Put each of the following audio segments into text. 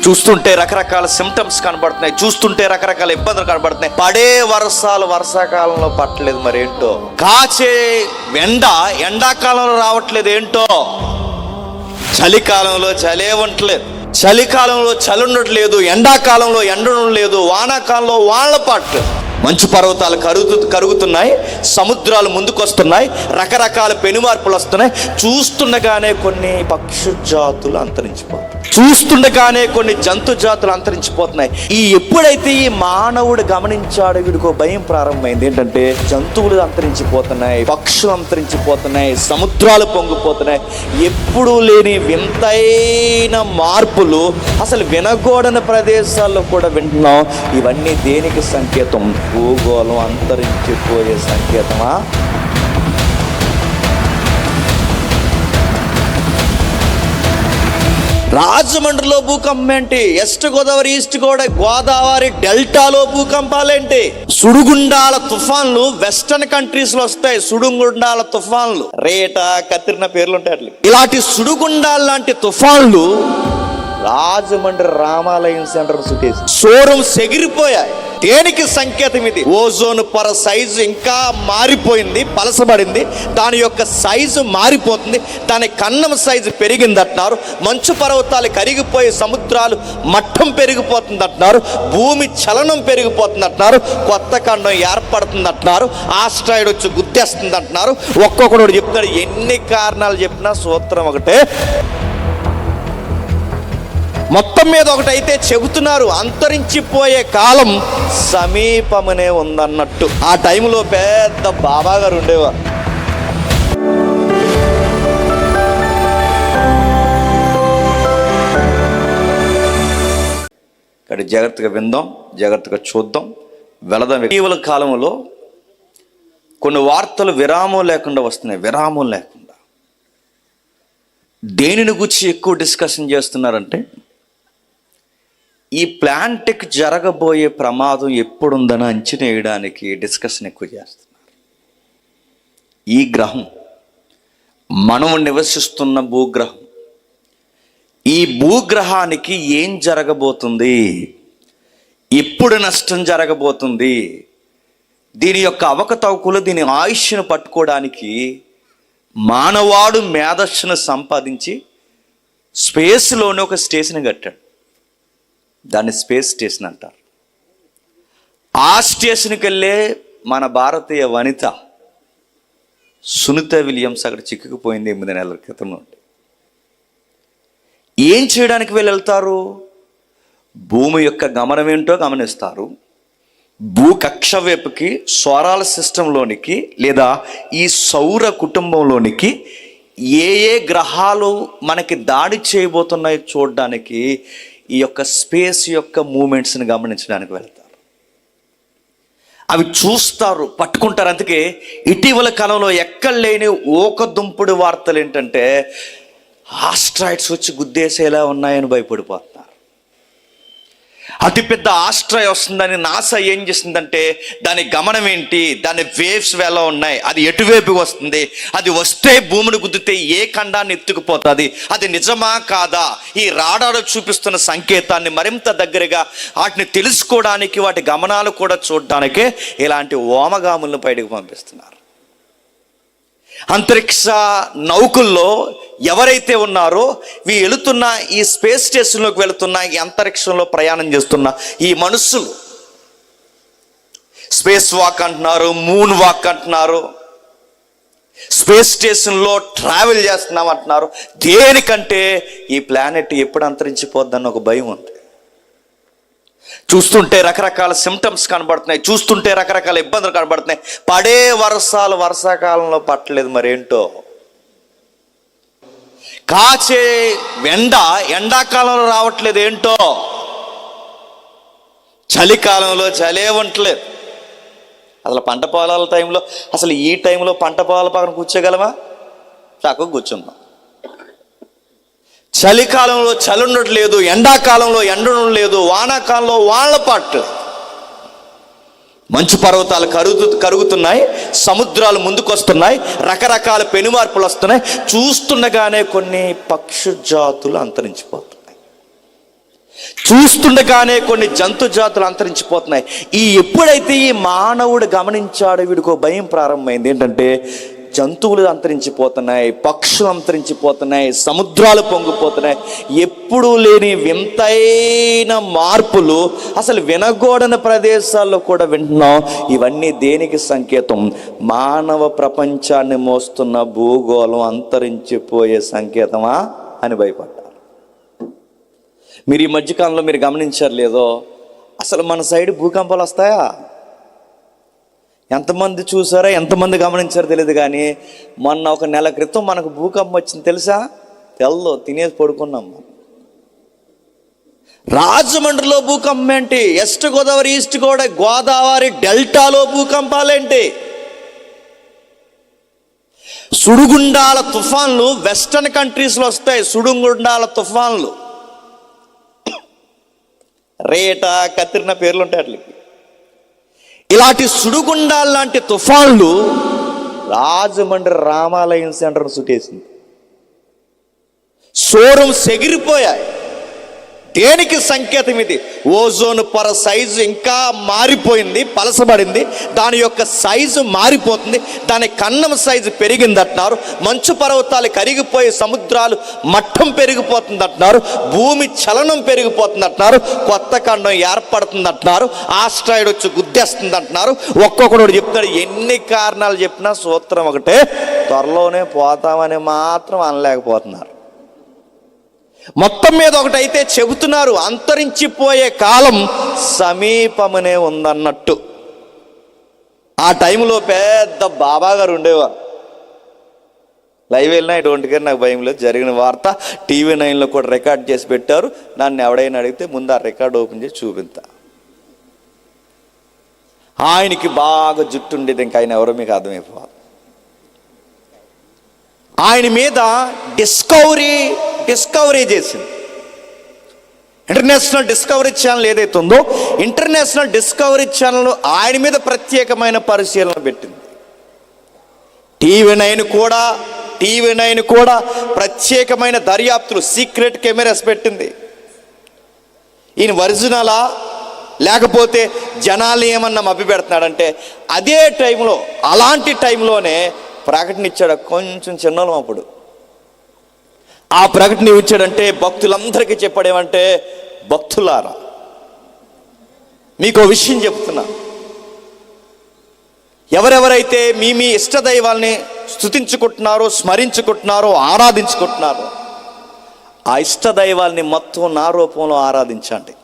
చూస్తుంటే రకరకాల సిమ్టమ్స్ కనబడుతున్నాయి, చూస్తుంటే రకరకాల ఇబ్బందులు కనబడుతున్నాయి. పడే వర్షాలు వర్షాకాలంలో పట్టలేదు, మరి ఏంటో. కాచే ఎండాకాలంలో రావట్లేదు, ఏంటో. చలికాలంలో చలే ఉండట్లేదు, చలికాలంలో చలి ఉండట్లేదు, ఎండాకాలంలో ఎండ ఉండలేదు, వానాకాలంలో వానలు పట్టలేదు. మంచు పర్వతాలు కరుగుతున్నాయి, సముద్రాలు ముందుకొస్తున్నాయి, రకరకాల పెనుమార్పులు వస్తున్నాయి. చూస్తుండగానే కొన్ని పక్షు జాతులు అంతరించిపోతాయి, చూస్తుండగానే కొన్ని జంతు జాతులు అంతరించిపోతున్నాయి. ఎప్పుడైతే ఈ మానవుడు గమనించాడో వీడికో భయం ప్రారంభమైంది. ఏంటంటే జంతువులు అంతరించిపోతున్నాయి, పక్షులు అంతరించిపోతున్నాయి, సముద్రాలు పొంగిపోతున్నాయి. ఎప్పుడూ లేని వింతైన మార్పులు అసలు వినగూడని ప్రదేశాల్లో కూడా వింటున్నాం. ఇవన్నీ దేనికి సంకేతం? భూగోళం అంతరించిపోయే సంకేతమా? రాజమండ్రిలో భూకంపం ఏంటి? వెస్ట్ గోదావరి, ఈస్ట్ గోదావరి డెల్టాలో భూకంపాలేంటి? సుడిగుండాల తుఫాన్లు వెస్టర్న్ కంట్రీస్ లో వస్తాయి. సుడిగుండాల తుఫాన్లు రేటా కత్తిరిన పేర్లు ఉంటాయి. అట్లా ఇలాంటి సుడిగుండాల లాంటి తుఫాన్లు రాజమండ్రి రామాలయం సెంటర్ చుట్టేసి షోరూమ్స్ ఎగిరిపోయాయి. దేనికి సంకేతం ఇది? ఓజోన్ పొర సైజు ఇంకా మారిపోయింది, పలసబడింది. దాని యొక్క సైజు మారిపోతుంది, దాని కన్నం సైజు పెరిగింది అంటున్నారు. మంచు పర్వతాలు కరిగిపోయి సముద్రాలు మట్టం పెరిగిపోతుంది అంటున్నారు. భూమి చలనం పెరిగిపోతుంది అంటున్నారు. కొత్త ఖండం ఏర్పడుతుంది అంటున్నారు. ఆస్ట్రాయిడ్ వచ్చి గుద్దేస్తుంది అంటున్నారు. ఒక్కొక్కడు చెప్తున్నాడు. ఎన్ని కారణాలు చెప్పినా సూత్రం ఒకటే, మొత్తం మీద ఒకటైతే చెబుతున్నారు. అంతరించిపోయే కాలం సమీపమనే ఉందన్నట్టు. ఆ టైంలో పెద్ద బాబా గారు ఉండేవారు. ఇక్కడ జాగ్రత్తగా విందాం, జాగ్రత్తగా చూద్దాం, వెళదాం. ఇటీవల కాలంలో కొన్ని వార్తలు విరామం లేకుండా వస్తున్నాయి, విరామం లేకుండా. దేనిని గురించి ఎక్కువ డిస్కషన్ చేస్తున్నారంటే ఈ ప్లాంట్కి జరగబోయే ప్రమాదం ఎప్పుడుందని అంచనా వేయడానికి డిస్కషన్ ఎక్కువ చేస్తున్నారు. ఈ గ్రహం మనం నివసిస్తున్న భూగ్రహం, ఈ భూగ్రహానికి ఏం జరగబోతుంది, ఎప్పుడు నష్టం జరగబోతుంది, దీని యొక్క అవకతవకలు, దీని ఆయుష్ను పట్టుకోవడానికి మానవాడు మేధస్సును సంపాదించి స్పేస్లోనే ఒక స్టేషన్ కట్టాడు. దాన్ని స్పేస్ స్టేషన్ అంటారు. ఆ స్టేషన్కి వెళ్ళే మన భారతీయ వనిత సునీత విలియమ్స్ అక్కడ చిక్కుకుపోయింది 8 నెలల క్రితం నుండి. ఏం చేయడానికి వెళ్తారు? భూమి యొక్క గమనం ఏంటో గమనిస్తారు. భూకక్ష వైపుకి, సోలార్ సిస్టంలోనికి లేదా ఈ సౌర కుటుంబంలోనికి ఏ గ్రహాలు మనకి దాడి చేయబోతున్నాయో చూడడానికి ఈ యొక్క స్పేస్ యొక్క మూమెంట్స్ని గమనించడానికి వెళ్తారు. అవి చూస్తారు, పట్టుకుంటారు. అందుకే ఇటీవల కాలంలో ఎక్కడ లేని ఓకదుంపుడు వార్తలు ఏంటంటే ఆస్ట్రాయిడ్స్ వచ్చి గుద్దేసేలా ఉన్నాయని భయపడిపోతున్నారు. అతిపెద్ద ఆస్ట్రాయిడ్ వస్తుందని నాసా ఏం చేసిందంటే దాని గమనం ఏంటి, దాని వేవ్స్ ఎలా ఉన్నాయి, అది ఎటువైపు వస్తుంది, అది వస్తే భూమిని గుద్దితే ఏ ఖండాన్ని ఎత్తుకుపోతుంది, అది నిజమా కాదా, ఈ రాడార్ చూపిస్తున్న సంకేతాన్ని మరింత దగ్గరగా వాటిని తెలుసుకోవడానికి, వాటి గమనాలు కూడా చూడడానికే ఇలాంటి వ్యోమగాములను బయటకు పంపిస్తున్నారు. అంతరిక్ష నౌకల్లో ఎవరైతే ఉన్నారో వెళుతున్న ఈ స్పేస్ స్టేషన్లోకి వెళుతున్న, ఈ అంతరిక్షంలో ప్రయాణం చేస్తున్న ఈ మనుషులు స్పేస్ వాక్ అంటున్నారు, మూన్ వాక్ అంటున్నారు, స్పేస్ స్టేషన్లో ట్రావెల్ చేస్తున్నాం అంటున్నారు. దేనికంటే ఈ ప్లానెట్ ఎప్పుడు అంతరించిపోద్దన్న ఒక భయం ఉంది. చూస్తుంటే రకరకాల సిమ్టమ్స్ కనబడుతున్నాయి, చూస్తుంటే రకరకాల ఇబ్బందులు కనబడుతున్నాయి. పడే వర్షాలు వర్షాకాలంలో పట్టలేదు, మరి ఏంటో. కాచే ఎండాకాలంలో రావట్లేదు, ఏంటో. చలికాలంలో చలే ఉండట్లేదు. అసలు పంట పొలాల టైంలో, అసలు ఈ టైంలో పంట పొలాల పక్కన కూర్చోగలమా? చక్కగా కూర్చుందాం. చలికాలంలో చలి ఉండట్లేదు, ఎండాకాలంలో ఎండ ఉండలేదు, వానాకాలంలో వానలు పట్టలేదు. మంచు పర్వతాలు కరుగుతున్నాయి, సముద్రాలు ముందుకొస్తున్నాయి, రకరకాల పెనుమార్పులు వస్తున్నాయి. చూస్తుండగానే కొన్ని పక్షు జాతులు అంతరించిపోతున్నాయి. చూస్తుండగానే కొన్ని జంతు జాతులు అంతరించిపోతున్నాయి. ఎప్పుడైతే ఈ మానవుడు గమనించాడో వీడికో భయం ప్రారంభమైంది. ఏంటంటే జంతువులు అంతరించిపోతున్నాయి, పక్షులు అంతరించిపోతున్నాయి, సముద్రాలు పొంగిపోతున్నాయి. ఎప్పుడూ లేని వింతైన మార్పులు అసలు వినగూడని ప్రదేశాల్లో కూడా వింటున్నాం. ఇవన్నీ దేనికి సంకేతం? మానవ ప్రపంచాన్ని మోస్తున్న భూగోళం అంతరించిపోయే సంకేతమా అని భయపడ్డారు. మీరు ఈ మధ్యకాలంలో మీరు గమనించారు లేదో, అసలు మన సైడ్ భూకంపాలు వస్తాయా? ఎంతమంది చూసారో ఎంతమంది గమనించారో తెలియదు, కానీ మొన్న ఒక నెల క్రితం మనకు భూకంపం వచ్చింది తెలుసా? తెల్లో తినేసి పడుకున్నాం. రాజమండ్రిలో భూకంపం ఏంటి? వెస్ట్ గోదావరి ఈస్ట్ గోదావరి డెల్టాలో భూకంపాలేంటి? సుడిగుండాల తుఫాన్లు వెస్టర్న్ కంట్రీస్లో వస్తాయి. సుడిగుండాల తుఫాన్లు, రేటా, కత్రినా పేర్లు ఉంటాయి వాటికి. ఇలాంటి సుడిగుండాల లాంటి తుఫాన్లు రాజమండ్రి రామాలయం సెంటర్ చుట్టేసింది. షోరూమ్స్ ఎగిరిపోయాయి. దేనికి సంకేతం ఇది? ఓజోన్ పొర సైజు ఇంకా మారిపోయింది, పలసబడింది. దాని యొక్క సైజు మారిపోతుంది. దాని కన్నం సైజు పెరిగిందంటున్నారు. మంచు పర్వతాలు కరిగిపోయి సముద్రాలు మట్టం పెరిగిపోతుంది అంటున్నారు. భూమి చలనం పెరిగిపోతుంది అంటున్నారు. కొత్త ఖండం ఏర్పడుతుంది అంటున్నారు. ఆస్ట్రాయిడ్ వచ్చి గుద్దేస్తుంది అంటున్నారు. ఒక్కొక్కడు చెప్తాడు. ఎన్ని కారణాలు చెప్పినా సూత్రం ఒకటే, త్వరలోనే పోతామని మాత్రం అనలేకపోతున్నారు. మొత్తం మీద ఒకటైతే చెబుతున్నారు, అంతరించిపోయే కాలం సమీపమనే ఉందన్నట్టు. ఆ టైంలో పెద్ద బాబా గారు ఉండేవారు. లైవ్ వెళ్ళినా ఇటువంటి గారు నాకు భయం లేదు. జరిగిన వార్త టీవీ 9లో కూడా రికార్డ్ చేసి పెట్టారు. నన్ను ఎవడైనా అడిగితే ముందు ఆ రికార్డ్ ఓపెన్ చేసి చూపిస్తా. ఆయనకి బాగా జుట్టు ఉండేది, ఇంకా ఆయన ఎవరో మీకు అర్థమైపోవాలి. ఆయన మీద డిస్కవరీ చేసింది ఇంటర్నేషనల్ డిస్కవరీ ఛానల్. ఏదైతే ఉందో ఇంటర్నేషనల్ డిస్కవరీ ఛానల్ ఆయన మీద ప్రత్యేకమైన పరిశీలన పెట్టింది. టీవీ 9 కూడా ప్రత్యేకమైన దర్యాప్తులు, సీక్రెట్ కెమెరాస్ పెట్టింది. ఈయన ఒరిజినలా లేకపోతే జనాలు ఏమన్నా మభ్య పెడుతున్నాడంటే, అదే టైంలో అలాంటి టైంలోనే ప్రకటన ఇచ్చాడు. కొంచెం చిన్నలం అప్పుడు ఆ ప్రకటన ఇచ్చాడంటే భక్తులందరికీ చెప్పాడేమంటే, భక్తులారా మీకు విషయం చెప్తున్నా, ఎవరెవరైతే మీ ఇష్ట దైవాల్ని స్తుతించుకుంటున్నారో, స్మరించుకుంటున్నారో, ఆరాధించుకుంటున్నారో, ఆ ఇష్ట దైవాల్ని మొత్తం నా రూపంలో ఆరాధించండి.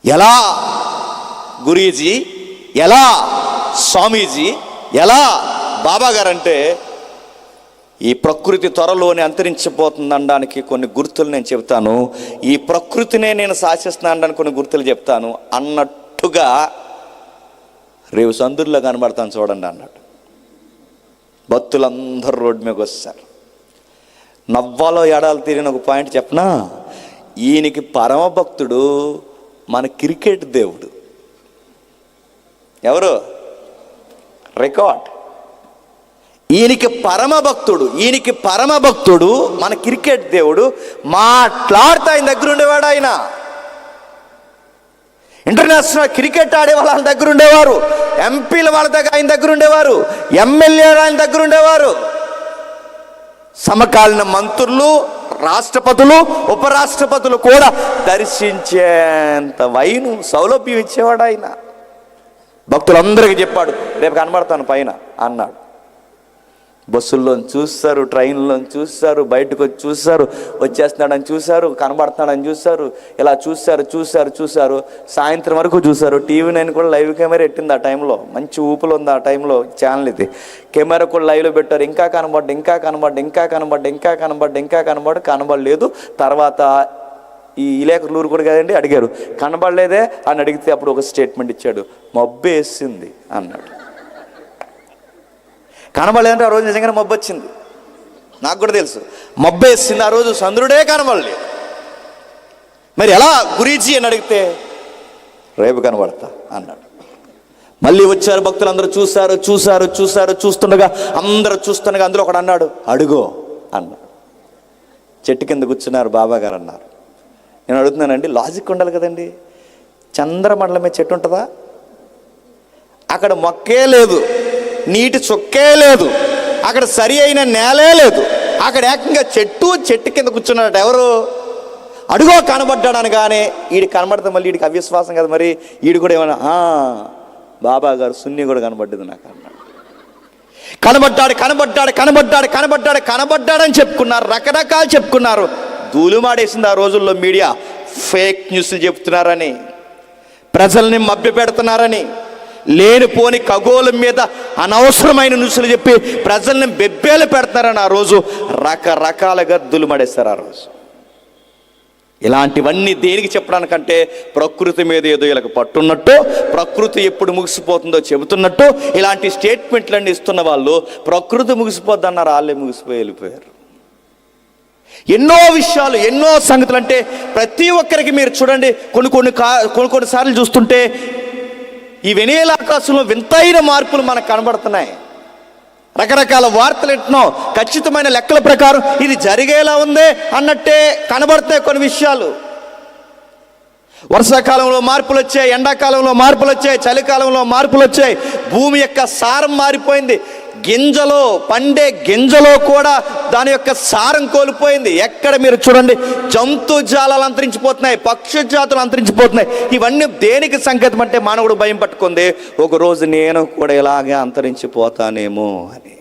ఎలా గురూజీ, ఎలా స్వామీజీ, ఎలా బాబా గారంటే, ఈ ప్రకృతి త్వరలోనే అంతరించిపోతుంది అనడానికి కొన్ని గుర్తులు నేను చెప్తాను. ఈ ప్రకృతినే నేను శాసిస్తున్నాను అనడానికి కొన్ని గుర్తులు చెప్తాను అన్నట్టుగా రేపు సందుర్లో కనబడతాను చూడండి అన్నట్టు. భక్తులందరూ రోడ్డు మీదకి వస్తారు. నవ్వాలో ఎడాలు తీరిన ఒక పాయింట్ చెప్పనా? ఈయనకి పరమ భక్తుడు మన క్రికెట్ దేవుడు. ఎవరు? రికార్డ్. ఈయనకి పరమ భక్తుడు మన క్రికెట్ దేవుడు. మాట్లాడుతూ ఆయన దగ్గర ఉండేవాడు. ఆయన ఇంటర్నేషనల్ క్రికెట్ ఆడే వాళ్ళ దగ్గర ఉండేవారు. ఎంపీల వాళ్ళ దగ్గర ఆయన దగ్గర ఉండేవారు. ఎమ్మెల్యేలు ఆయన దగ్గర ఉండేవారు. సమకాలీన మంత్రులు, రాష్ట్రపతులు, ఉపరాష్ట్రపతులు కూడా దర్శించేంత వైను సౌలభ్యం ఇచ్చేవాడు ఆయన. భక్తులందరికీ చెప్పాడు, రేపు కనబడతాను పైన అన్నాడు. బస్సుల్లో చూస్తారు, ట్రైన్లో చూస్తారు, బయటకు వచ్చి చూస్తారు, వచ్చేస్తున్నాడని చూశారు, కనబడుతున్నాడని చూశారు, ఇలా చూశారు. సాయంత్రం వరకు చూశారు. టీవీ 9 కూడా లైవ్ కెమెరా పెట్టింది ఆ టైంలో. మంచి ఊపులు ఉంది ఆ టైంలో ఛానల్ ఇది. కెమెరా కూడా లైవ్లో పెట్టారు. ఇంకా కనబడలేదు. తర్వాత ఈ ఇలేకరులూరు కూడా కదండి, అడిగారు కనబడలేదే అని అడిగితే అప్పుడు ఒక స్టేట్మెంట్ ఇచ్చాడు, మబ్బు వేసింది అన్నాడు. కనబడలేదంటే ఆ రోజు నిజంగానే మబ్బు వచ్చింది. నాకు కూడా తెలుసు, మబ్బు వేసింది ఆ రోజు, చంద్రుడే కనబడలేదు. మరి ఎలా గురూజీ అని అడిగితే రేపు కనబడతా అన్నాడు. మళ్ళీ వచ్చారు భక్తులు, అందరూ చూస్తుండగా అందులో ఒకడు అన్నాడు, అడుగో అన్నాడు. చెట్టు కింద కూర్చున్నారు బాబా గారు. అన్నారు, నేను అడుగుతున్నానండి, లాజిక్ ఉండాలి కదండి. చంద్రమండలం మీద చెట్టు ఉంటుందా? అక్కడ మొక్కే లేదు, నీటి చుక్కే లేదు, అక్కడ సరి అయిన నేలే లేదు, అక్కడ ఏకంగా చెట్టు కింద కూర్చున్నాడు. ఎవరు? అడుగో కనబడ్డాడు అనగానే ఈడు కనబడితే మళ్ళీ వీడికి అవిశ్వాసం కదా, మరి ఈడు కూడా ఏమన్నా బాబా గారు సున్ని కూడా కనబడ్డది నాకు అన్నాడు. కనబడ్డాడని చెప్పుకున్నారు, రకరకాలు చెప్పుకున్నారు. ధూళిమాడేసింది ఆ రోజుల్లో మీడియా. ఫేక్ న్యూస్లు చెప్తున్నారని, ప్రజల్ని మభ్య పెడుతున్నారని, లేనిపోని ఖగోళం మీద అనవసరమైన న్యూస్లు చెప్పి ప్రజల్ని బెబ్బేలు పెడుతున్నారని ఆ రోజు రకరకాలుగా ధూళిమాడేస్తారు ఆ రోజు. ఇలాంటివన్నీ దేనికి చెప్పడానికంటే ప్రకృతి మీద ఏదో వీళ్ళకి పట్టున్నట్టు, ప్రకృతి ఎప్పుడు ముగిసిపోతుందో చెబుతున్నట్టు ఇలాంటి స్టేట్మెంట్లన్నీ ఇస్తున్న వాళ్ళు ప్రకృతి ముగిసిపోద్ది అన్నారు, వాళ్ళే ముగిసిపోయి వెళ్ళిపోయారు. ఎన్నో విషయాలు, ఎన్నో సంగతులు. అంటే ప్రతి ఒక్కరికి మీరు చూడండి, కొన్ని సార్లు చూస్తుంటే ఈ వెనియల ఆకాశంలో వింతైన మార్పులు మనకు కనబడుతున్నాయి. రకరకాల వార్తలు వింటున్నాం. ఖచ్చితమైన లెక్కల ప్రకారం ఇది జరిగేలా ఉందే అన్నట్టే కనబడతాయి కొన్ని విషయాలు. వర్షాకాలంలో మార్పులు వచ్చాయి, ఎండాకాలంలో మార్పులు వచ్చాయి, చలికాలంలో మార్పులు వచ్చాయి. భూమి యొక్క సారం మారిపోయింది. పండే గింజలో కూడా దాని యొక్క సారం కోల్పోయింది. ఎక్కడ మీరు చూడండి, జంతు జాలాలు అంతరించిపోతున్నాయి, పక్షి జాతులు అంతరించిపోతున్నాయి. ఇవన్నీ దేనికి సంకేతం అంటే మానవుడు భయం పట్టుకుంది, ఒకరోజు నేను కూడా ఇలాగే అంతరించిపోతానేమో అని.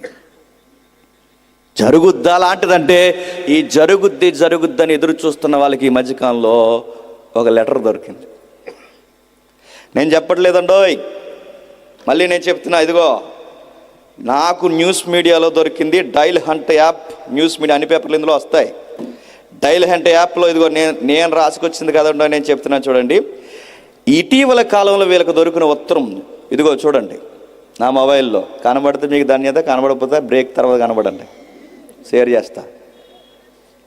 జరుగుద్దా లాంటిదంటే ఈ జరుగుద్దని ఎదురు చూస్తున్న వాళ్ళకి ఈ మధ్యకాలంలో ఒక లెటర్ దొరికింది. నేను చెప్పట్లేదండోయ్, మళ్ళీ నేను చెప్తున్నా. ఇదిగో నాకు న్యూస్ మీడియాలో దొరికింది. Dial hunt app, news media అన్ని పేపర్లు ఇందులో వస్తాయి. డైల్ హంట్ యాప్లో ఇదిగో నేను రాసుకొచ్చింది కదండో, నేను చెప్తున్నాను చూడండి. ఇటీవల కాలంలో వీళ్ళకి దొరికిన ఉత్తరం ఇదిగో చూడండి. నా మొబైల్లో కనబడితే మీకు ధన్యత, కనబడకపోతే బ్రేక్ తర్వాత కనబడండి, షేర్ చేస్తా.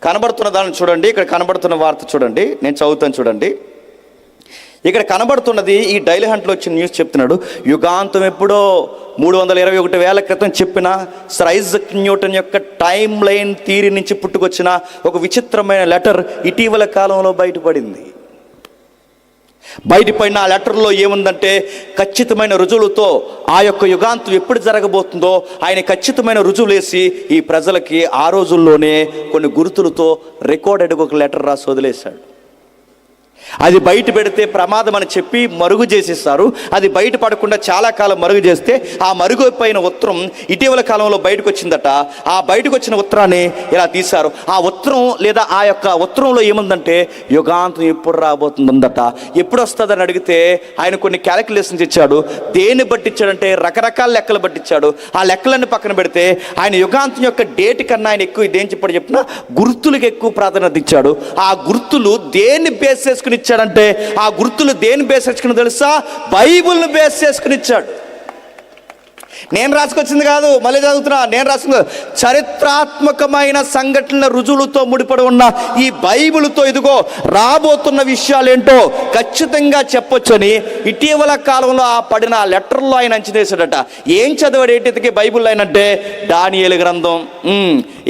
కనబడుతున్న దాన్ని చూడండి, ఇక్కడ కనబడుతున్న వార్త చూడండి, నేను చదువుతాను చూడండి. ఇక్కడ కనబడుతున్నది ఈ డైలీ హంట్లో వచ్చిన న్యూస్ చెప్తున్నాడు. యుగాంతం ఎప్పుడో 321,000 క్రితం చెప్పిన సర్ ఐజక్ న్యూటన్ యొక్క టైం లైన్ థియరీ నుంచి పుట్టుకొచ్చిన ఒక విచిత్రమైన లెటర్ ఇటీవల కాలంలో బయటపడిన ఆ లెటర్లో ఏముందంటే, ఖచ్చితమైన రుజువులతో ఆ యొక్క యుగాంతం ఎప్పుడు జరగబోతుందో ఆయన ఖచ్చితమైన రుజువులేసి ఈ ప్రజలకి ఆ రోజుల్లోనే కొన్ని గుర్తులతో రికార్డెడ్ ఒక లెటర్ రాసి వదిలేశాడు. అది బయట పెడితే ప్రమాదం అని చెప్పి మరుగు చేసేస్తారు. అది బయట పడకుండా చాలా కాలం మరుగు చేస్తే ఆ మరుగుపోయిన ఉత్తరం ఇటీవల కాలంలో బయటకు వచ్చిందట. ఆ బయటకు వచ్చిన ఉత్తరాన్ని ఇలా తీశారు. ఆ ఉత్తరం లేదా ఆ యొక్క ఉత్తరంలో ఏముందంటే, యుగాంతం ఎప్పుడు రాబోతుందట. ఎప్పుడు వస్తుందని అడిగితే ఆయన కొన్ని క్యాలిక్యులేషన్స్ ఇచ్చాడు. దేన్ని బట్టి ఇచ్చాడంటే రకరకాల లెక్కలు బట్టి ఇచ్చాడు. ఆ లెక్కలన్నీ పక్కన పెడితే ఆయన యుగాంతం యొక్క డేట్ కన్నా ఆయన ఎక్కువ ఇదేం చెప్పినా గుర్తులకు ఎక్కువ ప్రాధాన్యత ఇచ్చాడు. ఆ గుర్తులు దేన్ని బేస్ చేసుకుని ఇచ్చాడంటే, ఆ గుర్తులు దేని బేస్ చేసుకుని తెలుసా? బైబిల్ని బేస్ చేసుకుని ఇచ్చాడు. నేను రాసుకొచ్చింది కాదు, మళ్ళీ చదువుతున్నా. నేను రాసుకున్న చరిత్రాత్మకమైన సంఘటనల రుజువులతో ముడిపడి ఉన్న ఈ బైబిల్తో ఇదిగో రాబోతున్న విషయాలేంటో ఖచ్చితంగా చెప్పొచ్చని ఇటీవల కాలంలో ఆ పడిన లెటర్లో ఆయన అంచనేశాడట. ఏం చదివాడు ఏంటికి బైబిల్ అయినంటే, దానియేలు గ్రంథం,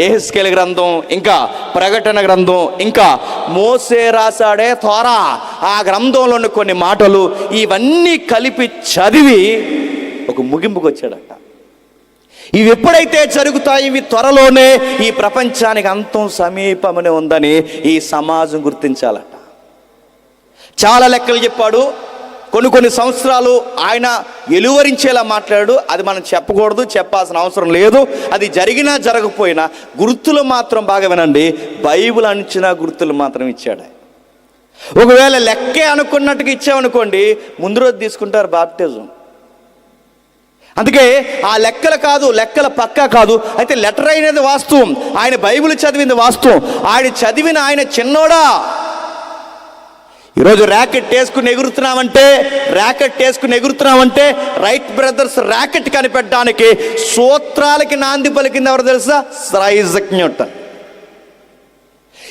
యెహెజ్కేలు గ్రంథం, ఇంకా ప్రకటన గ్రంథం, ఇంకా మోసే రాశాడే తోరా, ఆ గ్రంథంలోని కొన్ని మాటలు ఇవన్నీ కలిపి చదివి ఒక ముగింపుకు వచ్చాడట. ఇవి ఎప్పుడైతే జరుగుతాయి, ఇవి త్వరలోనే ఈ ప్రపంచానికి అంతం సమీపమనే ఉందని ఈ సమాజం గుర్తించాలట. చాలా లెక్కలు చెప్పాడు. కొన్ని సంవత్సరాలు ఆయన ఎలువరించేలా మాట్లాడాడు. అది మనం చెప్పకూడదు, చెప్పాల్సిన అవసరం లేదు. అది జరిగినా జరగకపోయినా గుర్తులు మాత్రం బాగా వినండి. బైబిల్ అంచిన గుర్తులు మాత్రం ఇచ్చాడు. ఒకవేళ లెక్కే అనుకున్నట్టుగా ఇచ్చామనుకోండి, ముందు రోజు తీసుకుంటారు బాప్టిజం. అందుకే ఆ లెక్కలు కాదు, లెక్కల పక్కా కాదు. అయితే లెటర్ అయినది వాస్తవం, ఆయన బైబిల్ చదివింది వాస్తవం. ఆయన చదివిన ఆయన చిన్నోడా. ఈరోజు ర్యాకెట్ వేసుకుని ఎగురుతున్నామంటే రైట్ బ్రదర్స్ ర్యాకెట్ కనిపెట్టడానికి సూత్రాలకి నాంది పలికింది ఎవరు తెలుసా? Sir Isaac Newton.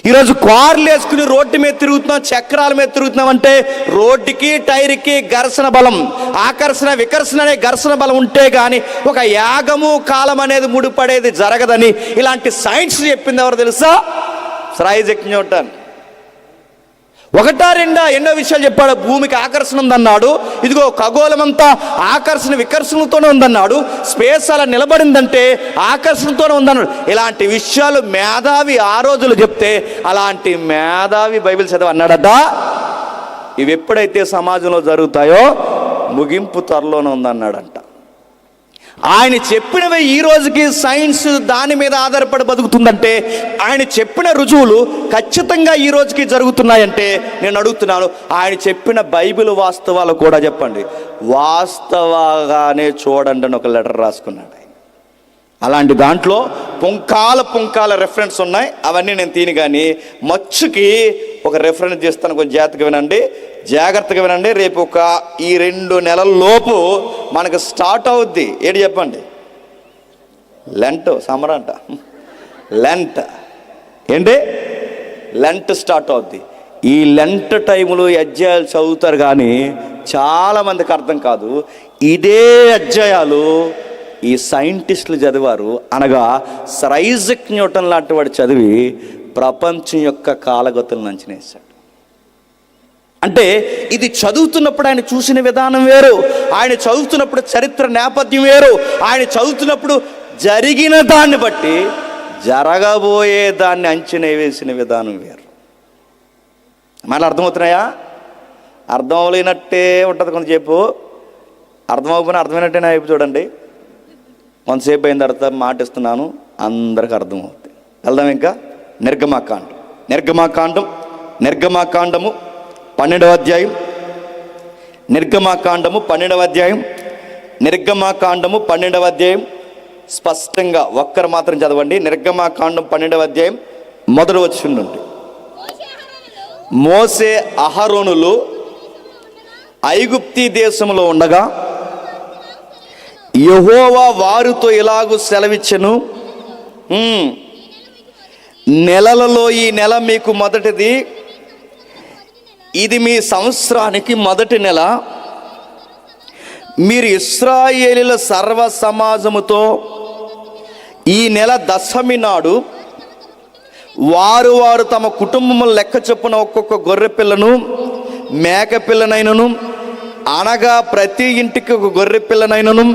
ఈరోజు కార్లు వేసుకుని రోడ్డు మీద తిరుగుతున్నాం, చక్రాల మీద తిరుగుతున్నాం అంటే రోడ్డుకి టైర్కి ఘర్షణ బలం, ఆకర్షణ వికర్షణ అనే ఘర్షణ బలం ఉంటే కానీ ఒక యాగము కాలం అనేది ముడిపడేది జరగదని ఇలాంటి సైన్స్ చెప్పింది ఎవరు తెలుసా? Sir Isaac Newton. ఒకటా రెండా ఎన్నో విషయాలు చెప్పాడు. భూమికి ఆకర్షణ ఉందన్నాడు, ఇదిగో ఖగోళమంతా ఆకర్షణ వికర్షణతోనే ఉందన్నాడు, స్పేస్ అలా నిలబడిందంటే ఆకర్షణతోనే ఉందన్నాడు. ఇలాంటి విషయాలు మేధావి ఆ రోజులు చెప్తే అలాంటి మేధావి బైబిల్ చదివి అన్నాడట, ఇవి ఎప్పుడైతే సమాజంలో జరుగుతాయో ముగింపు త్వరలోనే ఉందన్నాడంట. ఆయన చెప్పినవి ఈ రోజుకి సైన్స్ దాని మీద ఆధారపడి బతుకుతుందంటే, ఆయన చెప్పిన రుజువులు ఖచ్చితంగా ఈ రోజుకి జరుగుతున్నాయంటే నేను అడుగుతున్నాను, ఆయన చెప్పిన బైబిల్ వాస్తవాలు కూడా చెప్పండి, వాస్తవంగానే చూడండి అని ఒక లెటర్ రాసుకున్నాడు ఆయన. అలాంటి దాంట్లో పుంకాల రెఫరెన్స్ ఉన్నాయి, అవన్నీ నేను తీని. కానీ మచ్చుకి ఒక రెఫరెన్స్ చేస్తాను, కొంచెం జాగ్రత్తగా వినండి. రేపు ఈ 2 నెలల లోపు మనకు స్టార్ట్ అవుద్ది. ఏంటి చెప్పండి? లెంట్ సమ్మర్ అంట. లెంట్ ఏంటి? లెంట్ స్టార్ట్ అవుద్ది. ఈ లెంట్ టైంలో అధ్యాయాలు చదువుతారు కానీ చాలామందికి అర్థం కాదు. ఇదే అధ్యాయాలు ఈ సైంటిస్టులు చదివారు, అనగా సర్ ఐజక్ న్యూటన్ లాంటి వాడు చదివి ప్రపంచం యొక్క కాలగతులను అంచనేశాడు. అంటే ఇది చదువుతున్నప్పుడు ఆయన చూసిన విధానం వేరు, ఆయన చదువుతున్నప్పుడు చరిత్ర నేపథ్యం వేరు, ఆయన చదువుతున్నప్పుడు జరిగిన దాన్ని బట్టి జరగబోయే దాన్ని అంచనా వేసిన విధానం వేరు. మళ్ళీ అర్థమవుతున్నాయా? అర్థం అవ్వలేనట్టే ఉంటుంది కొంతసేపు, అర్థం అవ్వకపోయినా అర్థమైనట్టే నా వైపు చూడండి. కొంతసేపు అయిన తర్వాత మాట ఇస్తున్నాను, అందరికి అర్థమవుతుంది. వెళ్దాం ఇంకా. నిర్గమాకాండము 12వ అధ్యాయం. నిర్గమాకాండము 12వ అధ్యాయం స్పష్టంగా ఒక్కరు మాత్రం చదవండి. నిర్గమాకాండం 12వ అధ్యాయం మొదటి వచనం నుండి. మోసే అహరోనులు ఐగుప్తీ దేశంలో ఉండగా యెహోవా వారితో ఇలాగూ సెలవిచ్చెను, నెలలలో ఈ నెల మీకు మొదటిది, ఇది మీ సంవత్సరానికి మొదటి నెల. మీరు ఇశ్రాయేలీల సర్వ సమాజముతో ఈ నెల దశమి నాడు వారు తమ కుటుంబముల లెక్క చొప్పున ఒక్కొక్క గొర్రె పిల్లను మేక పిల్లనైనను, అనగా ప్రతి ఇంటికి ఒక గొర్రె పిల్లనైనను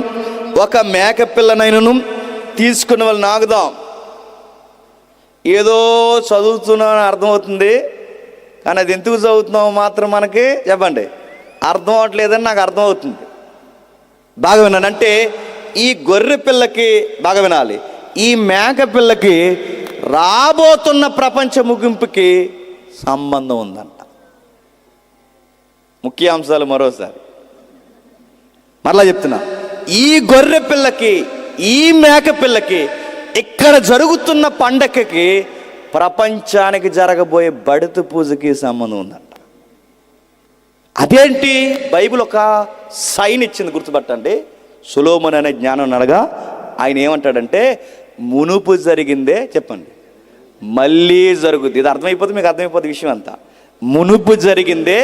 ఒక మేక పిల్లనైనను తీసుకుని వాళ్ళు నాగుదాం. ఏదో చదువుతున్నామని అర్థమవుతుంది, కానీ అది ఎందుకు చదువుతున్నామో మాత్రం మనకి చెప్పండి అర్థం అవట్లేదని నాకు అర్థమవుతుంది. బాగా వినండి. అంటే ఈ గొర్రె పిల్లకి బాగా వినాలి, ఈ మేక పిల్లకి రాబోతున్న ప్రపంచ ముగింపుకి సంబంధం ఉందంట. ముఖ్యాంశాలు మరోసారి మరలా చెప్తున్నా, ఈ గొర్రె పిల్లకి ఈ మేక పిల్లకి ఇక్కడ జరుగుతున్న పండగకి ప్రపంచానికి జరగబోయే బడిత పూజకి సంబంధం ఉందంట. అదేంటి? బైబిల్ ఒక సైన్ ఇచ్చింది, గుర్తుపట్టండి. సొలొమోను అనే జ్ఞానం అనగా ఆయన ఏమంటాడంటే, మునుపు జరిగిందే చెప్పండి మళ్ళీ జరుగుద్ది. ఇది అర్థమైపోతుంది, మీకు అర్థమైపోతుంది విషయం అంతా. మునుపు జరిగిందే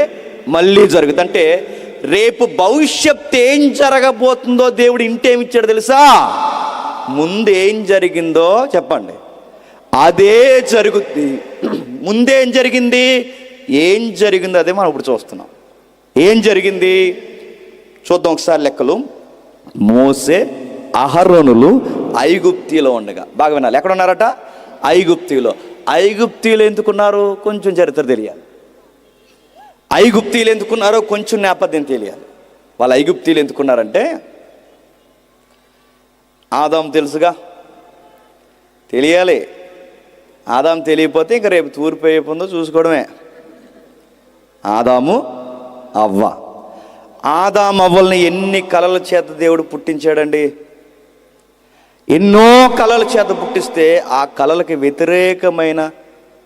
మళ్ళీ జరుగుద్ది అంటే రేపు భవిష్యత్తు ఏం జరగబోతుందో దేవుడు ఇంటేమిచ్చాడు తెలుసా? ముందు ఏం జరిగిందో చెప్పండి అదే జరుగుద్ది. ముందేం జరిగింది, ఏం జరిగిందో అదే మనం ఇప్పుడు చూస్తున్నాం. ఏం జరిగింది చూద్దాం ఒకసారి. లెక్కలు. మోసే అహరోనులు ఐగుప్తిలో ఉండగా, బాగా వినాలి, ఎక్కడ ఉన్నారట? ఐగుప్తిలో. ఐగుప్తిలో ఎందుకున్నారు కొంచెం చరిత్ర తెలియాలి. ఐగుప్తిలో ఎందుకున్నారో కొంచెం నేపథ్యం తెలియాలి. వాళ్ళు ఐగుప్తిలో ఎందుకున్నారంటే, ఆదాం తెలుసుగా, తెలియాలి. ఆదాం తెలియకపోతే ఇంక రేపు తూర్పు అయిపోతుందో చూసుకోవడమే. ఆదాము అవ్వ. ఆదాం అవ్వల్ని ఎన్ని కళల చేత దేవుడు పుట్టించాడండి. ఎన్నో కళల చేత పుట్టిస్తే ఆ కళలకి వ్యతిరేకమైన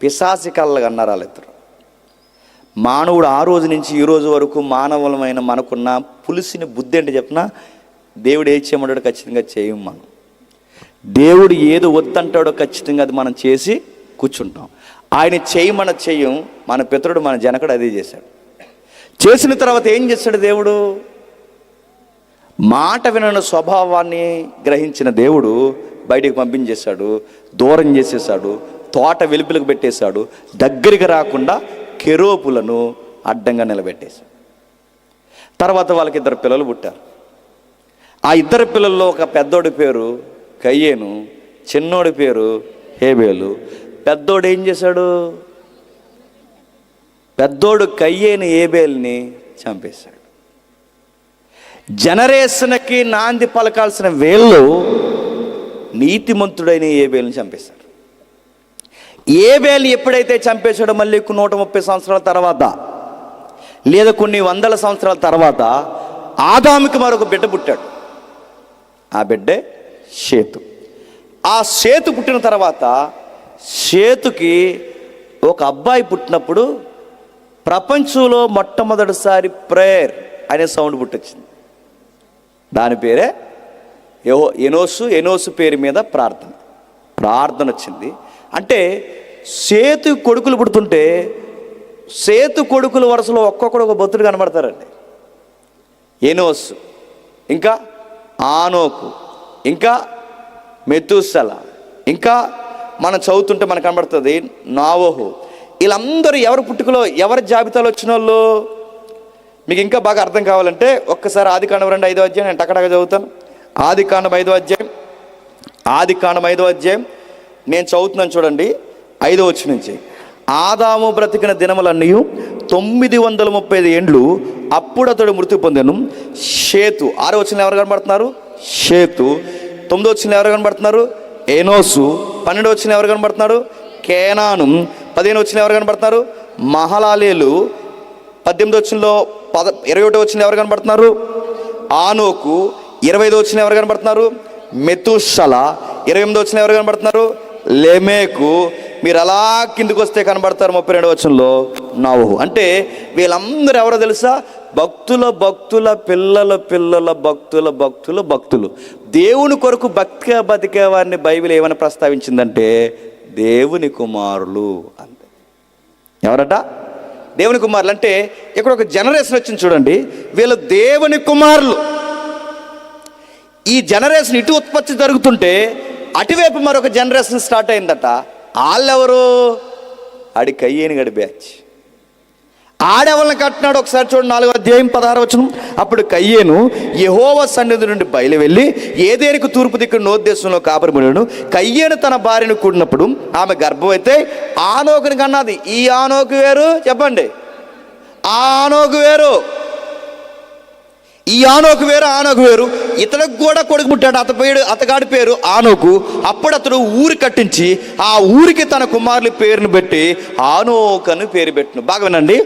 పిశాచి కళలు అన్నారు వాళ్ళిద్దరు. మానవుడు ఆ రోజు నుంచి ఈ రోజు వరకు మానవులమైన మనకున్న పులిసిన బుద్ధి అంటే చెప్పిన, దేవుడు ఏది చేయమంటాడో ఖచ్చితంగా చేయం. మనం దేవుడు ఏది వద్దంటాడో ఖచ్చితంగా అది మనం చేసి కూర్చుంటాం. ఆయన చేయమన చెయ్యం. మన పితరుడు మన జనకుడు అదే చేశాడు. చేసిన తర్వాత ఏం చేశాడు దేవుడు? మాట వినని స్వభావాన్ని గ్రహించిన దేవుడు బయటికి పంపించేశాడు, దూరం చేసేసాడు, తోట వెలుపులకు పెట్టేశాడు, దగ్గరికి రాకుండా కెరూబులను అడ్డంగా నిలబెట్టేశాడు. తర్వాత వాళ్ళకి 2 పిల్లలు పుట్టారు. ఆ 2 పిల్లల్లో ఒక పెద్దోడి పేరు కయ్యేను, చిన్నోడి పేరు హేబేలు. పెద్దోడు ఏం చేశాడు? పెద్దోడు కయ్యేని హేబేల్ని చంపేశాడు. జనరేషన్కి నాంది పలకాల్సిన వేళ్ళు నీతిమంతుడైన హేబేల్ని చంపేశారు. హేబేల్ని ఎప్పుడైతే చంపేశాడో మళ్ళీ 130 సంవత్సరాల తర్వాత లేదా కొన్ని వందల సంవత్సరాల తర్వాత ఆదాముకి మరొక బిడ్డ పుట్టాడు. ఆ బిడ్డే షేతు. ఆ షేతు పుట్టిన తర్వాత షేతుకి ఒక అబ్బాయి పుట్టినప్పుడు ప్రపంచంలో మొట్టమొదటిసారి ప్రేయర్ అనే సౌండ్ పుట్టొచ్చింది. దాని పేరే ఎనోసు పేరు మీద ప్రార్థన వచ్చింది. అంటే సేతు కొడుకులు పుడుతుంటే సేతు కొడుకుల వరుసలో ఒక్కొక్కడు ఒక బొత్తుడు కనబడతారండి. ఎనోసు, ఇంకా ఆనోకు, ఇంకా మెతూసల, ఇంకా మనం చదువుతుంటే మనకు కనబడుతుంది నావోహు. వీళ్ళందరూ ఎవరి పుట్టుకలో ఎవరి జాబితాలో వచ్చిన వాళ్ళు? మీకు ఇంకా బాగా అర్థం కావాలంటే ఒక్కసారి ఆదికాండం 5వ అధ్యాయం నేను టకటగా చదువుతాను. ఆదికాండం 5వ అధ్యాయం నేను చదువుతున్నాను చూడండి. 5వ వచనం నుంచి. ఆదాము బ్రతికిన దినములన్నీ 935 ఏండ్లు. అప్పుడు అతడు మృతి పొందెను. షేతు. 6వ వచనంలో ఎవరు కనబడుతున్నారు? షేతు. 9వ వచనంలో ఎవరు కనబడుతున్నారు? ఎనోసు. 12వ వచనంలో ఎవరు కనబడుతున్నారు? కేనాను. 15వ వచనంలో ఎవరు కనబడుతున్నారు? మహలాలేలు. 18వ వచనంలో 21వ వచనంలో ఎవరు కనబడుతున్నారు? ఆనోకు. 25వ వచనంలో ఎవరు కనబడుతున్నారు? మెతూషల. 28వ వచనంలో ఎవరు కనబడుతున్నారు? లెమేకు. మీరు అలా కిందికి వస్తే కనబడతారు 32వ వచనంలో నోవహు. అంటే వీళ్ళందరూ ఎవరో తెలుసా? భక్తుల పిల్లల భక్తులు. దేవుని కొరకు భక్తిగా బతికే వారిని బైబిల్ ఏమైనా ప్రస్తావించిందంటే దేవుని కుమారులు అంతే. ఎవరట? దేవుని కుమారులు. అంటే ఇక్కడ ఒక జనరేషన్ వచ్చింది చూడండి. వీళ్ళు దేవుని కుమారులు. ఈ జనరేషన్ ఇటు ఉత్పత్తి జరుగుతుంటే అటువైపు మరొక జనరేషన్ స్టార్ట్ అయిందట. వాళ్ళెవరు? ఆడి కయ్యేని గడి బ్యాచ్. ఆడెవరిని కట్టినాడు ఒకసారి చూడండి. 4వ అధ్యాయం 16వ వచనం. అప్పుడు కయ్యేను యెహోవా సన్నిధి నుండి బయలు వెళ్ళి ఏదేనికి తూర్పు దిక్కు నోదు దేశంలో కాపురమును. కయ్యేను తన భార్యను కూడినప్పుడు ఆమె గర్భమైతే ఆనోకుని కన్నది. ఈ ఆనోకు వేరు, చెప్పండి. ఆ ఆనోకు వేరు, ఈ ఆనోకు వేరు. ఇతనికి కూడా కొడుకు పుట్టాడు. అతగాడి పేరు ఆనోకు. అప్పుడు అతడు ఊరు కట్టించి ఆ ఊరికి తన కుమారుల పేరును పెట్టి ఆనోకు అని పేరు పెట్టిన. బాగా వినండి.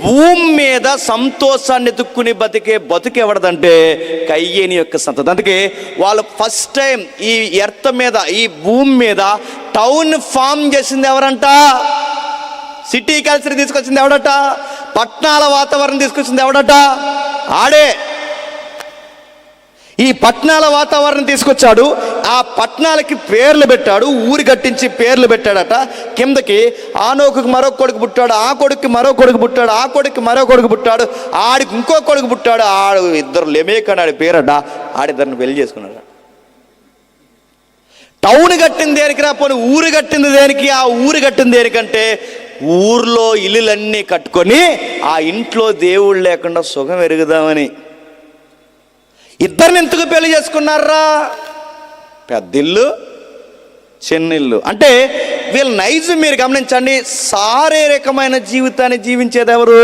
భూమి మీద సంతోషాన్ని ఎత్తుక్కుని బతుకు ఎవడదంటే కయ్యేని యొక్క సంతతి. అందుకే వాళ్ళు ఫస్ట్ టైం ఈ ఎర్త్ మీద, ఈ భూమి మీద టౌన్ ఫామ్ చేసింది ఎవరంట? సిటీ కల్చర్ తీసుకొచ్చింది ఎవడట? పట్టణాల వాతావరణం తీసుకొచ్చింది ఎవడట? ఆడే. ఈ పట్టణాల వాతావరణం తీసుకొచ్చాడు. ఆ పట్టణాలకి పేర్లు పెట్టాడు. ఊరి కట్టించి పేర్లు పెట్టాడట. కిందకి ఆనోకు మరో కొడుకు పుట్టాడు. ఆ కొడుకు మరో కొడుకు పుట్టాడు. ఆ కొడుకు మరో కొడుకు పుట్టాడు. ఆడికి ఇంకో కొడుకు పుట్టాడు. ఆడు 2 లెమేక్ అని ఆడి పేరట. ఆడిద్దరిని పెళ్లి చేసుకున్నాడు. టౌన్ కట్టింది దేనికి రా? పోనీ ఊరు కట్టింది దేనికి? ఆ ఊరు కట్టింది దేనికంటే ఊర్లో ఇల్లులన్నీ కట్టుకొని ఆ ఇంట్లో దేవుళ్ళు లేకుండా సుఖం ఎరుగుదామని. ఇద్దరిని ఎందుకు పెళ్లి చేసుకున్నారా? పెద్దిల్లు, చిన్నిల్లు. అంటే వీళ్ళ నైజం మీరు గమనించండి. శారీరకమైన జీవితాన్ని జీవించేది ఎవరు?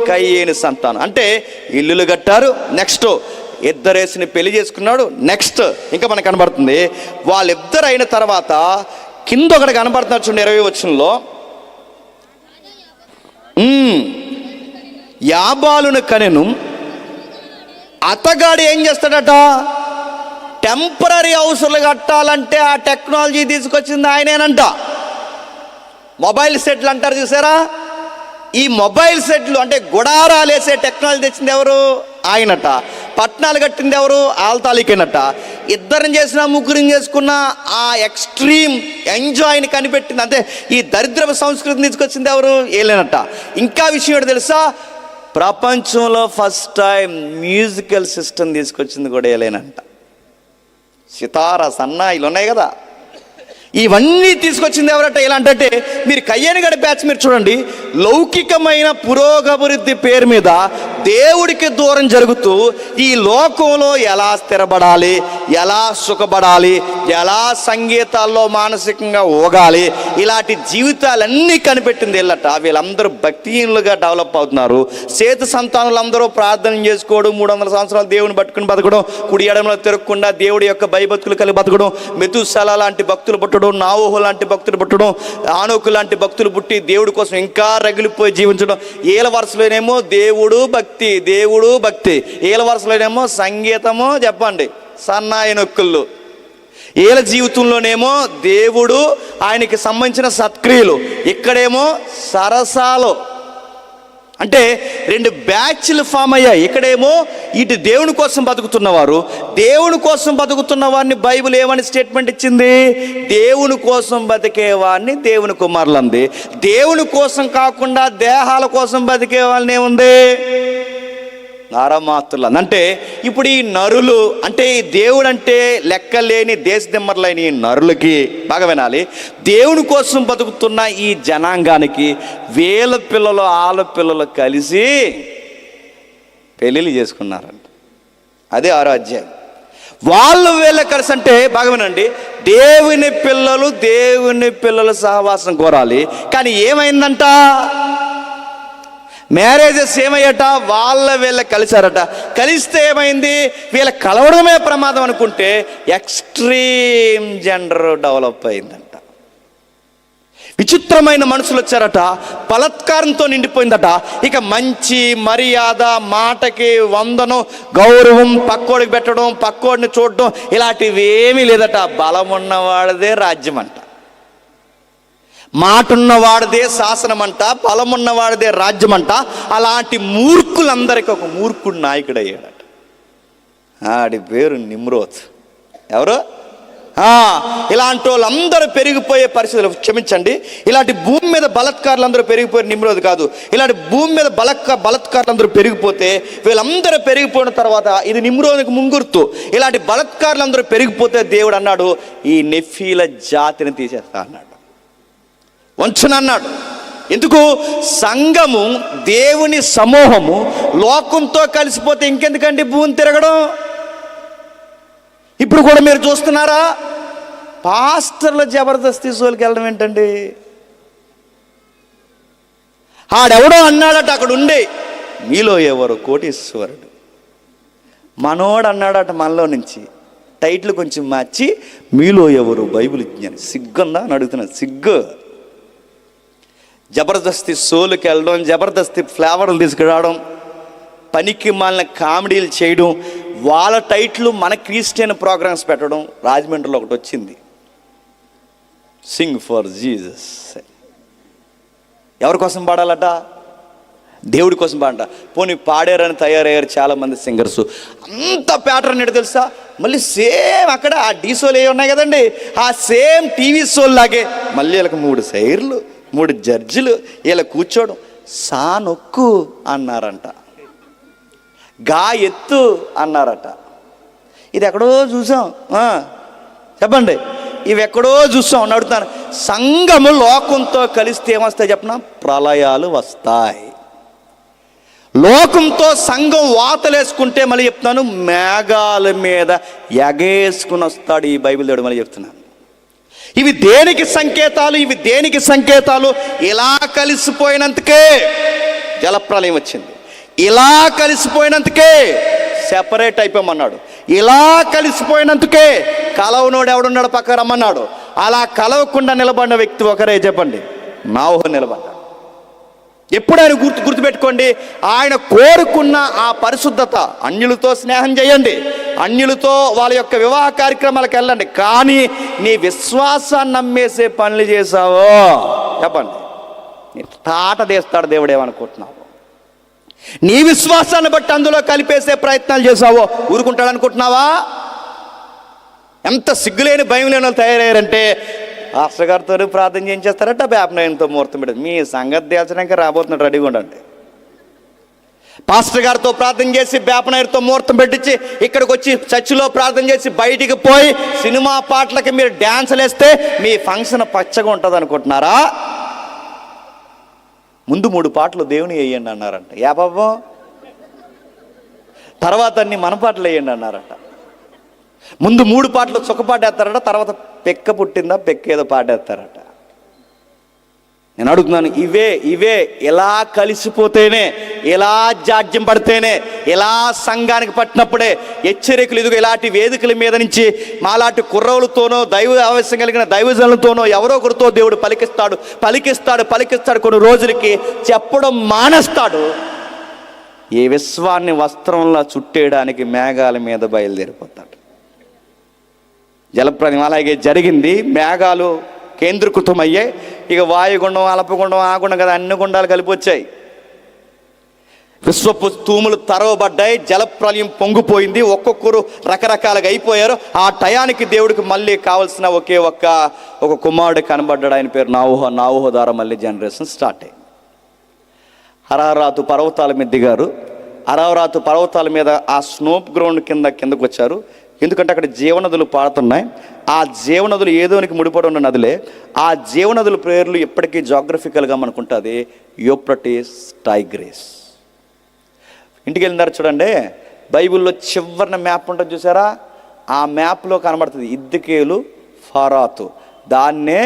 కయ్యేని సంతానం. అంటే ఇల్లులు కట్టారు. నెక్స్ట్ ఇద్దరేసిని పెళ్లి చేసుకున్నాడు. నెక్స్ట్ ఇంకా మనకు కనబడుతుంది. వాళ్ళిద్దరు అయిన తర్వాత కింద ఒకటి కనబడుతున్నారు చూడండి. 20వ వచనంలో యాబాలును కనెను. అతగాడు ఏం చేస్తాడట? టెంపరీ హౌస్లు కట్టాలంటే ఆ టెక్నాలజీ తీసుకొచ్చింది ఆయనేనంట. మొబైల్ సెట్లు అంటారు చూసారా? ఈ మొబైల్ సెట్లు అంటే గుడారాలు వేసే టెక్నాలజీ తెచ్చింది ఎవరు? ఆయనట. పట్టణాలు కట్టింది ఎవరు? ఆల్తాలికేనట. ఇద్దరిని చేసిన ముగ్గురిని చేసుకున్న ఆ ఎక్స్ట్రీమ్ ఎంజాయ్ని కనిపెట్టింది. అంటే ఈ దరిద్రపు సంస్కృతిని తీసుకొచ్చింది ఎవరు? ఏలేనట. ఇంకా విషయం ఏంటో తెలుసా? ప్రపంచంలో ఫస్ట్ టైం మ్యూజికల్ సిస్టమ్ తీసుకొచ్చింది కూడా ఏలేనంట. సితారా, సన్నాయిలు ఉన్నాయి కదా. ఇవన్నీ తీసుకొచ్చింది ఎవరట? ఇలా అంటే మీరు కయ్యని గడి బ్యాచ్ మీరు చూడండి, లౌకికమైన పురోగభివృద్ధి పేరు మీద దేవుడికి దూరం జరుగుతూ ఈ లోకంలో ఎలా స్థిరపడాలి, ఎలా సుఖపడాలి, ఎలా సంగీతాల్లో మానసికంగా ఊగాలి, ఇలాంటి జీవితాలన్నీ కనిపెట్టింది వీళ్ళట. వీళ్ళందరూ భక్తిహీనులుగా డెవలప్ అవుతున్నారు. చేతి సంతానులందరూ ప్రార్థన చేసుకోవడం, 300 సంవత్సరాలు దేవుని పట్టుకుని బతకడం, కుడి ఎడమలో తిరగకుండా దేవుడి యొక్క భయభక్తులు కలిగి బతకడం, మెతుసల లాంటి భక్తులు పుట్టడం, నావోహు లాంటి భక్తులు పుట్టడం, ఆనోకు లాంటి భక్తులు పుట్టి దేవుడి కోసం ఇంకా రగిలిపోయి జీవించడం. ఏల వరుసలోనేమో దేవుడు భక్తి, దేవుడు భక్తి, ఏల వరుసలోనేమో సంగీతము, చెప్పండి సన్నాయి నొక్కుళ్ళు. ఏల జీవితంలోనేమో దేవుడు, ఆయనకి సంబంధించిన సత్క్రియలు, ఇక్కడేమో సరసాలు. అంటే 2 బ్యాచ్లు ఫామ్ అయ్యాయి. ఇక్కడేమో ఇటు దేవుని కోసం బతుకుతున్నవారు, దేవుని కోసం బతుకుతున్న వారిని బైబిల్ ఏమని స్టేట్మెంట్ ఇచ్చింది? దేవుని కోసం బతికే వారిని దేవుని కుమారులు అంది. దేవుని కోసం కాకుండా దేహాల కోసం బతికే వాళ్ళని ఏముంది? నరమాతులు. అంటే ఇప్పుడు ఈ నరులు అంటే ఈ దేవుడు అంటే లెక్కలేని దేశదిమ్మర్లైన ఈ నరులకి, బాగా వినాలి, దేవుని కోసం బతుకుతున్న ఈ జనాంగానికి వీళ్ళ పిల్లలు వాళ్ళ పిల్లలు కలిసి పెళ్ళిళ్ళు చేసుకున్నారంట. అదే 6వ అధ్యాయం. వాళ్ళు వీళ్ళ కలిసి అంటే బాగా వినండి, దేవుని పిల్లలు సహవాసం కోరాలి. కానీ ఏమైందంట? మ్యారేజెస్ ఏమయ్యట? వీళ్ళ కలిసారట. కలిస్తే ఏమైంది? వీళ్ళ కలవడమే ప్రమాదం అనుకుంటే ఎక్స్ట్రీమ్ జెండర్ డెవలప్ అయిందంట. విచిత్రమైన మనుషులు వచ్చారట, బలత్కారంతో నిండిపోయిందట. ఇక మంచి మర్యాద, మాటకి వందనం, గౌరవం, పక్కోడికి పెట్టడం, పక్కోడిని చూడడం, ఇలాంటివి ఏమీ లేదట. బలం ఉన్నవాడిదే రాజ్యం అంట, మాట ఉన్నవాడిదే శాసనం అంట, బలం ఉన్నవాడిదే రాజ్యం అంట. అలాంటి మూర్ఖులందరికీ ఒక మూర్ఖుడు నాయకుడు అయ్యాడట. ఆడి పేరు నిమ్రోద్. ఎవరు? ఇలాంటి వాళ్ళందరూ పెరిగిపోయే పరిస్థితులు, క్షమించండి, ఇలాంటి భూమి మీద బలత్కారులు అందరూ పెరిగిపోయారు. నిమ్రోద్ కాదు, ఇలాంటి భూమి మీద బలత్కారులు అందరూ పెరిగిపోతే వీళ్ళందరూ పెరిగిపోయిన తర్వాత ఇది నిమ్రోదుకు ముంగుర్తు. ఇలాంటి బలత్కారులు అందరూ పెరిగిపోతే దేవుడు అన్నాడు, ఈ నెఫీల జాతిని తీసేస్తా అన్నాడు, వంచనన్నాడు. ఎందుకు? సంఘము, దేవుని సమూహము లోకంతో కలిసిపోతే ఇంకెందుకండి భూమి తిరగడం? ఇప్పుడు కూడా మీరు చూస్తున్నారా, పాస్టర్ల జబర్దస్తీ షోలకి వెళ్ళడం ఏంటండి? ఆడెవడో అన్నాడట అక్కడ ఉండి, మీలో ఎవరు కోటీశ్వరుడు, మనోడు అన్నాడట మనలో నుంచి, టైటిల్ కొంచెం మార్చి మీలో ఎవరు బైబిల్ జ్ఞాని. సిగ్గుందా అని అడుగుతున్నాను, సిగ్గు. జబర్దస్తి షోలకి వెళ్ళడం, జబర్దస్తి ఫ్లేవర్లు తీసుకురావడం, పనికి మాలిన కామెడీలు చేయడం, వాళ్ళ టైట్లు మన క్రిస్టియన్ ప్రోగ్రామ్స్ పెట్టడం. రాజమండ్రిలో ఒకటి వచ్చింది, సింగ్ ఫర్ జీసస్. ఎవరి కోసం పాడాలట? దేవుడి కోసం పాడట. పోనీ పాడారని తయారయ్యారు చాలామంది సింగర్స్. అంత ప్యాటర్న్ ఏంటో తెలుసా? మళ్ళీ సేమ్ అక్కడ ఆ డీ షోలు ఏ ఉన్నాయి కదండి, ఆ సేమ్ టీవీ షోలు లాగే మళ్ళీ వీళ్ళకి 3 సైర్లు, 3 జడ్జిలు, ఇలా కూర్చోవడం. సా నొక్కు అన్నారంట, గా ఎత్తు అన్నారట. ఇది ఎక్కడో చూసాం, చెప్పండి, ఇవి ఎక్కడో చూసాం అని అడుగుతాను. సంఘము లోకంతో కలిస్తే ఏమొస్తాయి చెప్పనా? ప్రళయాలు వస్తాయి. లోకంతో సంఘం వాతలేసుకుంటే మళ్ళీ చెప్తున్నాను, మేఘాల మీద ఎగేసుకుని వస్తాడు ఈ బైబిల్ దేవుడు. మళ్ళీ చెప్తున్నాను, ఇవి దేనికి సంకేతాలు? ఇవి దేనికి సంకేతాలు? ఇలా కలిసిపోయినందుకే జలప్రలయం వచ్చింది, ఇలా కలిసిపోయినందుకే సెపరేట్ అయిపోమన్నాడు, ఇలా కలిసిపోయినందుకే కలవనోడు ఎవడున్నాడు పక్క రమ్మన్నాడు. అలా కలవకుండా నిలబడిన వ్యక్తి ఒకరే, చెప్పండి, నావోహు నిలబడ్డాడు. ఎప్పుడు ఆయన గుర్తుపెట్టుకోండి, ఆయన కోరుకున్న ఆ పరిశుద్ధత. అన్యులతో స్నేహం చేయండి, అన్యులతో వాళ్ళ యొక్క వివాహ కార్యక్రమాలకు వెళ్ళండి, కానీ నీ విశ్వాసాన్ని నమ్మేసే పనులు చేసావో చెప్పండి, నీ తాట తీస్తాడు దేవుడు. ఏమనుకుంటున్నావు? నీ విశ్వాసాన్ని బట్టి అందులో కలిపేసే ప్రయత్నాలు చేసావో ఊరుకుంటాడు అనుకుంటున్నావా? ఎంత సిగ్గులేని భయం లేని వాళ్ళు తయారయ్యారంటే, పాస్టర్ గారితో ప్రార్థన చేయించేస్తారట, వేపనయంతో ముహూర్తం పెడతారు. మీ సంగతి తేల్చడానికి రాబోతున్నాడు, రెడీగా ఉండండి. పాస్టర్ గారితో ప్రార్థన చేసి బేపనైర్తో ముహూర్తం పెట్టించి ఇక్కడికి వచ్చి చర్చిలో ప్రార్థన చేసి బయటికి పోయి సినిమా పాటలకి మీరు డ్యాన్సులు వేస్తే మీ ఫంక్షన్ పచ్చగా ఉంటుంది అనుకుంటున్నారా? ముందు 3 పాటలు దేవుని వేయండి అన్నారంట. యా బాబా. తర్వాత అన్ని మన పాటలు వేయండి అన్నారట. ముందు 3 పాటలు చుక్కపాట వేస్తారట, తర్వాత పెక్క పుట్టిందా పెక్క ఏదో పాటేస్తారట. నేను అడుగుతున్నాను, ఇవే ఇలా కలిసిపోతేనే, ఇలా జాడ్యం పడితేనే, ఇలా సంఘానికి పట్టినప్పుడే హెచ్చరికలు ఇదిగో ఇలాంటి వేదికల మీద నుంచి మాలాంటి కుర్రవులతోనో దైవ ఆవేశం కలిగిన దైవజనులతోనో ఎవరో ఒకరితో దేవుడు పలికిస్తాడు. కొన్ని రోజులకి చెప్పడం మానేస్తాడు. ఈ విశ్వాన్ని వస్త్రంలా చుట్టేయడానికి మేఘాల మీద బయలుదేరిపోతాడు. జలప్రలయం అలాగే జరిగింది. మేఘాలు కేంద్రీకృతమయ్యాయి. ఇక వాయుగుండం, అల్పగుండం, ఆగుండం కదా, అన్ని గుండాలు కలిపి వచ్చాయి. విశ్వపు తూములు తరవబడ్డాయి. జలప్రలయం పొంగిపోయింది. ఒక్కొక్కరు రకరకాలుగా అయిపోయారు. ఆ టయానికి దేవుడికి మళ్ళీ కావాల్సిన ఒక కుమారుడు కనబడ్డాడు. ఆయన పేరు నావోహ ద్వారా మళ్ళీ జనరేషన్ స్టార్ట్ అయ్యి అరారాతు పర్వతాల మీద దిగారు. అరారాతు పర్వతాల మీద ఆ స్నోప్ గ్రౌండ్ కిందకు వచ్చారు. ఎందుకంటే అక్కడ జీవనదులు పారుతున్నాయి. ఆ జీవనదులు ఏదోనికి ముడిపడి ఉన్న నదులే. ఆ జీవనదుల పేర్లు ఎప్పటికీ జాగ్రఫికల్గా మనకు ఉంటుంది. Euphrates, Tigris. ఇంటికి వెళ్ళినారు చూడండి, బైబిల్లో చివరిన మ్యాప్ ఉంటుంది చూసారా? ఆ మ్యాప్లో కనబడుతుంది ఇద్దకేలు, ఫరాతు. దాన్నే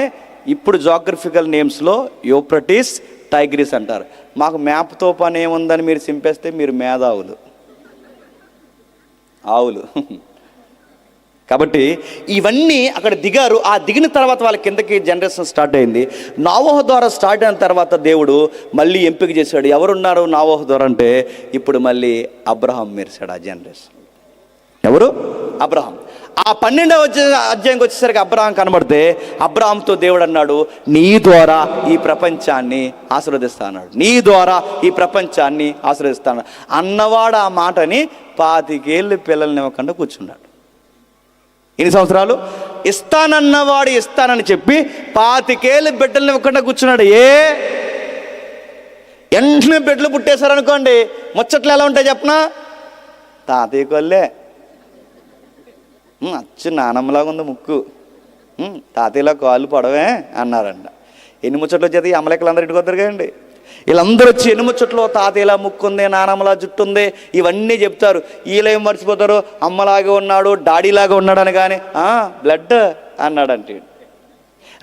ఇప్పుడు జాగ్రఫికల్ నేమ్స్లో యూఫ్రటీస్, టైగ్రిస్ అంటారు. మాకు మ్యాప్తో పని ఏముందని మీరు సింపేస్తే మీరు మేధావులు, ఆవులు. కాబట్టి ఇవన్నీ అక్కడ దిగారు. ఆ దిగిన తర్వాత వాళ్ళ కిందకి జనరేషన్ స్టార్ట్ అయింది. నావోహ ద్వారా స్టార్ట్ అయిన తర్వాత దేవుడు మళ్ళీ ఎంపిక చేశాడు. ఎవరున్నారు నావోహ ద్వారా అంటే ఇప్పుడు మళ్ళీ అబ్రహాం మెరిశాడు ఆ జనరేషన్. ఎవరు? అబ్రహాం. ఆ 12వ అధ్యాయంకి వచ్చేసరికి అబ్రహాం కనబడితే అబ్రహాంతో దేవుడు అన్నాడు, నీ ద్వారా ఈ ప్రపంచాన్ని ఆశీర్వదిస్తా అన్నాడు. నీ ద్వారా ఈ ప్రపంచాన్ని ఆశీర్వదిస్తాను అన్నవాడు ఆ మాటని 25 ఏళ్ళు పిల్లల్ని ఇవ్వకుండా కూర్చున్నాడు. ఎన్ని సంవత్సరాలు? ఇస్తానన్నవాడు ఇస్తానని చెప్పి 25 ఏళ్ళు బిడ్డల్ని ఇవ్వకుండా కూర్చున్నాడు. వెంటనే బిడ్డలు పుట్టేశారనుకోండి, ముచ్చట్లు ఎలా ఉంటాయి చెప్పనా? తాతయ్య కొల్లే, అచ్చు నానమ్మలాగా ఉంది ముక్కు, తాతయ్యలా కాళ్ళు పొడవే అన్నారంట. ఎన్ని ముచ్చట్లు వచ్చేది అమ్మలెక్కలు అందరూ ఇంటికి వద్దరు కదండి. వీళ్ళందరూ వచ్చి ఎన్ని ముచ్చట్లో తాతయ్యలా ముక్కు ఉంది, నానమ్మలా జుట్టు ఉంది, ఇవన్నీ చెప్తారు. వీళ్ళు ఏం మర్చిపోతారు? అమ్మలాగా ఉన్నాడు, డాడీలాగా ఉన్నాడు అని. కానీ బ్లడ్ అన్నాడంటే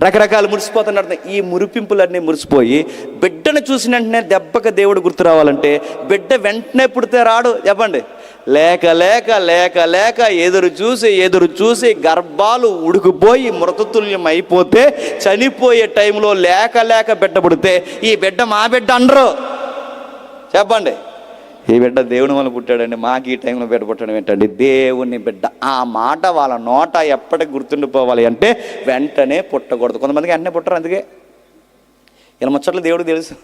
రకరకాలు మురిసిపోతున్నాడు. ఈ మురిపింపులన్నీ మురిసిపోయి బిడ్డను చూసిన వెంటనే దెబ్బకి దేవుడు గుర్తు రావాలంటే బిడ్డ వెంటనే పుడితే రాడు చెప్పండి. లేక లేక లేక లేక ఎదురు చూసి గర్భాలు ఉడికిపోయి మృతతుల్యం అయిపోతే చనిపోయే టైంలో లేక లేక బిడ్డ పుడితే ఈ బిడ్డ మా బిడ్డ అనరు చెప్పండి. ఈ బిడ్డ దేవుని వల్ల పుట్టాడండి, మాకు ఈ టైంలో బిడ్డ పుట్టడం ఏంటండి? దేవుని బిడ్డ. ఆ మాట వాళ్ళ నోట ఎప్పటికి గుర్తుండిపోవాలి అంటే వెంటనే పుట్టకూడదు. కొంతమందికి వెంటనే పుట్టరు. అందుకే ఇలా ముచ్చట్లు దేవుడికి తెలుసు.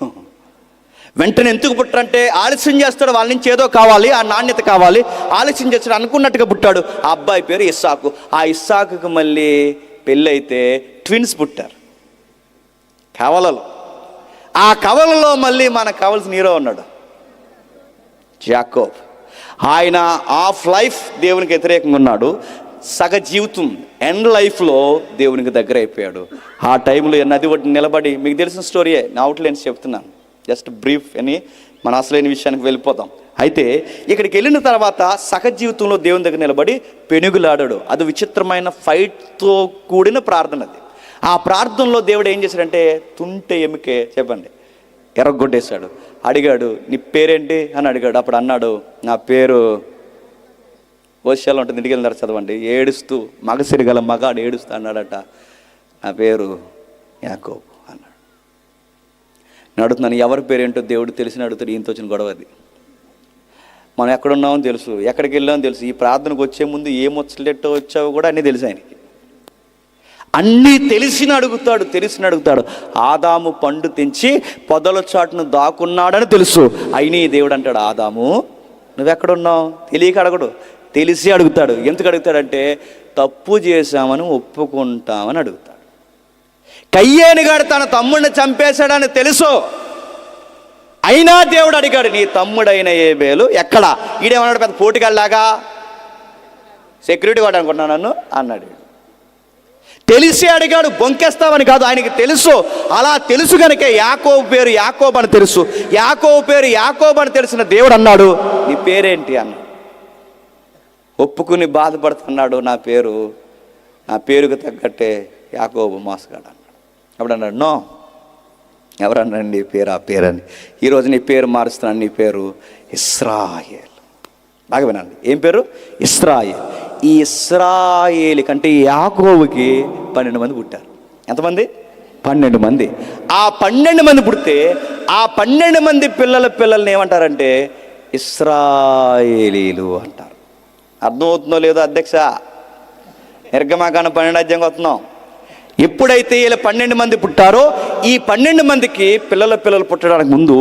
వెంటనే ఎందుకు పుట్టరంటే ఆలస్యం చేస్తాడు. వాళ్ళ నుంచి ఏదో కావాలి, ఆ నాణ్యత కావాలి, ఆలస్యం చేస్తాడు. అనుకున్నట్టుగా పుట్టాడు. ఆ అబ్బాయి పేరు ఇస్సాకు. ఆ ఇస్సాకుకి మళ్ళీ పెళ్ళి అయితే ట్విన్స్ పుట్టారు కవలలో. ఆ కవలలో మళ్ళీ మనకు కావాల్సిన హీరో ఉన్నాడు, యాకోబ్. ఆయన హాఫ్ లైఫ్ దేవునికి వ్యతిరేకంగా ఉన్నాడు, సగ జీవితం ఎండ్ లైఫ్లో దేవునికి దగ్గర అయిపోయాడు. ఆ టైంలో నది ఒడ్డున నిలబడి, మీకు తెలిసిన స్టోరీయే, నా అవుట్లైన్స్ చెప్తున్నాను, జస్ట్ బ్రీఫ్ అని మన అసలైన విషయానికి వెళ్ళిపోతాం. అయితే ఇక్కడికి వెళ్ళిన తర్వాత సగ జీవితంలో దేవుని దగ్గర నిలబడి పెనుగులాడాడు. అది విచిత్రమైన ఫైట్తో కూడిన ప్రార్థన. అది ఆ ప్రార్థనలో దేవుడు ఏం చేశాడంటే తుంటె ఎముకే చెప్పండి ఎర్రగొట్టేశాడు. అడిగాడు, నీ పేరేంటి అని అడిగాడు. అప్పుడు అన్నాడు, నా పేరు ఓషియాలో ఉంటుంది, ఇంటికి వెళ్ళినారు చదవండి. ఏడుస్తూ మగసిరి గల మగాడు ఏడుస్తూ అన్నాడట, నా పేరు యాకోబు అన్నాడు. నేను అడుగుతున్నాను, ఎవరి పేరేంటో దేవుడు తెలిసిన అడుగుతాడు. ఈయనతో వచ్చిన గొడవ అది. మనం ఎక్కడున్నామని తెలుసు, ఎక్కడికి వెళ్ళామని తెలుసు. ఈ ప్రార్థనకు వచ్చే ముందు ఏ ముచ్చటెట్టో వచ్చావో కూడా అన్నీ తెలుసు ఆయనకి. అన్నీ తెలిసిన అడుగుతాడు. ఆదాము పండు తెంచి పొదల చాటును దాక్కున్నాడని తెలుసు. అయినా ఈ దేవుడు అంటాడు, ఆదాము నువ్వెక్కడున్నావు? తెలియక అడగడు, తెలిసి అడుగుతాడు. ఎందుకు అడుగుతాడంటే తప్పు చేశామని ఒప్పుకుంటామని అడుగుతాడు. కయ్యేనుగాడు తన తమ్ముడిని చంపేశాడని తెలుసు, అయినా దేవుడు అడిగాడు, నీ తమ్ముడైన ఏబేలు ఎక్కడ? ఈడేమన్నాడు, పెద్ద పోటీగాళ్ళలాగా సెక్యూరిటీ వాడు అనుకుంటున్నాను నన్ను అన్నాడు. తెలిసి అడిగాడు, బొంకేస్తామని కాదు, ఆయనకి తెలుసు. అలా తెలుసు కనుక యాకోబు పేరు యాకోబు అని తెలుసు. యాకోబు పేరు యాకోబు అని తెలిసిన దేవుడు అన్నాడు, నీ పేరేంటి అన్నాడు. ఒప్పుకుని బాధపడుతున్నాడు, నా పేరుకు తగ్గట్టే యాకోబు మోసగాడు అన్నాడు. అప్పుడు అన్నాడు, నో, ఎవరన్నాడు నీ పేరు ఆ పేరని? ఈరోజు నీ పేరు మారుస్తున్నాను, నీ పేరు ఇశ్రాయేల్. బాగా వినండి, ఏం పేరు? ఇశ్రాయేల్. ఈ ఇశ్రాయేలు కంటే యాకోబుకి 12 మంది పుట్టారు. ఎంతమంది? 12 మంది. ఆ 12 మంది పుడితే ఆ 12 మంది పిల్లల్ని ఏమంటారంటే ఇశ్రాయేలీలు అంటారు. అర్థమవుతుందో లేదో అధ్యక్ష? నిర్గమాకాండం 12 అధ్యాయం వస్తున్నాం. ఎప్పుడైతే వీళ్ళ 12 మంది పుట్టారో, ఈ 12 మందికి పిల్లలు పుట్టడానికి ముందు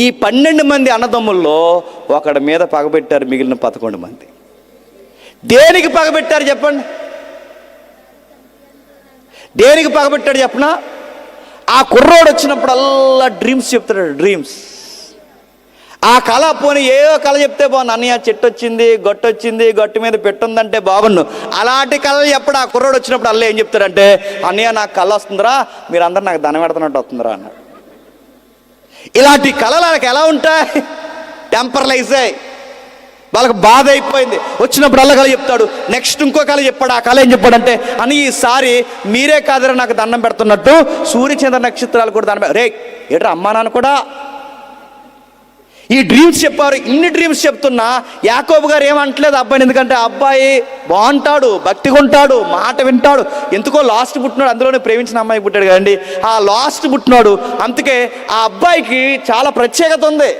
ఈ 12 మంది అన్నదమ్ముల్లో ఒకడి మీద పగబెట్టారు మిగిలిన 11 మంది. దేనికి పగబెట్టారు చెప్పండి? దేనికి పగబెట్టాడు చెప్పనా? ఆ కుర్రోడు వచ్చినప్పుడల్లా డ్రీమ్స్ చెప్తాడు. డ్రీమ్స్, ఆ కళ పోనీ ఏదో కళ చెప్తే బాగుండు. అన్నయ్య చెట్టు వచ్చింది, గట్టు వచ్చింది, గట్టు మీద పెట్టుందంటే బాగుండు. అలాంటి కళలు ఎప్పుడు ఆ కుర్రోడు వచ్చినప్పుడు అల్ల ఏం చెప్తాడంటే, అన్నయ్య నాకు కళ వస్తుందిరా, మీరు అందరూ నాకు దండం పెడుతున్నట్టు వస్తుందిరా అన్నాడు. ఇలాంటి కళలు వాళ్ళకి ఎలా ఉంటాయి? టెంపరలైజ్ అయ్యి వాళ్ళకి బాధ అయిపోయింది. వచ్చినప్పుడు అల్ల కళ చెప్తాడు, నెక్స్ట్ ఇంకో కళ చెప్పాడు. ఆ కళ ఏం చెప్పాడంటే, అని ఈసారి మీరే కాదరా నాకు దండం పెడుతున్నట్టు సూర్యచంద్ర నక్షత్రాలు కూడా దండం రే ఏట్రా అమ్మా నాన్న కూడా ఈ డ్రీమ్స్ చెప్పారు. ఇన్ని డ్రీమ్స్ చెప్తున్నా యాకోబు గారు ఏమంటలేదు అబ్బాయిని, ఎందుకంటే అబ్బాయి బాగుంటాడు, భక్తిగా ఉంటాడు, మాట వింటాడు. ఎందుకో లాస్ట్ పుట్టినాడు, అందులోనే ప్రేమించిన అమ్మాయి పుట్టాడు కదండి, ఆ లాస్ట్ పుట్టినాడు. అందుకే ఆ అబ్బాయికి చాలా ప్రత్యేకత ఉంది.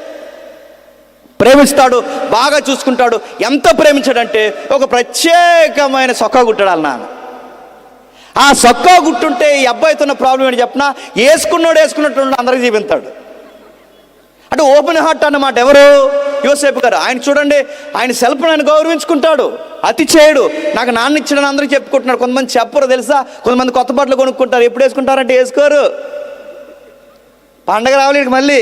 ప్రేమిస్తాడు, బాగా చూసుకుంటాడు. ఎంత ప్రేమించాడంటే ఒక ప్రత్యేకమైన సొక్కా గుట్టాడు వాళ్ళ నాన్న. ఆ సొక్కా గుట్టుంటే ఈ అబ్బాయితో ఉన్న ప్రాబ్లం ఏంటి చెప్పినా, వేసుకున్నట్టు అందరికి జీవిస్తాడు. అంటే ఓపెన్ హార్ట్ అన్నమాట. ఎవరు? యోసేపు గారు. ఆయన చూడండి, ఆయన సెల్ఫ్ ఆయన గౌరవించుకుంటాడు, అతి చేయడు. నాకు నాన్న ఇచ్చాడని అందరికీ చెప్పుకుంటున్నాడు. కొంతమంది చెప్పరు తెలుసా? కొంతమంది కొత్త బట్టలు కొనుక్కుంటారు, ఎప్పుడు వేసుకుంటారంటే వేసుకోరు. పండగ రావాలి, మళ్ళీ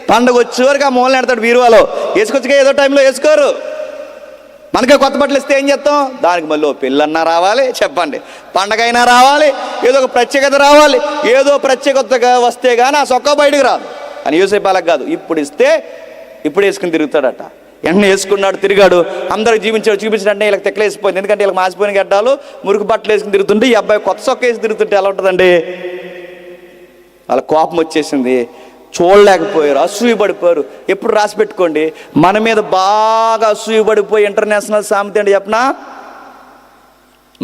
పండగ వచ్చేవరకు ఆ మూలన ఎడతాడు బీరువాలో, వేసుకొచ్చుగా ఏదో టైంలో వేసుకోరు. మనకే కొత్త బట్టలు ఇస్తే ఏం చేస్తాం? దానికి మళ్ళీ పెళ్ళన్నా రావాలి, చెప్పండి, పండగ అయినా రావాలి, ఏదో ఒక ప్రత్యేకత రావాలి. ఏదో ప్రత్యేకతగా వస్తే కానీ ఆ సొక్క బయటకు రాదు. అని యోసేపు అలాగ కాదు, ఇప్పుడు ఇస్తే ఇప్పుడు వేసుకుని తిరుగుతాడట. వెంటనే వేసుకున్నాడు, తిరిగాడు, అందరూ చూపించాడంటే వీళ్ళకి తెక్కలేసిపోయింది. ఎందుకంటే వీళ్ళకి మాసిపోయిన గడ్డాలు, మురికి బట్టలు వేసుకుని తిరుగుతుంటే ఈ అబ్బాయి కొత్త సొక్క వేసి తిరుగుతుంటే ఎలా ఉంటుందండి? వాళ్ళ కోపం వచ్చేసింది, చూడలేకపోయారు, అసూయ పడిపోయారు. ఎప్పుడు రాసి పెట్టుకోండి, మన మీద బాగా అసూయ పడిపోయి ఇంటర్నేషనల్ సామెత అంటే చెప్పనా,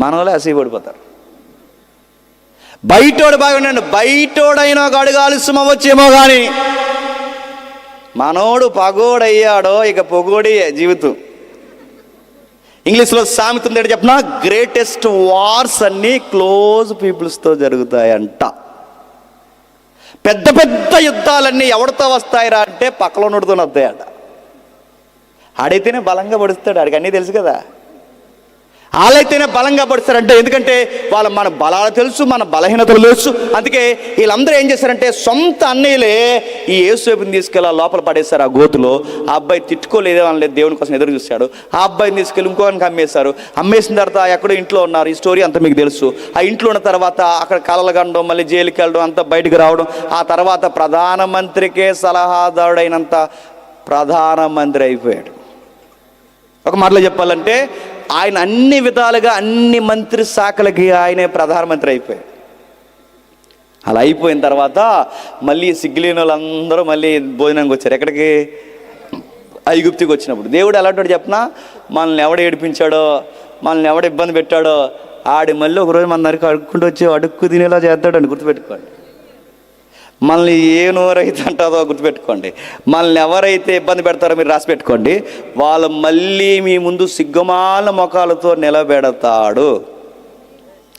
మన వాళ్ళే అసూయ పడిపోతారు. బయటోడు బాగుండండి, బయటోడైనా గడుగు ఆలస్యం అవ్వచ్చేమో కానీ మనోడు పగోడయ్యాడో ఇక పొగోడి జీవితం. ఇంగ్లీష్లో సామెత ఉంది ఏంటి చెప్పనా, గ్రేటెస్ట్ వార్స్ అన్నీ క్లోజ్ పీపుల్స్తో జరుగుతాయంట. పెద్ద పెద్ద యుద్ధాలన్నీ ఎవరితో వస్తాయిరా అంటే పక్కలో నోడుతో వస్తాయట. ఆడైతేనే బలంగా పడుస్తాడు, ఆడికి అన్నీ తెలుసు కదా. వాళ్ళైతేనే బలంగా పడుస్తారంటే, ఎందుకంటే మన బలాలు తెలుసు, మన బలహీనతలు తెలుసు. అందుకే వీళ్ళందరూ ఏం చేశారంటే సొంత అన్నయ్యలే ఈ యేసేపుని తీసుకెళ్ళి లోపల పడేశారు ఆ గోతులో. ఆ అబ్బాయి తిట్టుకోలేదే అనలేదు, దేవుని కోసం ఎదురు చూశాడు. ఆ అబ్బాయిని తీసుకెళ్ళి ఇంకోనికి అమ్మేశారు. అమ్మేసిన తర్వాత ఎక్కడో ఇంట్లో ఉన్నారు, ఈ స్టోరీ అంతా మీకు తెలుసు. ఆ ఇంట్లో ఉన్న తర్వాత అక్కడ కలలు కనడం, మళ్ళీ జైలుకి వెళ్ళడం, అంతా బయటకు రావడం. ఆ తర్వాత ప్రధానమంత్రికే సలహాదారుడైనంత ప్రధానమంత్రి అయిపోయాడు. ఒక మాటలో చెప్పాలంటే ఆయన అన్ని విధాలుగా అన్ని మంత్రి శాఖలకి ఆయనే ప్రధానమంత్రి అయిపోయాడు. అలా అయిపోయిన తర్వాత మళ్ళీ సిగ్గులేని వాళ్ళందరూ మళ్ళీ భోజనానికి వచ్చారు. ఎక్కడికి? ఐగుప్తికి వచ్చినప్పుడు. దేవుడు ఎలాంటి చెప్పనా, మనల్ని ఎవడు ఏడిపించాడో, మనల్ని ఎవడు ఇబ్బంది పెట్టాడో ఆడి మళ్ళీ ఒకరోజు మన దగ్గరికి అడుక్కుంటూ వచ్చి అడుక్కు తినేలా చేస్తాడని గుర్తుపెట్టుకోండి. మనల్ని ఏ నోరైతే అంటుందో గుర్తుపెట్టుకోండి. మనల్ని ఎవరైతే ఇబ్బంది పెడతారో మీరు రాసి పెట్టుకోండి. వాళ్ళు మళ్ళీ మీ ముందు సిగ్గుమాల ముఖాలతో నిలబెడతాడు.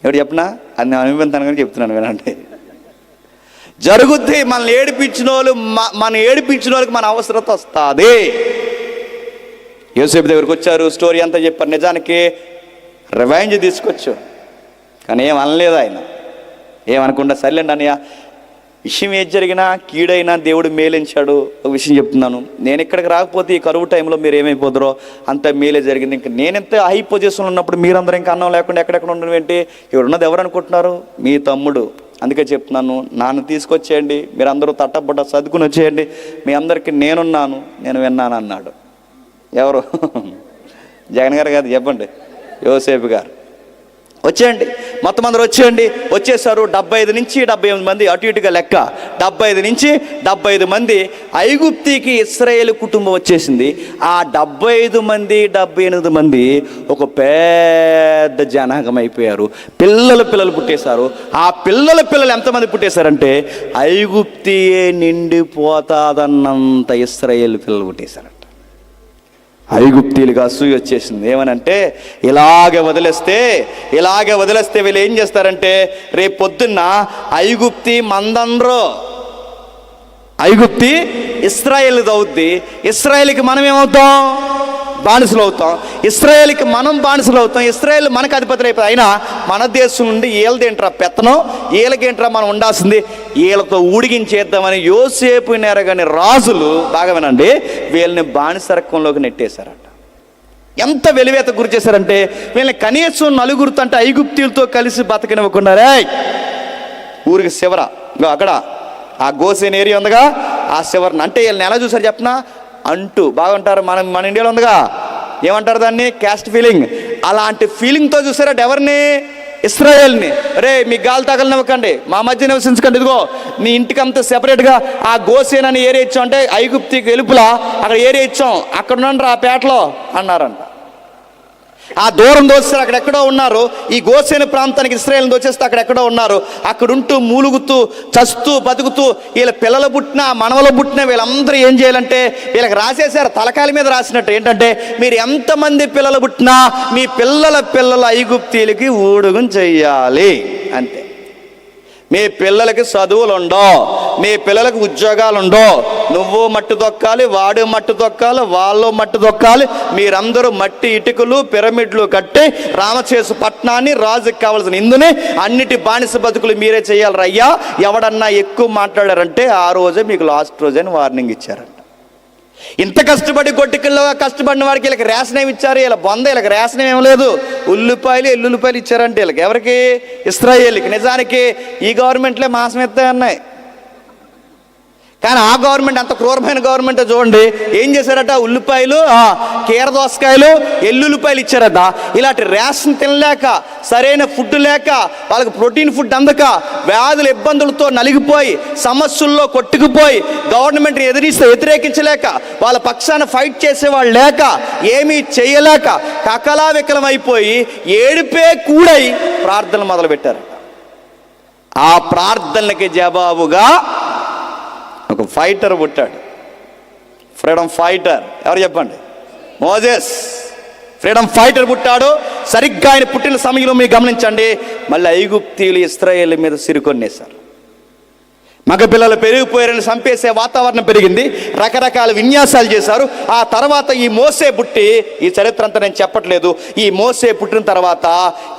ఎవడు చెప్పనా, అది నేను అనుభవిస్తాను కానీ చెప్తున్నాను వినండి. జరుగుద్ది. మనల్ని ఏడిపించిన వాళ్ళకి మన అవసరత వస్తుంది. యోసేపు దగ్గరికి వచ్చారు, స్టోరీ అంతా చెప్పారు. నిజానికి రివెంజ్ తీసుకొచ్చు, కానీ ఏం అనలేదు ఆయన. ఏమనుకుంటా, సర్లేండి అన్నయ్య విషయం ఏది జరిగినా కీడైనా దేవుడు మేలించాడు. ఒక విషయం చెప్తున్నాను, నేను ఇక్కడికి రాకపోతే ఈ కరువు టైంలో మీరు ఏమైపోతారో అంత మేలే జరిగింది. ఇంకా నేనెంత హై పొజిషన్లో ఉన్నప్పుడు మీరందరూ ఇంకా అన్నం లేకుండా ఎక్కడెక్కడ ఉండడం ఏంటి? ఇక్కడ ఉన్నది ఎవరు అనుకుంటున్నారు? మీ తమ్ముడు. అందుకే చెప్తున్నాను, నాన్న తీసుకొచ్చేయండి, మీరు అందరూ తట్టబడ్డ చదువుకుని వచ్చేయండి, మీ అందరికీ నేనున్నాను, నేను విన్నాను అన్నాడు. ఎవరు? జగన్ గారు కాదు, చెప్పండి, యోసేపు గారు. వచ్చేయండి, మొత్తం అందరూ వచ్చేయండి. వచ్చేసారు. 75 నుంచి 78 మంది, అటు ఇటుగా లెక్క 75 నుంచి 75 మంది ఐగుప్తికి ఇశ్రాయేలు కుటుంబం వచ్చేసింది. ఆ 75 మంది 78 మంది ఒక పెద్ద జనాంగం అయిపోయారు. పిల్లలు పుట్టేశారు. ఆ పిల్లలు ఎంతమంది పుట్టేశారంటే ఐగుప్తియే నిండిపోతాదన్నంత ఇశ్రాయేలు పిల్లలు పుట్టేశారు. ఐగుప్తీలుగా అసూయ వచ్చేసింది. ఏమనంటే ఇలాగే వదిలేస్తే వీళ్ళు ఏం చేస్తారంటే రేపు పొద్దున్న ఐగుప్తి మందనరు, ఐగుప్తి ఇశ్రాయేలుది అవుద్ది. ఇశ్రాయేలుకి మనం ఏమవుతాం? బానిసలు అవుతాం. ఇశ్రాయేలుకి మనం బానిసలు అవుతాం. ఇశ్రాయేల్ మనకు అధిపతులు అయిపోయి, అయినా మన దేశం నుండి వీళ్ళదేంట్రా పెత్తనం, వీళ్ళకేంట్రా మనం ఉండాల్సింది, వీళ్ళతో ఊడిగించేద్దామని యోసేపు నెరగని రాజులు, బాగా వినండి, వీళ్ళని బానిసరకంలోకి నెట్టేశారట. ఎంత వెలివేత గురి చేశారంటే వీళ్ళని కనీసం నలుగురితో అంటే ఐగుప్తీలతో కలిసి బతకనివ్వకుండా ఊరికి శివర, అక్కడ ఆ గోసేన్ ఏరియా ఉందిగా, ఆ శివరన అంటే వీళ్ళని ఎలా చూసారు చెప్పనా? అంటూ బాగుంటారు. మన ఇండియాలో ఉందిగా, ఏమంటారు దాన్ని? Caste feeling. అలాంటి ఫీలింగ్తో చూసారట ఎవరిని? ఇశ్రాయేల్ని. రే మీ గాలి తగలనివ్వకండి, మా మధ్య నివసించకండి, ఇదిగో నీ ఇంటికి అంతా సెపరేట్గా ఆ గోసేన్ అని ఏరియా ఇచ్చాం, అంటే ఐగుప్తికి వెలుపులా అక్కడ ఏరియా ఇచ్చాం, అక్కడ ఉండండి ఆ పేటలో అన్నారంట. ఆ దూరం దోచేస్తారు, అక్కడెక్కడో ఉన్నారు. ఈ గోసేను ప్రాంతానికి ఇశ్రాయేల్ని దోచేస్తే అక్కడెక్కడో ఉన్నారు. అక్కడుంటూ మూలుగుతూ చస్తూ బతుకుతూ వీళ్ళ పిల్లలు పుట్టిన మనవలు పుట్టిన వీళ్ళందరూ ఏం చేయాలంటే వీళ్ళకి రాసేశారు, తలకాయల మీద రాసినట్టు. ఏంటంటే మీరు ఎంతమంది పిల్లలు పుట్టినా మీ పిల్లల ఐగుప్తీలకి ఊడుగుం చెయ్యాలి అంతే. మీ పిల్లలకి చదువులు ఉండో, మీ పిల్లలకు ఉద్యోగాలు ఉండో, నువ్వు మట్టి తొక్కాలి, వాడు మట్టి తొక్కాలి, వాళ్ళు మట్టి తొక్కాలి, మీరందరూ మట్టి ఇటుకలు పిరమిడ్లు కట్టి రామచేసు పట్టణాన్ని రాజుకి కావాల్సిన ఇందుని అన్నిటి బానిస బతుకులు మీరే చేయాలి రయ్యా. ఎవడన్నా ఎక్కువ మాట్లాడారంటే ఆ రోజే మీకు లాస్ట్ రోజే వార్నింగ్ ఇచ్చారంట. ఇంత కష్టపడి గొడ్డికల్లో కష్టపడిన వాడికి వీళ్ళకి రేషన్ ఏమి ఇచ్చారు? వీళ్ళ బొంద వీళ్ళకి రేషన్ ఏమి లేదు. ఎల్లుల్లిపాయలు ఇచ్చారంటే వీళ్ళకి, ఎవరికి? ఇశ్రాయేలుకి. నిజానికి ఈ గవర్నమెంట్లే మాసం ఎత్తే ఉన్నాయి, కానీ ఆ గవర్నమెంట్ అంత క్రూరమైన గవర్నమెంట్. చూడండి ఏం చేశారట, ఉల్లిపాయలు, కీరదోసకాయలు, ఎల్లుల్లిపాయలు ఇచ్చారట. ఇలాంటి రేషన్ తినలేక, సరైన ఫుడ్ లేక, వాళ్ళకి ప్రోటీన్ ఫుడ్ అందక, వ్యాధుల ఇబ్బందులతో నలిగిపోయి, సమస్యల్లో కొట్టుకుపోయి, గవర్నమెంట్ని వ్యతిరేకించలేక, వాళ్ళ పక్షాన ఫైట్ చేసేవాళ్ళు లేక, ఏమీ చేయలేక కకలావికలం అయిపోయి ఏడిపే కూడై ప్రార్థనలు మొదలుపెట్టారు. ఆ ప్రార్థనలకి జవాబుగా ఒక ఫైటర్ పుట్టాడు, ఫ్రీడమ్ ఫైటర్. ఎవరు చెప్పండి? మోజెస్ ఫ్రీడమ్ ఫైటర్ పుట్టాడు. సరిగ్గా ఆయన పుట్టిన సమయంలో మీరు గమనించండి, మళ్ళీ ఐగుప్తీయులు ఇశ్రాయేల్ మీద సిరుకొన్నేశారు. మగపిల్లలు పెరిగిపోయారని చంపేసే వాతావరణం పెరిగింది. రకరకాల విన్యాసాలు చేశారు. ఆ తర్వాత ఈ మోసే పుట్టి, ఈ చరిత్ర అంతా నేను చెప్పట్లేదు, ఈ మోసే పుట్టిన తర్వాత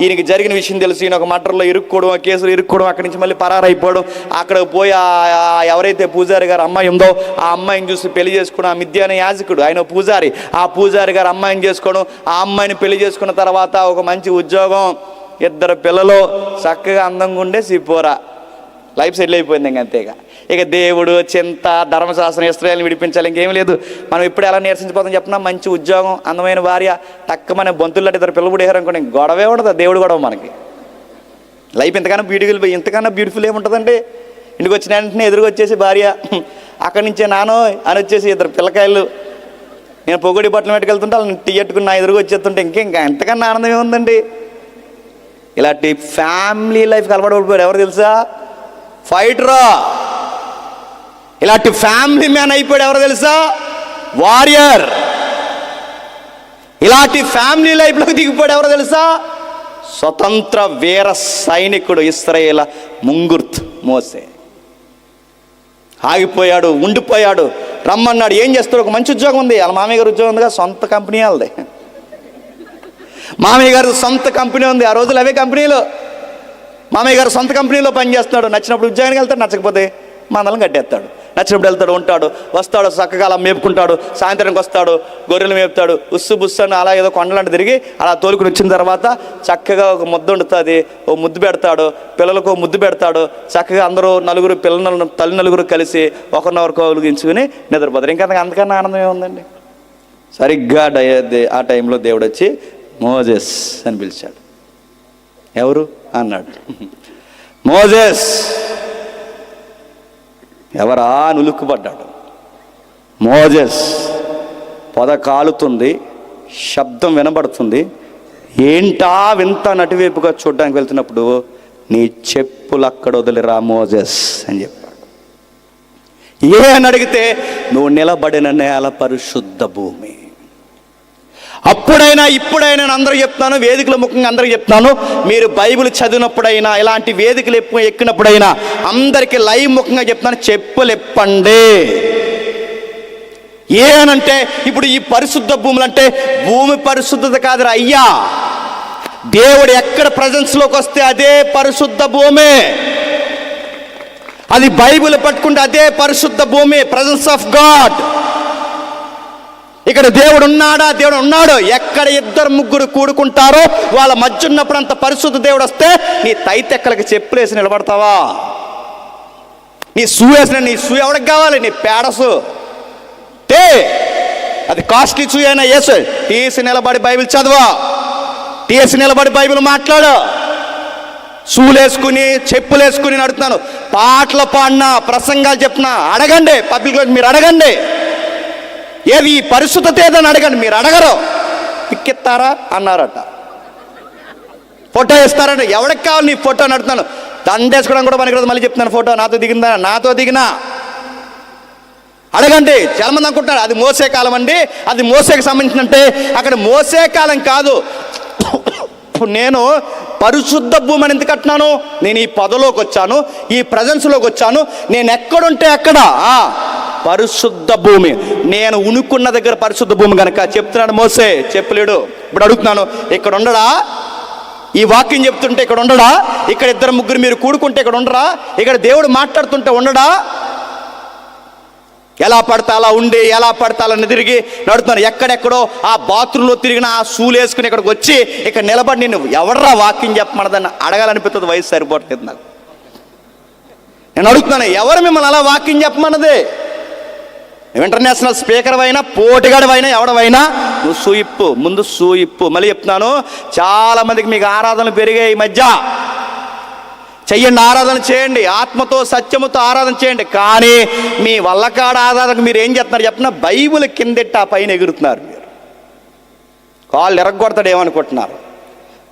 ఈయనకి జరిగిన విషయం తెలుసు. ఈయన ఒక మర్డర్లో ఇరుక్కోవడం, కేసులు ఇరుక్కోవడం, అక్కడి నుంచి మళ్ళీ పరారైపోవడం. అక్కడికి పోయి ఎవరైతే పూజారి గారు అమ్మాయి ఉందో ఆ అమ్మాయిని చూసి పెళ్లి చేసుకోవడం. ఆ మిద్యాన యాజకుడు, ఆయన పూజారి, ఆ పూజారి గారు అమ్మాయిని చేసుకోవడం. ఆ అమ్మాయిని పెళ్లి చేసుకున్న తర్వాత ఒక మంచి ఉద్యోగం, 2 పిల్లలు, చక్కగా అందంగా ఉండే సిపోరా, లైఫ్ సెటిల్ అయిపోయింది. అంతేగా ఇక దేవుడు, చింత, ధర్మశాస్త్రం, ఇశ్రాయేలుని విడిపించాలి, ఇంకేం లేదు. మనం ఇప్పుడు ఎలా నిరసించిపోతాం చెప్పినా, మంచి ఉద్యోగం, అందమైన భార్య, టక్కమనే బొంతులు లాంటి 2 పిల్లలు పుడేశారు అనుకోండి, గొడవే ఉండదు. దేవుడు గొడవ మనకి. లైఫ్ ఇంతకన్నా బ్యూటిఫుల్ ఏముంటుందండి? ఇంటికి వచ్చిన వెంటనే ఎదురుగా వచ్చేసి భార్య, అక్కడి నుంచే నానో అని వచ్చేసి 2 పిల్లకాయలు, నేను పొగడి బట్టలు పెట్టుకెళ్తుంటే వాళ్ళని టీ ఎట్టుకుని నా ఎదురుగా వచ్చేస్తుంటే ఇంకా ఎంతకన్నా ఆనందం ఏముందండి? ఇలాంటి ఫ్యామిలీ లైఫ్కి అలవాటు పడిపోయారు. ఎవరు తెలుసా? ఫైటరా. ఇలాంటి ఫ్యామిలీ మ్యాన్ అయిపోయాడు. ఎవరు తెలుసా? వారియర్. ఇలాంటి ఫ్యామిలీ లైఫ్లోకి దిగిపోయాడు. ఎవరు తెలుసా? స్వతంత్ర వీర సైనికుడు, ఇశ్రాయేల్ ముంగుర్త్ మోసే. ఆగిపోయాడు, ఉండిపోయాడు. రమ్మన్నాడు, ఏం చేస్తాడు? ఒక మంచి ఉద్యోగం ఉంది, వాళ్ళ మామయ్య గారు ఉద్యోగం ఉందిగా, సొంత కంపెనీ వాళ్ళది. మామయ్య గారు సొంత కంపెనీ ఉంది. ఆ రోజులు అవే కంపెనీలు. మామయ్య గారు సొంత కంపెనీలో పనిచేస్తున్నాడు. నచ్చినప్పుడు ఉద్యోగానికి వెళ్తాడు, నచ్చకపోతే మందలను కట్టేస్తాడు. నచ్చినప్పుడు వెళ్తాడు, ఉంటాడు, వస్తాడు, చక్కగా అలా మేపుకుంటాడు. సాయంత్రానికి వస్తాడు, గొర్రెలు మేపుతాడు, ఉస్సు బుస్సు అని అలా ఏదో కొండలాంటి తిరిగి అలా తోలుకుని వచ్చిన తర్వాత చక్కగా ఒక ముద్ద వండుతుంది, ఓ ముద్దు పెడతాడు, పిల్లలకు ముద్దు పెడతాడు. చక్కగా అందరూ నలుగురు పిల్లలు తల్లి నలుగురు కలిసి ఒకరినొకరు కౌగిలించుకుని నిద్రపోతారు. ఇంకా అంతకన్నా ఆనందం ఏముందండి? సరిగ్గా ఆ టైంలో దేవుడు వచ్చి మోజెస్ అని పిలిచాడు. ఎవరు అన్నాడు. మోజెస్. ఎవరా నులుక్కుపడ్డాడు. మోజెస్. పొద కాలుతుంది, శబ్దం వినబడుతుంది. ఏంటా వింత నటువైపుగా చూడడానికి వెళ్తున్నప్పుడు నీ చెప్పులు అక్కడ వదిలిరా మోజెస్ అని చెప్పాడు. ఏ అని అడిగితే నువ్వు నిలబడిన నేల పరిశుద్ధ భూమి. అప్పుడైనా ఇప్పుడైనా అందరూ చెప్తాను, వేదికల ముఖంగా అందరూ చెప్తాను, మీరు బైబిల్ చదివినప్పుడైనా ఇలాంటి వేదికలు ఎక్కినప్పుడైనా అందరికీ లైవ్ ముఖంగా చెప్తాను, చెప్పులు ఎప్పండి. ఏనంటే ఇప్పుడు ఈ పరిశుద్ధ భూములు అంటే భూమి పరిశుద్ధత కాదురా అయ్యా, దేవుడు ఎక్కడ ప్రజెన్స్లోకి వస్తే అదే పరిశుద్ధ భూమి. అది బైబిల్ పట్టుకుంటే అదే పరిశుద్ధ భూమి, ప్రజెన్స్ ఆఫ్ గాడ్. ఇక్కడ దేవుడు ఉన్నాడా? దేవుడు ఉన్నాడు. ఎక్కడ ఇద్దరు ముగ్గురు కూడుకుంటారో వాళ్ళ మధ్య ఉన్నప్పుడు అంత పరిశుద్ధ దేవుడు వస్తే నీ తైతెక్కలకి చెప్పులేసి నిలబడతావా? నీ షూ వేసిన నీ షూ ఎవరికి కావాలి? నీ పేడసు అది కాస్ట్లీ షూ అయినా వేసు, తీసి నిలబడి బైబిల్ చదవా, తీసి నిలబడి బైబిల్ మాట్లాడు. షూలు వేసుకుని చెప్పులు వేసుకుని నడుతున్నాను, పాటలు పాడినా ప్రసంగాలు చెప్పినా అడగండి, పబ్లిక్లో మీరు అడగండి, ఏది ఈ పరిశుద్ధత ఏదని అడగండి. మీరు అడగరు. పిక్కిస్తారా అన్నారట. ఫోటో ఇస్తారంటే ఎవరికి కావాలి నీ ఫోటో అని అడుగుతున్నాను. దండేసుకోవడం కూడా పనికిరాదు. మళ్ళీ చెప్తున్నాను, ఫోటో నాతో దిగిందా? నాతో దిగినా అడగండి. చాలా మంది అనుకుంటారు అది మోసే కాలం అండి, అది మోసేకి సంబంధించినంటే అక్కడ మోసే కాలం కాదు. నేను పరిశుద్ధ భూమి అని ఎందుకు అంటున్నాను? నేను ఈ పదలోకి వచ్చాను, ఈ ప్రజెన్స్లోకి వచ్చాను. నేను ఎక్కడుంటే అక్కడ పరిశుద్ధ భూమి. నేను ఉనుకున్న దగ్గర పరిశుద్ధ భూమి కనుక చెప్తున్నాడు మోసే. చెప్పలేడు. ఇప్పుడు అడుగుతున్నాను, ఇక్కడ ఉండడా? ఈ వాక్యం చెప్తుంటే ఇక్కడ ఉండడా? ఇక్కడ ఇద్దరు ముగ్గురు మీరు కూడుకుంటే ఇక్కడ ఉండరా? ఇక్కడ దేవుడు మాట్లాడుతుంటే ఉండడా? ఎలా పడతా అలా ఉండి, ఎలా పడతా అలా తిరిగి నడుతున్నాను. ఎక్కడెక్కడో ఆ బాత్రూంలో తిరిగిన ఆ షూలు వేసుకుని ఇక్కడికి వచ్చి ఇక్కడ నిలబడి నేను ఎవడరా వాక్యం చెప్పమన్నదాన్ని అడగాలనిపిస్తుంది. వయసు సరిపోవట్లేదు నాకు. నేను అడుగుతున్నాను, ఎవరు మిమ్మల్ని అలా వాక్యం చెప్పమన్నది? ఇంటర్నేషనల్ స్పీకర్ అయినా, పోటీగాడవైనా, ఎవడవైనా నువ్వు సూయిప్పు, ముందు సూయిప్పు. మళ్ళీ చెప్తున్నాను, చాలా మందికి మీకు ఆరాధనలు పెరిగాయి ఈ మధ్య. చెయ్యండి, ఆరాధన చేయండి, ఆత్మతో సత్యముతో ఆరాధన చేయండి. కానీ మీ వల్లకాడ ఆరాధనకు మీరు ఏం చేస్తున్నారు చెప్పిన? బైబిల్ కిందెట్టి ఆ పైన ఎగురుతున్నారు. మీరు కాళ్ళు ఎరగొడతాడు ఏమనుకుంటున్నారు?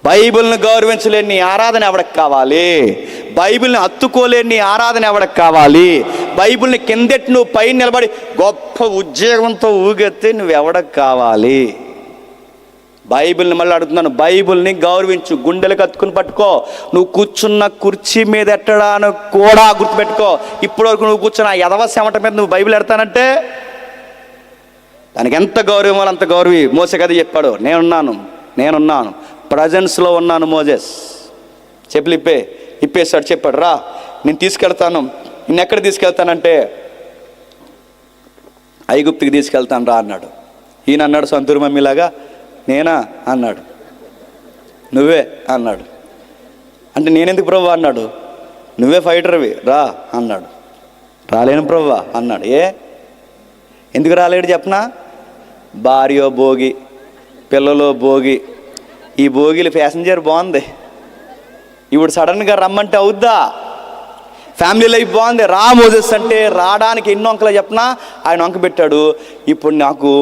బైబిల్ని గౌరవించలేని నీ ఆరాధన ఎవరికి కావాలి? బైబిల్ని హత్తుకోలేని ఆరాధన ఎవరికి కావాలి? బైబిల్ని కిందెట్టి నువ్వు పైన నిలబడి గొప్ప ఉద్యోగంతో ఊగెత్తి నువ్వు ఎవరికి కావాలి? బైబిల్ని మళ్ళీ అడుగుతున్నాను, బైబిల్ని గౌరవించు, గుండెలు కత్తుకుని పట్టుకో. నువ్వు కూర్చున్న కుర్చీ మీద ఎట్టడాను కూడా గుర్తుపెట్టుకో. ఇప్పటివరకు నువ్వు కూర్చున్న ఎదవ చెమట మీద నువ్వు బైబిల్ ఎడతానంటే దానికి ఎంత గౌరవం అంత గౌరవి. మోసే కదా చెప్పాడు, నేనున్నాను ప్రజెన్స్లో ఉన్నాను. మోజెస్ చెప్పులు ఇప్పేశాడు. చెప్పాడు, రా నేను తీసుకెళ్తాను. నిన్ను ఎక్కడ తీసుకెళ్తానంటే ఐగుప్తుకి తీసుకెళ్తాను రా అన్నాడు. ఈయన అన్నాడు సొంతూరు మమ్మీలాగా, నేనా అన్నాడు. నువ్వే అన్నాడు. అంటే నేనెందుకు ప్రభువా అన్నాడు. నువ్వే ఫైటర్వి రా అన్నాడు. రాలేను ప్రభువా అన్నాడు. ఎందుకు రాలేడు చెప్పనా? భార్యో భోగి, పిల్లలో భోగి. ఈ భోగిలు ప్యాసింజర్ బాగుంది, ఇప్పుడు సడన్గా రమ్మంటే అవుద్దా? ఫ్యామిలీ లైఫ్ బాగుంది, రా మోజెస్ అంటే రావడానికి ఎన్నో అంకలు చెప్పనా ఆయన వంక పెట్టాడు. ఇప్పుడు నాకు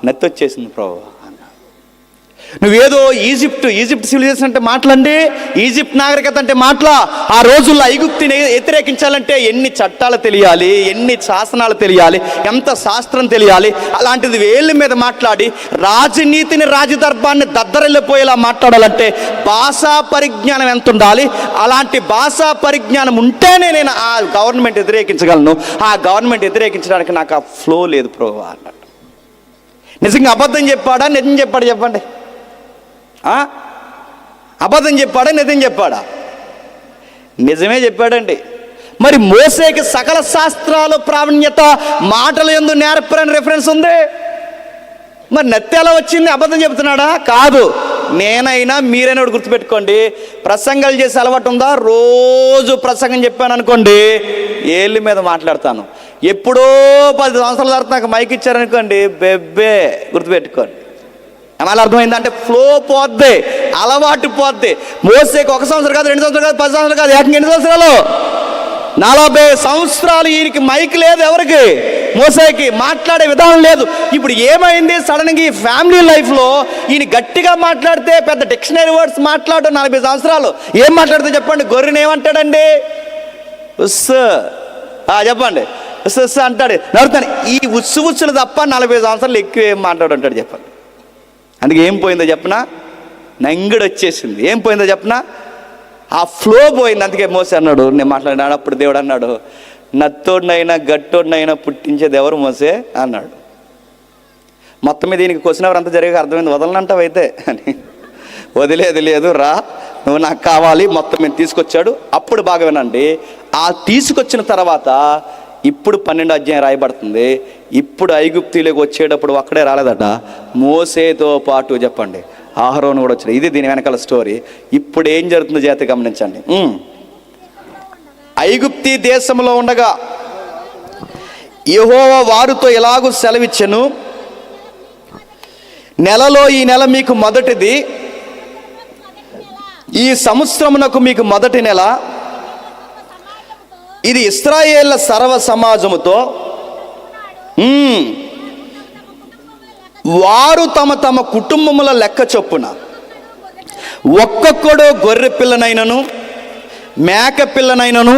నత్తి వచ్చేసింది ప్రభువా అన్నాడు. నువ్వేదో ఈజిప్ట్ సివిలైజేషన్ అంటే మాటలండి, ఈజిప్ట్ నాగరికత అంటే మాటలా? ఆ రోజుల్లో ఐగుప్తిని వ్యతిరేకించాలంటే ఎన్ని చట్టాలు తెలియాలి, ఎన్ని శాసనాలు తెలియాలి, ఎంత శాస్త్రం తెలియాలి. అలాంటిది వేళ్ళ మీద మాట్లాడి రాజనీతిని, రాజదర్భాన్ని దద్దరెళ్ళిపోయేలా మాట్లాడాలంటే భాషా పరిజ్ఞానం ఎంత ఉండాలి? అలాంటి భాషా పరిజ్ఞానం ఉంటేనే నేను ఆ గవర్నమెంట్ వ్యతిరేకించగలను. ఆ గవర్నమెంట్ వ్యతిరేకించడానికి నాకు ఆ ఫ్లో లేదు ప్రభువా అన్నాడు. నిజంగా అబద్ధం చెప్పాడా నిజం చెప్పాడు చెప్పండి? అబద్ధం చెప్పాడా నిజం చెప్పాడా? నిజమే చెప్పాడండి. మరి మోసేకి సకల శాస్త్రాలు ప్రావీణ్యత, మాటలు యందు నేర్పరని రెఫరెన్స్ ఉంది. మరి నత్తి ఎలా వచ్చింది? అబద్ధం చెబుతున్నాడా? కాదు. నేనైనా మీరైనా గుర్తుపెట్టుకోండి, ప్రసంగాలు చేసే అలవాటు ఉందా? రోజు ప్రసంగం చెప్పాను అనుకోండి, ఏళ్ళ మీద మాట్లాడతాను. ఎప్పుడో 10 సంవత్సరాల తర్వాత నాకు మైక్ ఇచ్చారనుకోండి, బెబ్బే. గుర్తుపెట్టుకోండి. ఏమన్నా అర్థమైందంటే ఫ్లో పోద్ది, అలవాటు పోద్ది. మోసేకి 1 సంవత్సరం కాదు, 2 సంవత్సరాలు కాదు, 10 సంవత్సరాలు కాదు, ఏకంగా ఎన్ని సంవత్సరాలు? 40 సంవత్సరాలు ఈయనకి మైక్ లేదు. ఎవరికి? మోసేకి. మాట్లాడే విధానం లేదు. ఇప్పుడు ఏమైంది? సడన్గా ఈ ఫ్యామిలీ లైఫ్లో ఈయన గట్టిగా మాట్లాడితే పెద్ద డిక్షనరీ వర్డ్స్ మాట్లాడు. 40 సంవత్సరాలు ఏం మాట్లాడితే చెప్పండి? గొర్రెని ఏమంటాడండి? ఉస్ చెప్పండి, ఉస్ ఉస్ అంటాడు, నడుతాను. ఈ ఉస్సులు తప్ప 40 సంవత్సరాలు ఎక్కువ ఏం మాట్లాడు చెప్పండి. అందుకే ఏం పోయిందో చెప్పనా? నంగుడు వచ్చేసింది. ఏం పోయిందో చెప్పనా? ఆ ఫ్లో పోయింది. అందుకే మోసే అన్నాడు, నేను మాట్లాడినాడు. అప్పుడు దేవుడు అన్నాడు, నత్తోడినైనా గట్టోడినైనా పుట్టించేది ఎవరు? మోసే అన్నాడు. మొత్తం మీద దీనికి క్వశ్చన్ ఎవరు అంతా జరిగే అర్థమైంది. వదలనంటావైతే అని. వదిలేది లేదు, రా నువ్వు నాకు కావాలి, మొత్తం మేము తీసుకొచ్చాడు. అప్పుడు బాగా వినండి, ఆ తీసుకొచ్చిన తర్వాత ఇప్పుడు 12వ అధ్యాయం రాయబడుతుంది. ఇప్పుడు ఐగుప్తీలోకి వచ్చేటప్పుడు ఒక్కడే రాలేదట, మోసేతో పాటు చెప్పండి అహరోను కూడా వచ్చాడు. ఇది దీని వెనకాల స్టోరీ. ఇప్పుడు ఏం జరుగుతుందో జాగ్రత్తగా గమనించండి. ఐగుప్తీ దేశంలో ఉండగా యెహోవా వారితో ఇలాగూ సెలవిచ్చెను, నెలలో ఈ నెల మీకు మొదటిది, ఈ సంవత్సరమునకు మీకు మొదటి నెల. ఇది ఇశ్రాయేళ్ల సర్వ సమాజముతో వారు తమ తమ కుటుంబముల లెక్క చొప్పున ఒక్కొక్కడు గొర్రె పిల్లనైనను మేక పిల్లనైనను,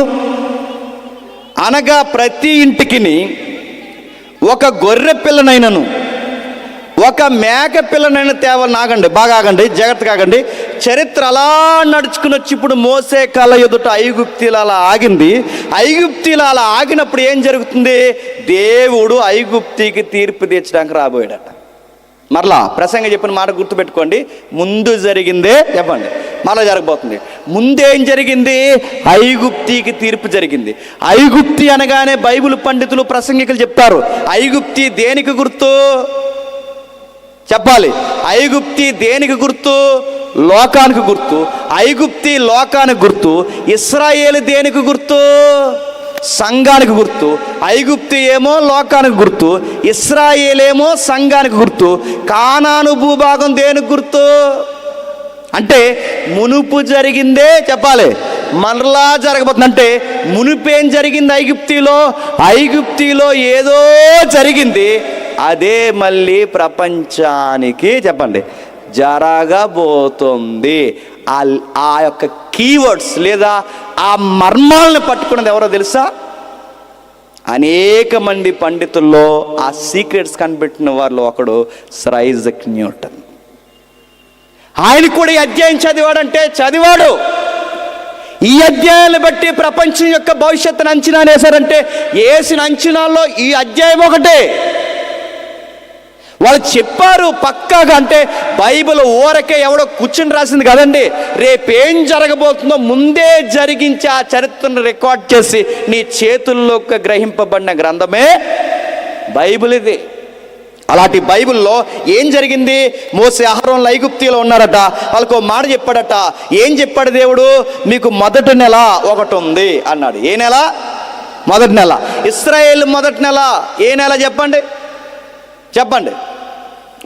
అనగా ప్రతి ఇంటికి ఒక గొర్రె పిల్లనైనను ఒక మేక పిల్లనైనా తేవాలి. నాగండి, బాగా ఆగండి, జాగ్రత్తగా ఆగండి. చరిత్ర అలా నడుచుకుని వచ్చి ఇప్పుడు మోసే కళ ఎదుట ఐగుప్తీలు అలా ఆగింది. ఐగుప్తీలు అలా ఆగినప్పుడు ఏం జరుగుతుంది? దేవుడు ఐగుప్తీకి తీర్పు తీర్చడానికి రాబోయాడట. మరలా ప్రసంగం చెప్పిన మాట గుర్తుపెట్టుకోండి. ముందు జరిగిందే చెప్పండి, మరలా జరగబోతుంది. ముందేం జరిగింది? ఐగుప్తీకి తీర్పు జరిగింది. ఐగుప్తి అనగానే బైబిల్ పండితులు, ప్రసంగికులు చెప్తారు, ఐగుప్తి దేనికి గుర్తు చెప్పాలి? ఐగుప్తి దేనికి గుర్తు? లోకానికి గుర్తు. ఐగుప్తి లోకానికి గుర్తు. ఇశ్రాయేలు దేనికి గుర్తు? సంఘానికి గుర్తు. ఐగుప్తి ఏమో లోకానికి గుర్తు, ఇశ్రాయేలేమో సంఘానికి గుర్తు. కానాను భూభాగం దేనికి గుర్తు? అంటే మునుపు జరిగిందే చెప్పాలి, మరలా జరగబోతుంది. అంటే మునుపేం జరిగింది? ఐగుప్తిలో ఏదో జరిగింది, అదే మళ్ళీ ప్రపంచానికి చెప్పండి జరగబోతుంది. ఆ యొక్క కీవర్డ్స్ లేదా ఆ మర్మాలను పట్టుకున్నది ఎవరో తెలుసా? అనేక మంది పండితుల్లో ఆ సీక్రెట్స్ కనిపెట్టిన వారిలో ఒకడు సర్ ఐజాక్ న్యూటన్. ఆయన కూడా ఈ అధ్యాయం చదివాడంటే చదివాడు. ఈ అధ్యాయాన్ని బట్టి ప్రపంచం యొక్క భవిష్యత్తును అంచనా వేశారంటే వేసిన అంచనాల్లో ఈ అధ్యాయం ఒకటే. వాళ్ళు చెప్పారు పక్కాగా. అంటే బైబిల్ ఊరకే ఎవడో కూర్చుని రాసింది కదండి. రేపేం జరగబోతుందో ముందే జరిగించి ఆ చరిత్రను రికార్డ్ చేసి నీ చేతుల్లోకి గ్రహింపబడిన గ్రంథమే బైబిల్. ఇది అలాంటి బైబిల్లో ఏం జరిగింది? మోసే అహరోను ఐగుప్తిలో ఉన్నారట. వాళ్ళకు మాట చెప్పాడట. ఏం చెప్పాడు దేవుడు? మీకు మొదటి నెల ఒకటి ఉంది అన్నాడు. ఏ నెల? మొదటి నెల. ఇశ్రాయేలు మొదటి నెల ఏ నెల చెప్పండి?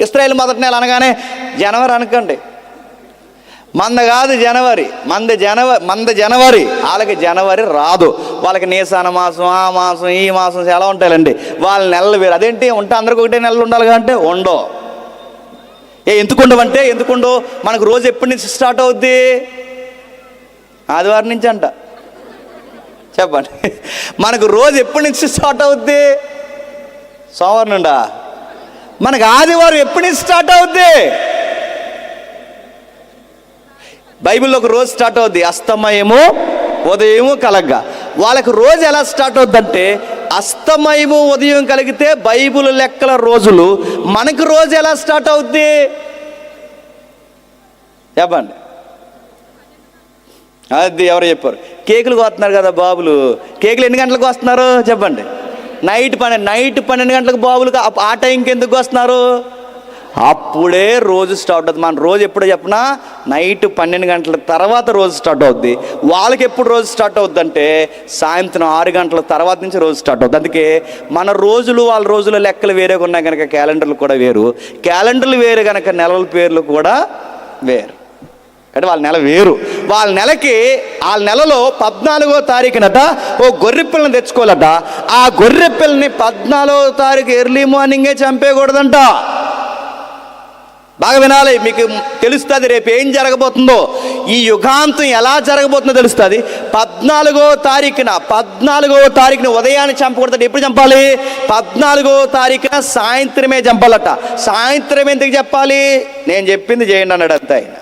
ఇశ్రాయేల్ మొదటి నెల అనగానే జనవరి అనకండి. మంద కాదు జనవరి, మంద జనవరి. వాళ్ళకి జనవరి రాదు. వాళ్ళకి నీసాన మాసం, ఆ మాసం, ఈ మాసం ఎలా ఉంటాయండి. వాళ్ళ నెలలు వేరు. అదేంటి ఉంటే అందరికి ఒకటే నెలలు ఉండాలి అంటే ఉండవు. ఎందుకుండవంటే ఎందుకుండవు? మనకు రోజు ఎప్పటి నుంచి స్టార్ట్ అవుద్ది? ఆదివారం నుంచి అంట. చెప్పండి, మనకు రోజు ఎప్పటి నుంచి స్టార్ట్ అవుద్ది? సోమవారం నుండా. మనకు ఆదివారం ఎప్పటి నుంచి స్టార్ట్ అవుద్ది? బైబిల్లో ఒక రోజు స్టార్ట్ అవుద్ది అస్తమయము ఉదయము కలగ్గా. వాళ్ళకి రోజు ఎలా స్టార్ట్ అవుద్దంటే అస్తమయము ఉదయం కలిగితే బైబిల్ లెక్కల రోజులు. మనకు రోజు ఎలా స్టార్ట్ అవుద్ది చెప్పండి? అది ఎవరు చెప్పారు? కేకులు కోస్తున్నారు కదా బాబులు, కేకులు ఎన్ని గంటలకు వస్తున్నారు చెప్పండి? నైట్ 12 గంటలకు బాబులు. ఆ టైంకి ఎందుకు వస్తున్నారు? అప్పుడే రోజు స్టార్ట్ అవుతుంది. మన రోజు ఎప్పుడు చెప్పినా నైట్ 12 గంటల తర్వాత రోజు స్టార్ట్ అవుద్ది. వాళ్ళకి ఎప్పుడు రోజు స్టార్ట్ అవుద్ది అంటే సాయంత్రం 6 గంటల తర్వాత నుంచి రోజు స్టార్ట్ అవుద్ది. అందుకే మన రోజులు వాళ్ళ రోజుల లెక్కలు వేరేగా ఉన్నాయి కనుక క్యాలెండర్లు కూడా వేరు, క్యాలెండర్లు వేరు కనుక నెలల పేర్లు కూడా వేరు. అంటే వాళ్ళ నెల వేరు. వాళ్ళ నెలలో 14వ తారీఖునట ఓ గొర్రె పిల్లని తెచ్చుకోవాలట. ఆ గొర్రె పిల్లని 14వ తారీఖు ఎర్లీ మార్నింగే చంపేయకూడదంట. బాగా వినాలి, మీకు తెలుస్తుంది రేపు ఏం జరగబోతుందో, ఈ యుగాంతం ఎలా జరగబోతుందో తెలుస్తుంది. 14వ తారీఖున ఉదయాన్ని చంపకూడదు. ఎప్పుడు చంపాలి? 14వ తారీఖున సాయంత్రమే చంపాలట. సాయంత్రం ఎందుకు చెప్పాలి? నేను చెప్పింది చేయండి అన్నాడు అంతే ఆయన.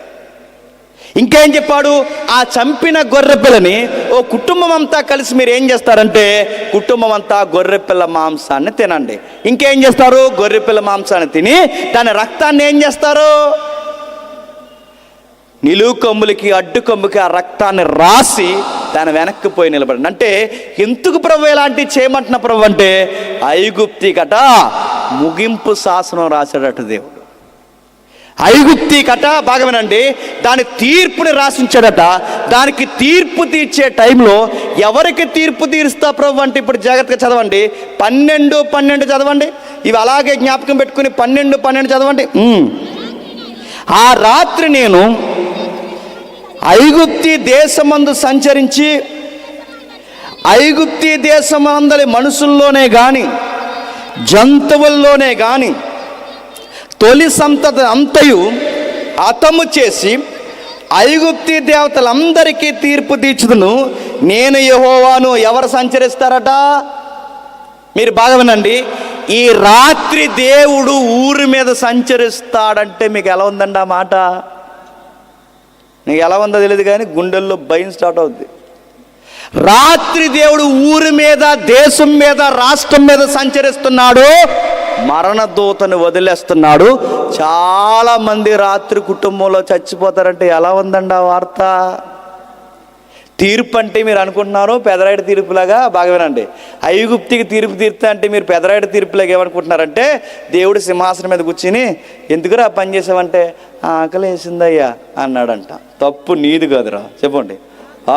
ఇంకేం చెప్పాడు? ఆ చంపిన గొర్రెపిల్లని ఓ కుటుంబం అంతా కలిసి మీరు ఏం చేస్తారంటే కుటుంబం అంతా గొర్రెపిల్ల మాంసాన్ని తినండి. ఇంకేం చేస్తారు? గొర్రెపిల్ల మాంసాన్ని తిని దాని రక్తాన్ని ఏం చేస్తారు? నిలువు కొమ్ములకి అడ్డు కొమ్ముకి ఆ రక్తాన్ని రాసి దాని వెనక్కి పోయి నిలబడండి. అంటే ఎందుకు ప్రభు ఇలాంటివి చేయమంటున్న ప్రభు అంటే ఐగుప్తి కట ముగింపు శాసనం రాశాడట దేవుడు. ఐగుప్తి కట బాగా వినండి, దాని తీర్పుని రాసించాడట. దానికి తీర్పు తీర్చే టైంలో ఎవరికి తీర్పు తీరుస్తా ప్రభు అంటే ఇప్పుడు జాగ్రత్తగా చదవండి. 12 చదవండి. ఇవి అలాగే జ్ఞాపకం పెట్టుకుని 12 చదవండి. ఆ రాత్రి నేను ఐగుప్తి దేశమందు సంచరించి ఐగుప్తి దేశమందలి మనుషుల్లోనే కానీ జంతువుల్లోనే కానీ తొలి సంతతి అంతయు హతము చేసి ఐగుప్తి దేవతలందరికీ తీర్పు తీర్చుదును, నేను యెహోవాను. ఎవరు సంచరిస్తారట? మీరు బాగా వినండి. ఈ రాత్రి దేవుడు ఊరి మీద సంచరిస్తాడంటే మీకు ఎలా ఉందండి ఆ మాట? నీకు ఎలా ఉందో తెలియదు కానీ గుండెల్లో భయం స్టార్ట్ అవుద్ది. రాత్రి దేవుడు ఊరి మీద, దేశం మీద, రాష్ట్రం మీద సంచరిస్తున్నాడు. మరణదూతను వదిలేస్తున్నాడు. చాలా మంది రాత్రి కుటుంబంలో చచ్చిపోతారంటే ఎలా ఉందండి ఆ వార్త? తీర్పు అంటే మీరు అనుకుంటున్నారు పెదరాయుడు తీర్పులాగా. బాగా వినండి, ఐగుప్తికి తీర్పు తీర్తా అంటే మీరు పెదరాయుడు తీర్పులాగా ఏమనుకుంటున్నారంటే దేవుడు సింహాసనం మీద కూర్చుని ఎందుకురా పని చేసావంటే ఆకలి వేసిందయ్యా అన్నాడంట. తప్పు నీది కాదురా, చెప్పండి,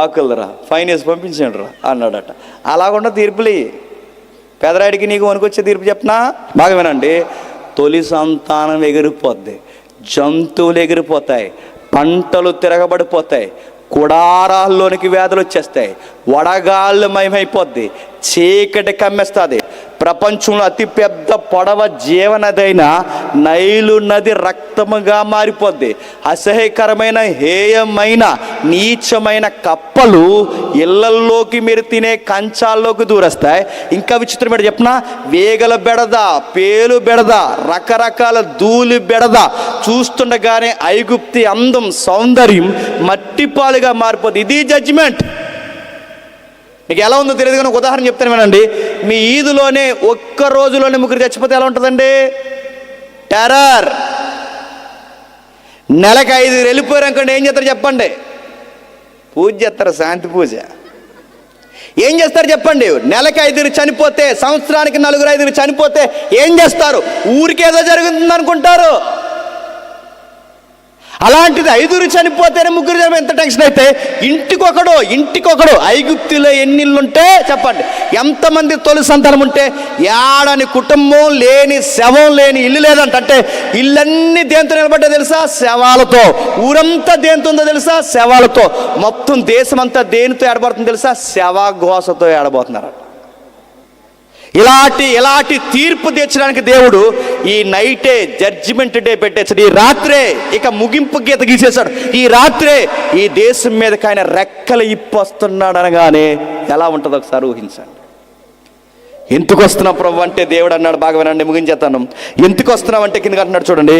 ఆకలిరా, ఫైన్ వేసి పంపించండి రా అన్నాడట. అలాగుండా తీర్పులు. పెదరాయుడికి నీకు వణుకొచ్చే తీర్పు చెప్పనా? బాగా వినండి. తొలి సంతానం ఎగిరిపోద్ది, జంతువులు ఎగిరిపోతాయి, పంటలు తిరగబడిపోతాయి, కుడారాల్లోనికి వ్యాధులు వచ్చేస్తాయి, వడగాళ్ళు మయమైపోద్ది, చీకటి కమ్మేస్తుంది. ప్రపంచంలో అతిపెద్ద పొడవ జీవనదైన నైలు నది రక్తముగా మారిపోద్ది. అసహ్యకరమైన హేయమైన నీచమైన కప్పలు ఇళ్లల్లోకి మీరు తినే కంచాల్లోకి దూరేస్తాయి. ఇంకా విచిత్రమైన చెప్పిన వేగల బెడద, పేలు బెడద, రకరకాల ధూళి బెడద చూస్తుండగానే ఐగుప్తి అందం, సౌందర్యం మట్టిపాలుగా మారిపోద్ది. ఇది జడ్జిమెంట్. మీకు ఎలా ఉందో తెలియదు కానీ ఒక ఉదాహరణ చెప్తాను వినండి. మీ ఈదులోనే ఒక్క రోజులోనే 3 చచ్చిపోతే ఎలా ఉంటుందండి? టెర్రర్. నెలకు 5 వెళ్ళిపోయారు అనుకోండి, ఏం చేస్తారు చెప్పండి? పూజ చేస్తారు, శాంతి పూజ. ఏం చేస్తారు చెప్పండి? నెలకు 5 చనిపోతే, సంవత్సరానికి 4-5 చనిపోతే ఏం చేస్తారు? ఊరికేదో జరుగుతుంది అనుకుంటారు. అలాంటిది 5 చనిపోతేనే 3 చనిపోతే ఎంత టెన్షన్ అయితే ఇంటికొకడు. ఐగుప్తిలో ఎన్ని ఇళ్ళు ఉంటే చెప్పండి, ఎంతమంది తొలి సంతానం ఉంటే ఏడని కుటుంబం లేని, శవం లేని ఇల్లు లేదంట. అంటే ఇల్లన్నీ దేంతో నిలబడ్డా తెలుసా? శవాలతో. ఊరంతా దేంతో ఉందో తెలుసా? శవాలతో. మొత్తం దేశం అంతా దేనితో ఏడబడుతుందో తెలుసా? శవఘోషతో ఏడబోతున్నారు. ఇలాంటి తీర్పు తెచ్చడానికి దేవుడు ఈ నైటే జడ్జిమెంట్ డే పెట్టేశాడు. ఈ రాత్రే ఇక ముగింపు గీత గీసేశాడు. ఈ రాత్రే ఈ దేశం మీదకి ఆయన రెక్కలు ఇప్పొస్తున్నాడు అనగానే ఎలా ఉంటుందో ఒకసారి ఊహించండి. ఎందుకు వస్తున్నావు ప్రభు అంటే దేవుడు అన్నాడు, బాగా వినండి, ముగించేస్తాను. ఎందుకు వస్తున్నావు అంటే కిందకి అంటున్నాడు చూడండి,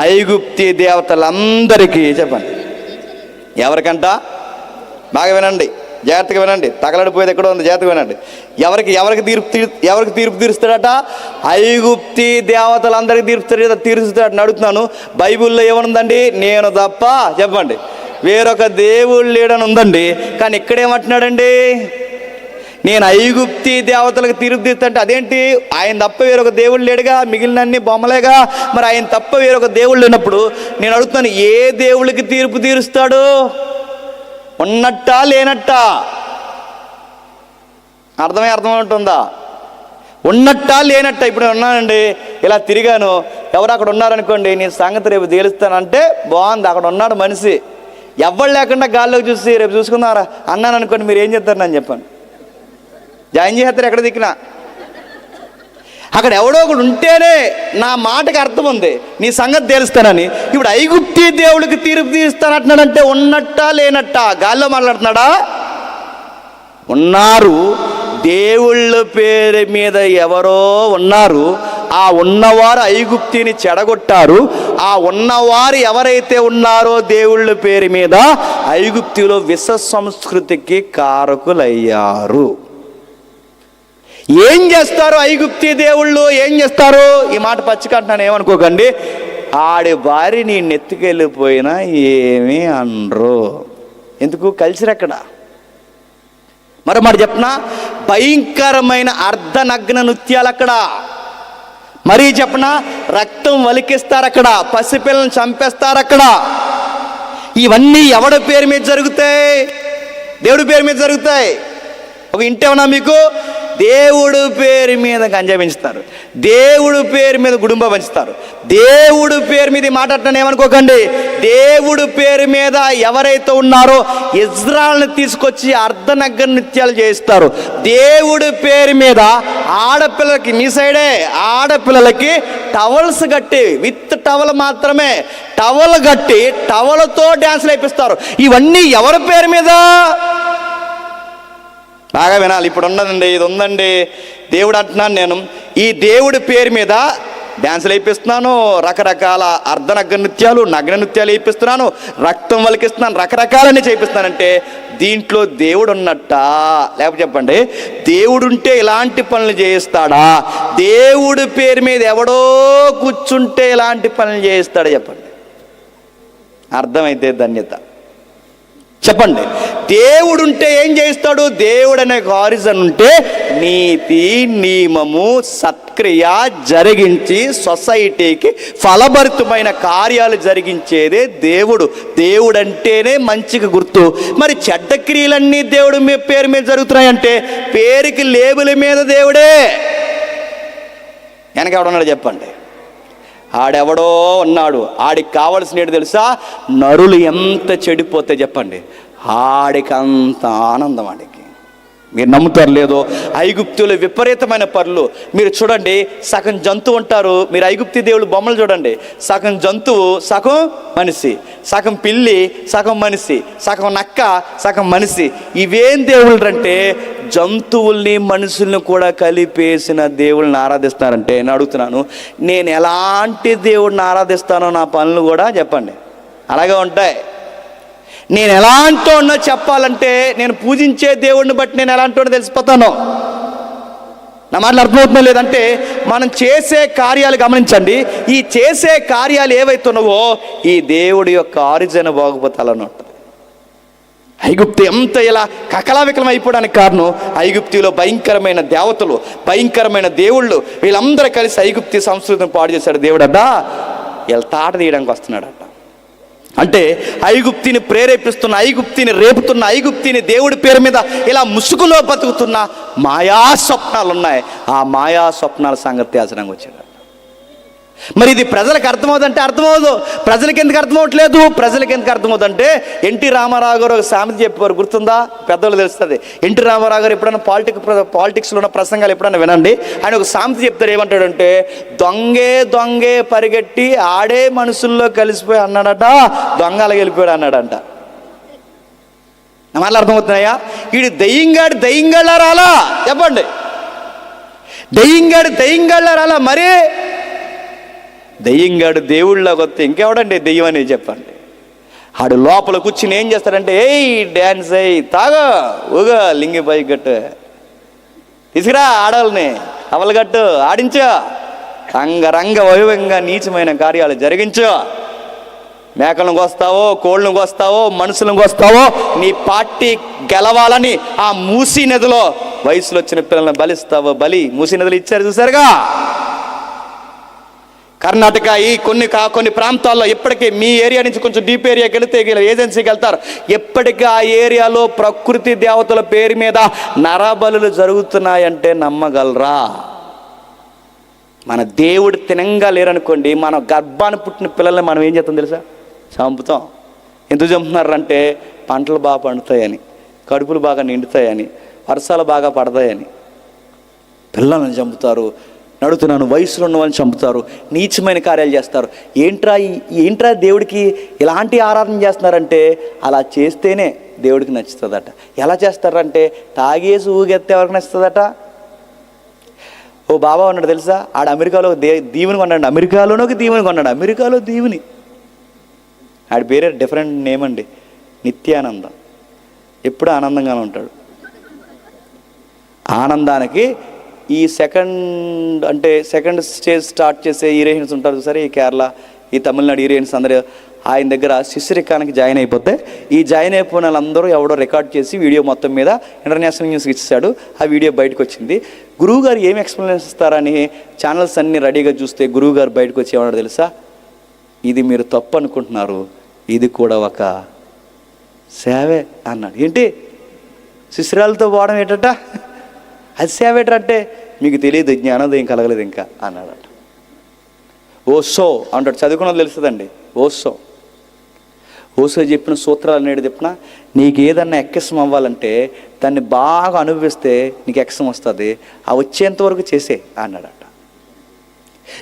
ఐగుప్తి దేవతలందరికీ. చెప్పండి ఎవరికంట? బాగా వినండి, జాగ్రత్తగా వినండి, తగలడిపోయేది ఎక్కడో ఉంది, జాగ్రత్తగా వినండి. ఎవరికి తీర్పు తీరుస్తాడట? ఐగుప్తి దేవతలందరికీ తీరుస్తాడని అడుగుతున్నాను. బైబిల్లో ఏమనుందండి? నేను తప్ప చెప్పండి వేరొక దేవుడు లేడని ఉందండి. కానీ ఇక్కడేమంటున్నాడండి, నేను ఐగుప్తి దేవతలకు తీర్పు తీర్తంటే అదేంటి, ఆయన తప్ప వేరొక దేవుడు లేడుగా, మిగిలినన్ని బొమ్మలేగా, మరి ఆయన తప్ప వేరొక దేవుడు లేనప్పుడు నేను అడుగుతున్నాను, ఏ దేవుడికి తీర్పు తీరుస్తాడు? ఉన్నట్టా లేనట్టా? అర్థమవుతుందా? ఉన్నట్టా లేనట్టా? ఇప్పుడు ఉన్నానండి, ఇలా తిరిగాను, ఎవరు అక్కడ ఉన్నారనుకోండి, నేను సంగతి రేపు తేలుస్తానంటే బాగుంది, అక్కడ ఉన్నాడు మనిషి, ఎవరు లేకుండా గాల్లోకి చూసి రేపు చూసుకుందారా అన్నాను అనుకోండి, మీరు ఏం చేస్తారు నన్ను చెప్పండి? జాయిన్ చేస్తారు ఎక్కడ దిక్కునా. అక్కడ ఎవడో ఒకడు ఉంటేనే నా మాటకి అర్థం ఉంది, నీ సంగతి తెలుస్తానని. ఇప్పుడు ఐగుప్తి దేవుడికి తీర్పు తీరుస్తానంటున్నాడంటే ఉన్నట్టా లేనట్టా? గాల్లో మాట్లాడుతున్నాడా? ఉన్నారు, దేవుళ్ళ పేరు మీద ఎవరో ఉన్నారు. ఆ ఉన్నవారు ఐగుప్తిని చెడగొట్టారు. ఆ ఉన్నవారు ఎవరైతే ఉన్నారో దేవుళ్ళ పేరు మీద ఐగుప్తిలో విష సంస్కృతికి కారకులయ్యారు. ఏం చేస్తారు ఐగుప్తి దేవుళ్ళు? ఏం చేస్తారు? ఈ మాట పచ్చికంటున్నాను, ఏమనుకోకండి. ఆడి భార్య నీ నెత్తికెళ్ళిపోయినా ఏమీ అనరు. ఎందుకు? కల్చర్ ఎక్కడ? మరో మాట చెప్పనా, భయంకరమైన అర్ధనగ్న నృత్యాలు అక్కడ. మరీ చెప్పనా, రక్తం వలికిస్తారు అక్కడ, పసిపిల్లలను చంపేస్తారు అక్కడ. ఇవన్నీ ఎవడి పేరు మీద జరుగుతాయి? దేవుడి పేరు మీద జరుగుతాయి. ఒక ఇంటేమన్నా మీకు, దేవుడు పేరు మీద గంజా పెంచుతారు, దేవుడు పేరు మీద గుడుంబ పెంచుతారు, దేవుడు పేరు మీద మాట్లాడటం ఏమనుకోకండి. దేవుడు పేరు మీద ఎవరైతే ఉన్నారో ఇజ్రాయెల్ని తీసుకొచ్చి అర్ధనగ్న నృత్యాలు చేయిస్తారు. దేవుడి పేరు మీద ఆడపిల్లలకి, మీ సైడే ఆడపిల్లలకి టవల్స్ కట్టి, విత్ టవల్ మాత్రమే, టవల్ కట్టి టవల్తో డ్యాన్సులు వేపిస్తారు. ఇవన్నీ ఎవరి పేరు మీద? బాగా వినాలి. ఇప్పుడు ఉన్నదండి, ఇది ఉందండి. దేవుడు అంటున్నాను నేను, ఈ దేవుడి పేరు మీద డ్యాన్సులు వేయిస్తున్నాను, రకరకాల అర్ధనగ్న నృత్యాలు, నగ్న నృత్యాలు వేయిస్తున్నాను, రక్తం వలికిస్తున్నాను, రకరకాలన్నీ చేయిస్తున్నానంటే దీంట్లో దేవుడు ఉన్నట్టా? లేకపోతే చెప్పండి, దేవుడుంటే ఇలాంటి పనులు చేయిస్తాడా? దేవుడి పేరు మీద ఎవడో కూర్చుంటే ఇలాంటి పనులు చేయిస్తాడా? చెప్పండి, అర్థమైతే ధన్యత. చెప్పండి, దేవుడుంటే ఏం చేస్తాడు? దేవుడు అనే హారిజన్ ఉంటే నీతి, నియమము, సత్క్రియ జరిగించి సొసైటీకి ఫలభరితమైన కార్యాలు జరిగించేదే దేవుడు. దేవుడు అంటేనే మంచికి గుర్తు. మరి చెడ్డ క్రియలన్నీ దేవుడు పేరు మీద జరుగుతున్నాయంటే పేరుకి లేబుల మీద దేవుడే. వెనక ఎవడున్నాడు చెప్పండి? ఆడెవడో ఉన్నాడు. ఆడికి కావలసిన ఏంటి తెలుసా? నరులు ఎంత చెడిపోతే చెప్పండి, ఆడికి అంత ఆనందం. ఆడికి, మీరు నమ్ముతారు లేదో, ఐగుప్తులు విపరీతమైన పనులు. మీరు చూడండి, సగం జంతువు ఉంటారు. మీరు ఐగుప్తి దేవుడు బొమ్మలు చూడండి, సగం జంతువు, సగం మనిషి, సగం పిల్లి, సగం మనిషి, సగం నక్క, సగం మనిషి. ఇవేం దేవుళ్ళు అంటే జంతువుల్ని మనుషుల్ని కూడా కలిపేసిన దేవుళ్ళని ఆరాధిస్తారంటే నేను అడుగుతున్నాను, నేను ఎలాంటి దేవుడిని ఆరాధిస్తానో నా పనులు కూడా చెప్పండి అలాగే ఉంటాయి. నేను ఎలాంటి వాడినో చెప్పాలంటే నేను పూజించే దేవుడిని బట్టి నేను ఎలాంటి వాడిని తెలిసిపోతాను. నా మాటలు అర్థమవుతుందో లేదంటే మనం చేసే కార్యాలు గమనించండి. ఈ చేసే కార్యాలు ఏవైతున్నావో ఈ దేవుడి యొక్క ఆరిజిన్ బాగుపోతాలన్నట్టు. ఐగుప్తు ఎంత ఇలా కకలావికలం అయిపోవడానికి కారణం, ఐగుప్తిలో భయంకరమైన దేవతలు, భయంకరమైన దేవుళ్ళు, వీళ్ళందరూ కలిసి ఐగుప్తి సంస్కృతిని పాడు చేశాడు. దేవుడట వీళ్ళ తాట తీయడానికి వస్తున్నాడట. అంటే ఐగుప్తిని ప్రేరేపిస్తున్న, ఐగుప్తిని రేపుతున్న, ఐగుప్తిని దేవుడి పేరు మీద ఇలా ముసుగులో బతుకుతున్న మాయా స్వప్నాలు ఉన్నాయి. ఆ మాయా స్వప్నాల సంగతి తేల్చడానికి వచ్చాడు. మరి ఇది ప్రజలకు అర్థమవుతుందంటే అర్థమవుదు. ప్రజలకి ఎందుకు అర్థమవట్లేదు? ప్రజలకి ఎందుకు అర్థమవుతుందంటే ఎన్టీ రామారావు గారు ఒక సామెత చెప్పేవారు, గుర్తుందా? పెద్దలు తెలుస్తుంది. ఎన్టీ రామారావు గారు ఎప్పుడైనా పాలిటిక్స్లో ఉన్న ప్రసంగాలు ఎప్పుడైనా వినండి. ఆయన ఒక సామెత చెప్తారు. ఏమంటాడంటే, దొంగే దొంగే పరిగెట్టి ఆడే మనుషుల్లో కలిసిపోయి అన్నాడట, దొంగలు వెళ్ళిపోయాడు అన్నాడంట. మళ్ళీ అర్థమవుతున్నాయా? వీడు దయ్యంగాళ్ళ రాలా చెప్పండి, దయ్యంగాళ్ళ రాలా. మరి దెయ్యంగాడు దేవుళ్ళకి వస్తే ఇంకెవడండి దెయ్యం అనేది చెప్పండి. ఆడు లోపల కూర్చుని ఏం చేస్తాడంటే, ఏయ్ డ్యాన్స్ అయ్యి తాగా ఊగా లింగి పై గట్టు తీసుకురా, ఆడవాళ్ళని అవలగట్టు ఆడించో, రంగరంగ వైభవంగా నీచమైన కార్యాలు జరిగించో. మేకలను కోస్తావో, కోళ్ళను కోస్తావో, మనుషులను కోస్తావో, నీ పార్టీ గెలవాలని ఆ మూసీ నదిలో వయసులో వచ్చిన పిల్లల్ని బలిస్తావో. బలి మూసీ నదిలో ఇచ్చారు, చూసారుగా. కర్ణాటక ఈ కొన్ని ప్రాంతాల్లో ఇప్పటికీ, మీ ఏరియా నుంచి కొంచెం డీప్ ఏరియాకి వెళితే ఏజెన్సీకి వెళ్తారు, ఎప్పటికీ ఆ ఏరియాలో ప్రకృతి దేవతల పేరు మీద నరబలులు జరుగుతున్నాయంటే నమ్మగలరా? మన దేవుడు తినంగా లేరనుకోండి, మన గర్భాన్ని పుట్టిన పిల్లల్ని మనం ఏం చేస్తాం తెలుసా? చంపుతాం. ఎందుకు చంపుతున్నారంటే పంటలు బాగా పండుతాయని, కడుపులు బాగా నిండుతాయని, వర్షాలు బాగా పడతాయని పిల్లల్ని చంపుతారు. నడుతున్నాను వయసులో ఉన్న వాళ్ళని చంపుతారు, నీచమైన కార్యాలు చేస్తారు. ఏంట్రా దేవుడికి ఇలాంటి ఆరాధన చేస్తున్నారంటే, అలా చేస్తేనే దేవుడికి నచ్చుతుందట. ఎలా చేస్తారంటే తాగేసి ఊగెత్తే ఎవరికి నచ్చుతుందట? ఓ బాబా ఉన్నాడు తెలుసా, ఆడ అమెరికాలో దీవుని కొన్నాడు. అమెరికాలో దీవుని. ఆడి పేరే డిఫరెంట్ నేమ్ అండి, నిత్యానందం. ఎప్పుడు ఆనందంగానే ఉంటాడు. ఆనందానికి ఈ సెకండ్ స్టేజ్ స్టార్ట్ చేసే హీరోయిన్స్ ఉంటారు సరే, ఈ కేరళ, ఈ తమిళనాడు హీరోయిన్స్ అందరూ ఆయన దగ్గర శిష్యరికానికి జాయిన్ అయిపోతే, ఈ జాయిన్ అయిపోయిన వాళ్ళందరూ ఎవడో రికార్డ్ చేసి వీడియో మొత్తం మీద ఇంటర్నేషనల్ న్యూస్కి ఇచ్చాడు. ఆ వీడియో బయటకు వచ్చింది. గురువుగారు ఏమి ఎక్స్ప్లెనేషన్ ఇస్తారని ఛానల్స్ అన్నీ రెడీగా చూస్తే గురువుగారు బయటకు వచ్చి ఏమన్నాడు తెలుసా? ఇది మీరు తప్పు అనుకుంటున్నారు, ఇది కూడా ఒక సేవే అన్నాడు. ఏంటి శిష్యురాలతో పోవడం ఏంటట? అది సేవ ఏంటంటే మీకు తెలియదు, జ్ఞానోదయం కలగలేదు ఇంకా అన్నాడట. ఓసో అంటాడు, చదువుకున్నది తెలుస్తుందండి. ఓసో చెప్పిన సూత్రాలు అనేది చెప్పిన, నీకు ఏదన్నా ఎక్కసం అవ్వాలంటే దాన్ని బాగా అనుభవిస్తే నీకు ఎక్కసం వస్తుంది, ఆ వచ్చేంత వరకు చేసే అన్నాడట.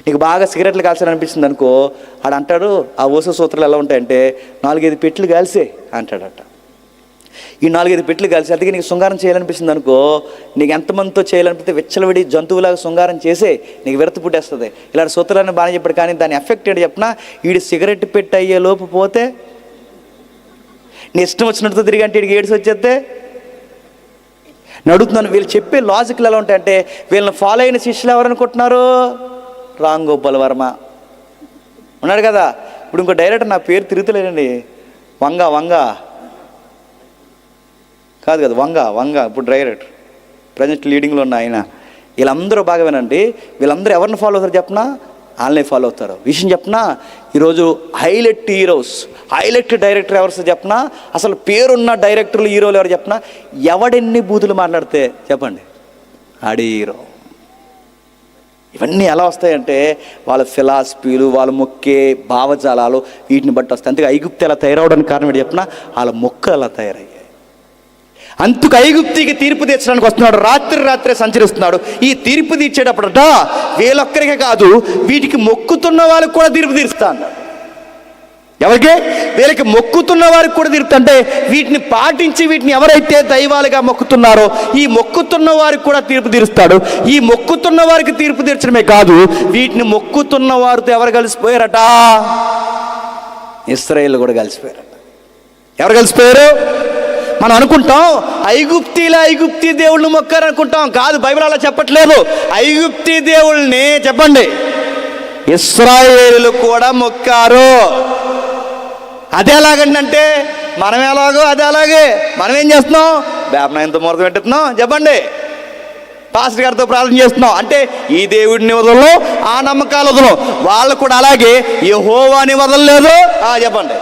నీకు బాగా సిగరెట్లు కాల్చాలనిపిస్తుంది అనుకో, ఆడు అంటాడు, ఆ ఓసో సూత్రాలు ఎలా ఉంటాయంటే 4-5 పెట్లు కాల్సే అంటాడట. ఈ 4-5 పెట్లు కలిసి, అందుకే నీకు శృంగారం చేయాలనిపిస్తుంది అనుకో, నీకు ఎంతమందితో చేయాలనిపిస్తే విచ్చలవిడి జంతువులాగా శృంగారం చేసే నీకు విరతి పుట్టేస్తుంది. ఇలాంటి సూత్రాన్ని బాగానే చెప్పాడు. కానీ దాని ఎఫెక్ట్ ఏంటి చెప్పినా, వీడి సిగరెట్ పెట్టి అయ్యే లోపు పోతే, నీ ఇష్టం వచ్చినట్టుతో తిరిగి అంటే వీడికి ఏడ్స్ వచ్చేస్తే నడుగుతున్నాను. వీళ్ళు చెప్పే లాజిక్లు ఎలా ఉంటాయంటే, వీళ్ళని ఫాలో అయిన శిష్యులు ఎవరనుకుంటున్నారు? రామ్ గోపాల్ వర్మ ఉన్నాడు కదా. ఇప్పుడు ఇంకో డైరెక్టర్, నా పేరు తిరుగుతలేదండి, వంగ కాదు కదా, వంగ ఇప్పుడు డైరెక్టర్ ప్రజెంట్ లీడింగ్లో ఉన్న ఆయన. వీళ్ళందరూ బాగా వినండి, వీళ్ళందరూ ఎవరిని ఫాలో అవుతారు చెప్పనా? వాళ్ళని ఫాలో అవుతారు. విషయం చెప్పనా, ఈరోజు హైలైట్ హీరోస్, హైలైట్ డైరెక్టర్ ఎవరు చెప్పనా? అసలు పేరున్న డైరెక్టర్లు, హీరోలు ఎవరు చెప్పనా? ఎవడెన్ని బూతులు మాట్లాడితే చెప్పండి, ఆడి హీరో. ఇవన్నీ ఎలా వస్తాయంటే వాళ్ళ ఫిలాసఫీలు, వాళ్ళ మొక్కే భావజాలాలు, వీటిని బట్టి వస్తాయి. అందుకే ఐగుప్తు ఎలా తయారవడానికి కారణం ఏంటి చెప్పనా? వాళ్ళ మొక్కలు అలా తయారయ్యాయి. అందుకు ఐగుప్తికి తీర్పు తీర్చడానికి వస్తున్నాడు, రాత్రే సంచరిస్తున్నాడు. ఈ తీర్పు తీర్చేటప్పుడట వీళ్ళొక్కరికే కాదు, వీటికి మొక్కుతున్న వాళ్ళకి కూడా తీర్పు తీరుస్తా అన్నాడు. ఎవరికి? వీళ్ళకి మొక్కుతున్న వారికి కూడా తీరుతుంటే, వీటిని పాటించి వీటిని ఎవరైతే దైవాలుగా మొక్కుతున్నారో ఈ మొక్కుతున్న వారికి కూడా తీర్పు తీరుస్తాడు. ఈ మొక్కుతున్న వారికి తీర్పు తీర్చడమే కాదు, వీటిని మొక్కుతున్న వారితో ఎవరు కలిసిపోయారట? ఇశ్రాయేలు కూడా కలిసిపోయారట. ఎవరు కలిసిపోయారు? మనం అనుకుంటాం ఐగుప్తి దేవుళ్ళని మొక్కారు అనుకుంటాం. కాదు, బైబిల్ అలా చెప్పట్లేదు. ఐగుప్తి దేవుళ్ళని చెప్పండి, ఇశ్రాయేలు కూడా మొక్కారు. అదే ఎలాగంటే మనం ఎలాగో అదే అలాగే. మనం ఏం చేస్తున్నాం? వేపనాయంతో ముహూర్తం పెట్టిస్తున్నాం చెప్పండి, పాస్టర్ గారితో ప్రార్థన చేస్తున్నాం అంటే ఈ దేవుడిని వదలను, ఆ నమ్మకాలు వదలం. వాళ్ళు కూడా అలాగే యెహోవాని వదలలేదు, చెప్పండి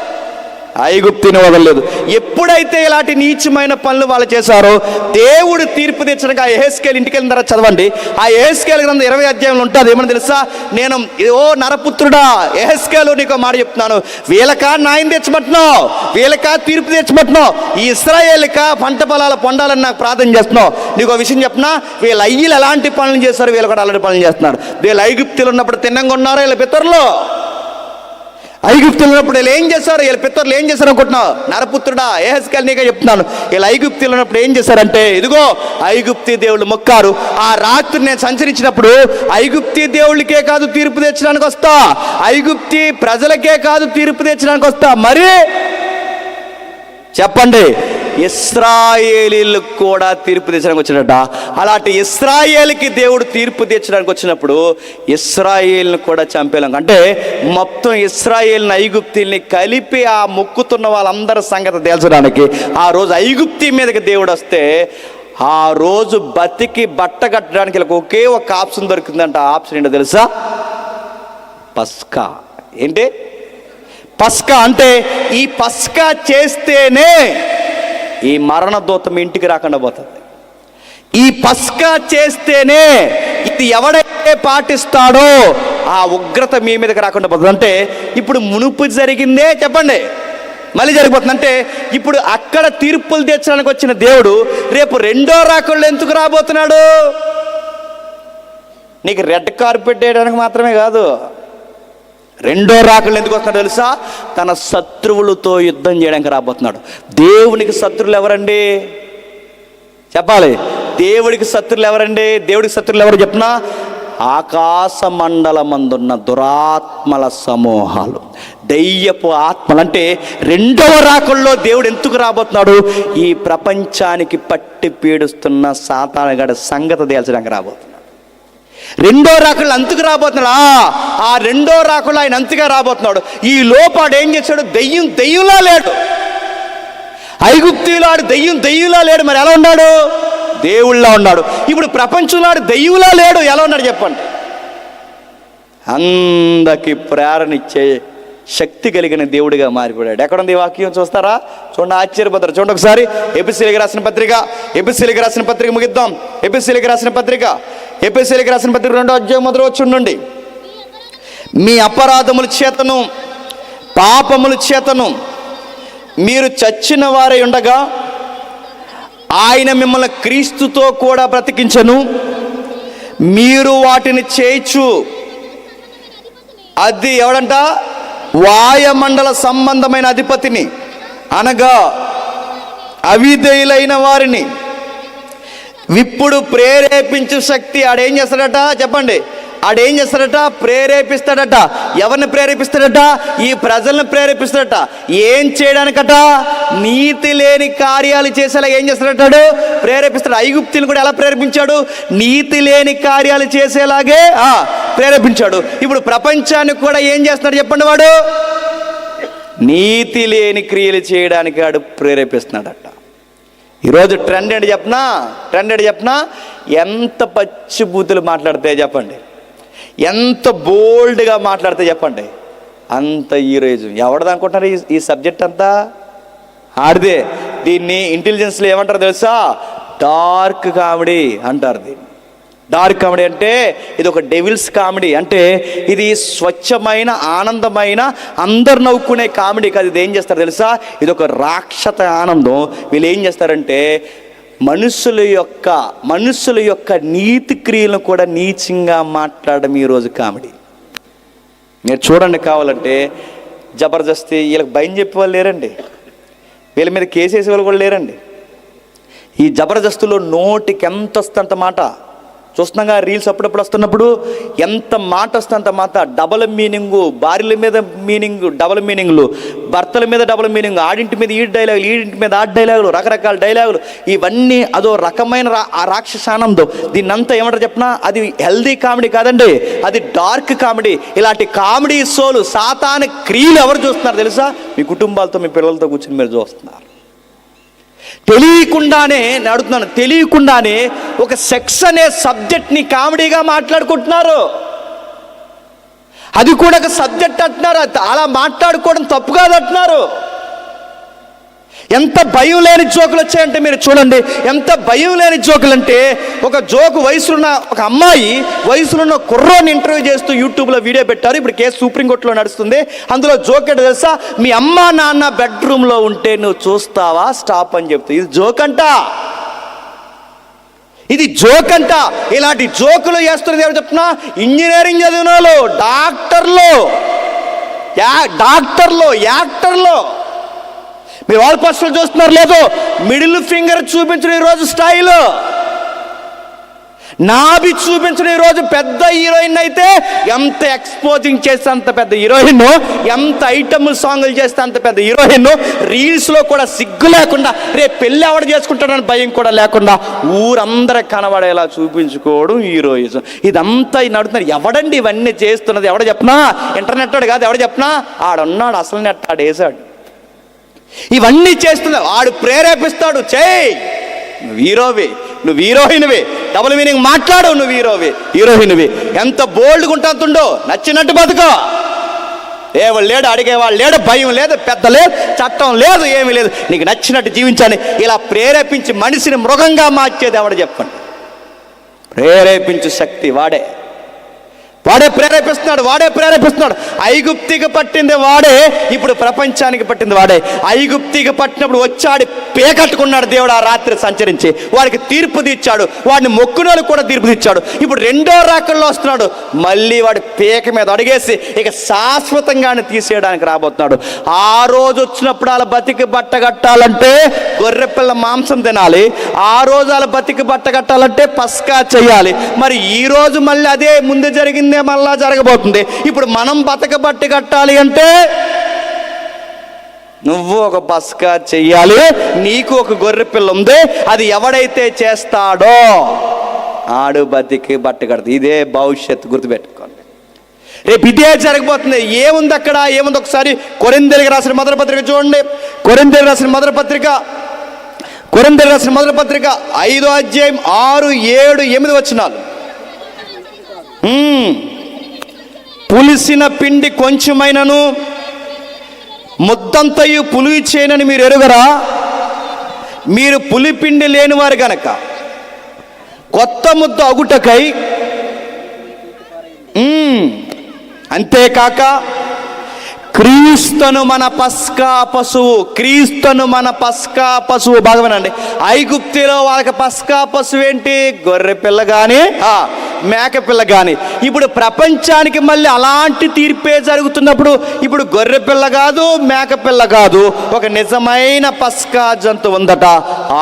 ఐగుప్తిని వదలలేదు. ఎప్పుడైతే ఇలాంటి నీచమైన పనులు వాళ్ళు చేశారో దేవుడు తీర్పు తీర్చడానికి ఆ యెహెజ్కేలు ఇంటికి వెళ్ళిన తర్వాత చదవండి. ఆ యెహెజ్కేలు గ్రంథం 20వ అధ్యాయంలో ఉంటుంది. ఏమని తెలుసా? నేను ఓ నరపుత్రుడా యెహెజ్కేలు నీకు మాట చెప్తున్నాను, వీళ్ళకా న్యాయం తెచ్చమంటున్నావు, వీళ్ళకా తీర్పు తెచ్చమంటున్నావు, ఈ ఇశ్రాయేలుకా పంట పొలాలు పొందాలని నాకు ప్రార్థన చేస్తున్నావు. నీకు విషయం చెప్పినా, వీళ్ళ అయ్యలు ఎలాంటి పనులు చేస్తారు, వీళ్ళు కూడా అలాంటి పనులు చేస్తున్నారు. వీళ్ళు ఐగుప్తులు ఉన్నప్పుడు తిన్నంగా ఉన్నారు వీళ్ళ పితరులు. ఐగుప్తులు ఉన్నప్పుడు వీళ్ళు ఏం చేశారు, వీళ్ళ పితరులు ఏం చేశారు అనుకుంటున్నావు? నరపుత్రుడా యెహెజ్కేలు నీకే చెప్తున్నాను, వీళ్ళు ఐగుప్తులు ఉన్నప్పుడు ఏం చేశారంటే, ఇదిగో ఐగుప్తి దేవుళ్ళు మొక్కారు. ఆ రాత్రి నేను సంచరించినప్పుడు ఐగుప్తి దేవుళ్ళకే కాదు తీర్పు తెచ్చడానికి వస్తా, ఐగుప్తి ప్రజలకే కాదు తీర్పు తెచ్చడానికి వస్తా. మరి చెప్పండి, ఇశ్రాయేలీలకు కూడా తీర్పు తీర్చడానికి వచ్చినట. అలాంటి ఇశ్రాయేలుకి దేవుడు తీర్పు తీర్చడానికి వచ్చినప్పుడు ఇశ్రాయేల్ని కూడా చంపేలాం, అంటే మొత్తం ఇశ్రాయేల్ని ఐగుప్తీల్ని కలిపి ఆ మొక్కుతున్న వాళ్ళందరి సంగతి తేల్చడానికి ఆ రోజు ఐగుప్తీ మీదకి దేవుడు వస్తే ఆ రోజు బతికి బట్ట కట్టడానికి వీళ్ళకి ఒకే ఒక ఆప్షన్ దొరికిందంట. ఆ ఆప్షన్ ఏంటో తెలుసా? పస్కా. ఏంటి పస్కా అంటే? ఈ పస్కా చేస్తేనే ఈ మరణ దూత మీ ఇంటికి రాకుండా పోతుంది. ఈ పస్కా చేస్తేనే ఇది ఎవడైతే పాటిస్తాడో ఆ ఉగ్రత మీ మీదకి రాకుండా పోతుంది. అంటే ఇప్పుడు మునుపు జరిగిందే చెప్పండి మళ్ళీ జరిగిపోతుంది. అంటే ఇప్పుడు అక్కడ తీర్పులు తీర్చడానికి వచ్చిన దేవుడు రేపు రెండో రాకళ్ళు ఎందుకు రాబోతున్నాడు? నీకు రెడ్ కార్పెట్ వేయడానికి మాత్రమే కాదు, రెండో రాకళ్ళు ఎందుకు వస్తున్నాడు తెలుసా? తన శత్రువులతో యుద్ధం చేయడానికి రాబోతున్నాడు. దేవునికి శత్రువులు ఎవరండి చెప్పాలి? దేవుడికి శత్రువులు ఎవరండి? దేవుడికి శత్రువులు ఎవరు చెప్పినా? ఆకాశ మండలమందున్న దురాత్మల సమూహాలు, దయ్యపు ఆత్మలు. అంటే రెండవ రాకల్లో దేవుడు ఎందుకు రాబోతున్నాడు? ఈ ప్రపంచానికి పట్టి పీడిస్తున్న సాతానుగాడి సంగతి తేల్చడానికి రాబోతున్నాడు. రెండో రాకళ్ళు అంతకు రాబోతున్నాడు. ఆ రెండో రాకళ్ళు ఆయన అంతగా రాబోతున్నాడు. ఈ లోపాడు ఏం చేశాడు? దెయ్యంలా లేడు. ఐగుప్తులో ఆడు దెయ్యంలా లేడు. మరి ఎలా ఉన్నాడు? దేవుళ్ళ ఉన్నాడు. ఇప్పుడు ప్రపంచంలో ఆడు దెయ్యంలా లేడు. ఎలా ఉన్నాడు చెప్పండి? అందరికి ప్రేరణ ఇచ్చే శక్తి కలిగిన దేవుడిగా మారిపోయాడు. ఎక్కడుంది ఈ వాక్యం చూస్తారా? చూడండి, ఆశ్చర్యపోతారు. చూడండి ఒకసారి. ఎపిసీలకు రాసిన పత్రిక ముగిద్దాం. ఎపిసీలకు రాసిన పత్రిక 2వ అధ్యాయం 1వ వచనం నుండి, మీ అపరాధముల చేతను పాపముల చేతను మీరు చచ్చిన వారై ఉండగా ఆయన మిమ్మల్ని క్రీస్తుతో కూడా బ్రతికించెను. మీరు వాటిని చేయొచ్చు. అది ఎవడంట? వాయుమండల సంబంధమైన అధిపతిని, అనగా అవిధేయులైన వారిని ఇప్పుడు ప్రేరేపించు శక్తి ఆడేం చేస్తాడట చెప్పండి? ఆడేం చేస్తాడట? ప్రేరేపిస్తాడట. ఎవరిని ప్రేరేపిస్తాడట? ఈ ప్రజలను ప్రేరేపిస్తాడట. ఏం చేయడానికట? నీతి లేని కార్యాలు చేసేలా ఏం చేస్తాడట? ప్రేరేపిస్తాడు. ఐగుప్తుని కూడా ఎలా ప్రేరేపించాడు? నీతి లేని కార్యాలు చేసేలాగే ప్రేరేపించాడు. ఇప్పుడు ప్రపంచానికి కూడా ఏం చేస్తున్నాడు చెప్పండి? వాడు నీతి లేని క్రియలు చేయడానికి వాడు ప్రేరేపిస్తున్నాడట. ఈరోజు ట్రెండ్ ఏంటి చెప్పనా? ఎంత పచ్చి బూతులు మాట్లాడితే చెప్పండి, ఎంత బోల్డ్గా మాట్లాడితే చెప్పండి, అంత ఈరోజు ఎవడదనుకుంటున్నారు ఈ సబ్జెక్ట్ అంతా? ఆడిదే. దీన్ని ఇంటెలిజెన్స్లో ఏమంటారు తెలుసా? డార్క్ కామెడీ అంటారు. దీన్ని డార్క్ కామెడీ అంటే ఇది ఒక డెవిల్స్ కామెడీ. అంటే ఇది స్వచ్ఛమైన ఆనందమైన అందరు నవ్వుకునే కామెడీ కాదు. ఇది ఏం చేస్తారు తెలుసా? ఇది ఒక రాక్షస ఆనందం. వీళ్ళు ఏం చేస్తారంటే మనుషుల యొక్క నీతి క్రియలను కూడా నీచంగా మాట్లాడడం ఈరోజు కామెడీ. మీరు చూడండి, కావాలంటే జబర్దస్తి వీళ్ళకి భయం చెప్పే వాళ్ళు లేరండి, వీళ్ళ మీద కేసు వేసే వాళ్ళు కూడా లేరండి. ఈ జబర్దస్తులో నోటికి ఎంత వస్తుందంత మాట చూస్తున్నాగా. రీల్స్ అప్పుడప్పుడు వస్తున్నప్పుడు ఎంత మాట వస్తే అంత మాట. డబల్ మీనింగు, భార్యల మీద మీనింగ్ డబల్ మీనింగ్లు, భర్తల మీద డబల్ మీనింగ్, ఆడింటి మీద ఈ డైలాగులు, ఈడింటి మీద ఆ డైలాగులు, రకరకాల డైలాగులు. ఇవన్నీ అదో రకమైన రాక్షసానందం. దీన్ని అంతా ఏమంటారు చెప్పినా? అది హెల్దీ కామెడీ కాదండి, అది డార్క్ కామెడీ. ఇలాంటి కామెడీ షోలు, సాతాను క్రియలు ఎవరు చూస్తున్నారు తెలుసా? మీ కుటుంబాలతో, మీ పిల్లలతో కూర్చొని మీరు చూస్తున్నారు. తెలియకుండానే అడుగుతున్నాను, తెలియకుండానే ఒక సెక్స్ అనే సబ్జెక్ట్ని కామెడీగా మాట్లాడుకుంటున్నారు. అది కూడా ఒక సబ్జెక్ట్ అంటున్నారు. అలా మాట్లాడుకోవడం తప్పు కాదు అంటున్నారు. ఎంత భయం లేని జోకులు వచ్చాయంటే మీరు చూడండి, ఎంత భయం లేని జోకులు అంటే, ఒక జోకు వయసులున్న ఒక అమ్మాయి వయసులున్న కుర్రోని ఇంటర్వ్యూ చేస్తూ యూట్యూబ్లో వీడియో పెట్టారు. ఇప్పుడు కేసు సుప్రీంకోర్టులో నడుస్తుంది. అందులో జోక్ ఏంటో తెలుసా? మీ అమ్మ నాన్న బెడ్రూమ్లో ఉంటే నువ్వు చూస్తావా? స్టాప్ అని చెప్తా. ఇది జోక్ అంట, ఇది జోక్ అంట. ఇలాంటి జోకులు చేస్తున్నది ఎవరు చెప్తున్నా? ఇంజనీరింగ్ చదివిన వాళ్ళు, డాక్టర్లు, యాక్టర్లు. మీరు వాల్ పోస్టర్లు చూస్తున్నారు లేదో? మిడిల్ ఫింగర్ చూపించడం ఈరోజు స్టైల్. నాభి చూపించిన ఈరోజు పెద్ద హీరోయిన్ అయితే ఎంత ఎక్స్పోజింగ్ చేస్తే అంత పెద్ద హీరోయిన్, ఎంత ఐటమ్ సాంగులు చేస్తే అంత పెద్ద హీరోయిన్, రీల్స్లో కూడా సిగ్గు లేకుండా రేపు పెళ్ళి ఎవడ చేసుకుంటాడని భయం కూడా లేకుండా ఊరందరూ కనబడేలా చూపించుకోవడం హీరోయిజం. ఇదంతా నడుతున్నారు. ఎవడండి ఇవన్నీ చేస్తున్నది? ఎవడ చెప్పనా? ఇంటర్నెట్ వాడు కాదు. ఎవడ చెప్పనా? ఆడున్నాడు, అసలు నెట్ ఆడు వేసాడు. ఇవన్నీ చేస్తున్నావు, ఆడు ప్రేరేపిస్తాడు. చేయి, నువ్వు హీరోవి, నువ్వు హీరోయిన్వి. డబుల్ మీనింగ్ మాట్లాడు, నువ్వు హీరోయిన్వి. ఎంత బోల్డ్గా ఉంటుందో నచ్చినట్టు బతుకో. ఏవాళ్ళు లేడు, అడిగేవాళ్ళు లేడు, భయం లేదు, పెద్ద లేదు, చట్టం లేదు, ఏమీ లేదు. నీకు నచ్చినట్టు జీవించాలి. ఇలా ప్రేరేపించి మనిషిని మృగంగా మార్చేది ఎవడ చెప్పండి? ప్రేరేపించే శక్తి వాడే ప్రేరేపిస్తున్నాడు. ఐగుప్తికి పట్టింది వాడే, ఇప్పుడు ప్రపంచానికి పట్టింది వాడే. ఐగుప్తికి పట్టినప్పుడు వచ్చాడు, పేకట్టుకున్నాడు దేవుడు. ఆ రాత్రి సంచరించి వాడికి తీర్పు తీర్చాడు. వాడిని మొక్కునోళ్ళకి కూడా తీర్పు తీర్చాడు. ఇప్పుడు రెండో రాకల్లో వస్తున్నాడు. మళ్ళీ వాడి పేక మీద అడిగేసి ఇక శాశ్వతంగానే తీసేయడానికి రాబోతున్నాడు. ఆ రోజు వచ్చినప్పుడు వాళ్ళ బతికి బట్ట కట్టాలంటే గొర్రెపిల్ల మాంసం తినాలి. ఆ రోజు వాళ్ళ బతికి బట్ట కట్టాలంటే పస్కా చేయాలి. మరి ఈ రోజు మళ్ళీ అదే ముందు జరిగింది మళ్ళా జరగబోతుంది. ఇప్పుడు మనం బతకబట్టి కట్టాలి అంటే నువ్వు ఒక పస్కా చెయ్యాలి. నీకు ఒక గొర్రె పిల్ల ఉంది. అది ఎవడైతే చేస్తాడో ఆడు బతికి బట్ట కడతాడు. ఇదే భవిష్యత్తు, గుర్తుపెట్టుకోండి. రేపు ఇదే జరగబోతుంది. ఏముంది అక్కడ? ఏముంది? ఒకసారి కొరింథీయులకు రాసిన మొదటి పత్రిక చూడండి. కొరింథీయులకు రాసిన మొదటి పత్రిక 5వ అధ్యాయం 6, 7, 8 వచనాలు. పులిసిన పిండి కొంచెమైనను ముద్దంతయు పులివి చేయనని మీరు ఎరుగరా? మీరు పులిపిండి లేనివారు గనక కొత్త ముద్ద అగుటకై, అంతేకాక క్రీస్తును మన పస్కా పశువు. బాగమేనండి. ఐగుప్తిలో వాళ్ళకి పస్కా పశువు ఏంటి? గొర్రె పిల్ల కానీ మేక పిల్ల కానీ. ఇప్పుడు ప్రపంచానికి మళ్ళీ అలాంటి తీర్పే జరుగుతున్నప్పుడు ఇప్పుడు గొర్రె పిల్ల కాదు, మేక పిల్ల కాదు, ఒక నిజమైన పస్కా జంతువు ఉందట.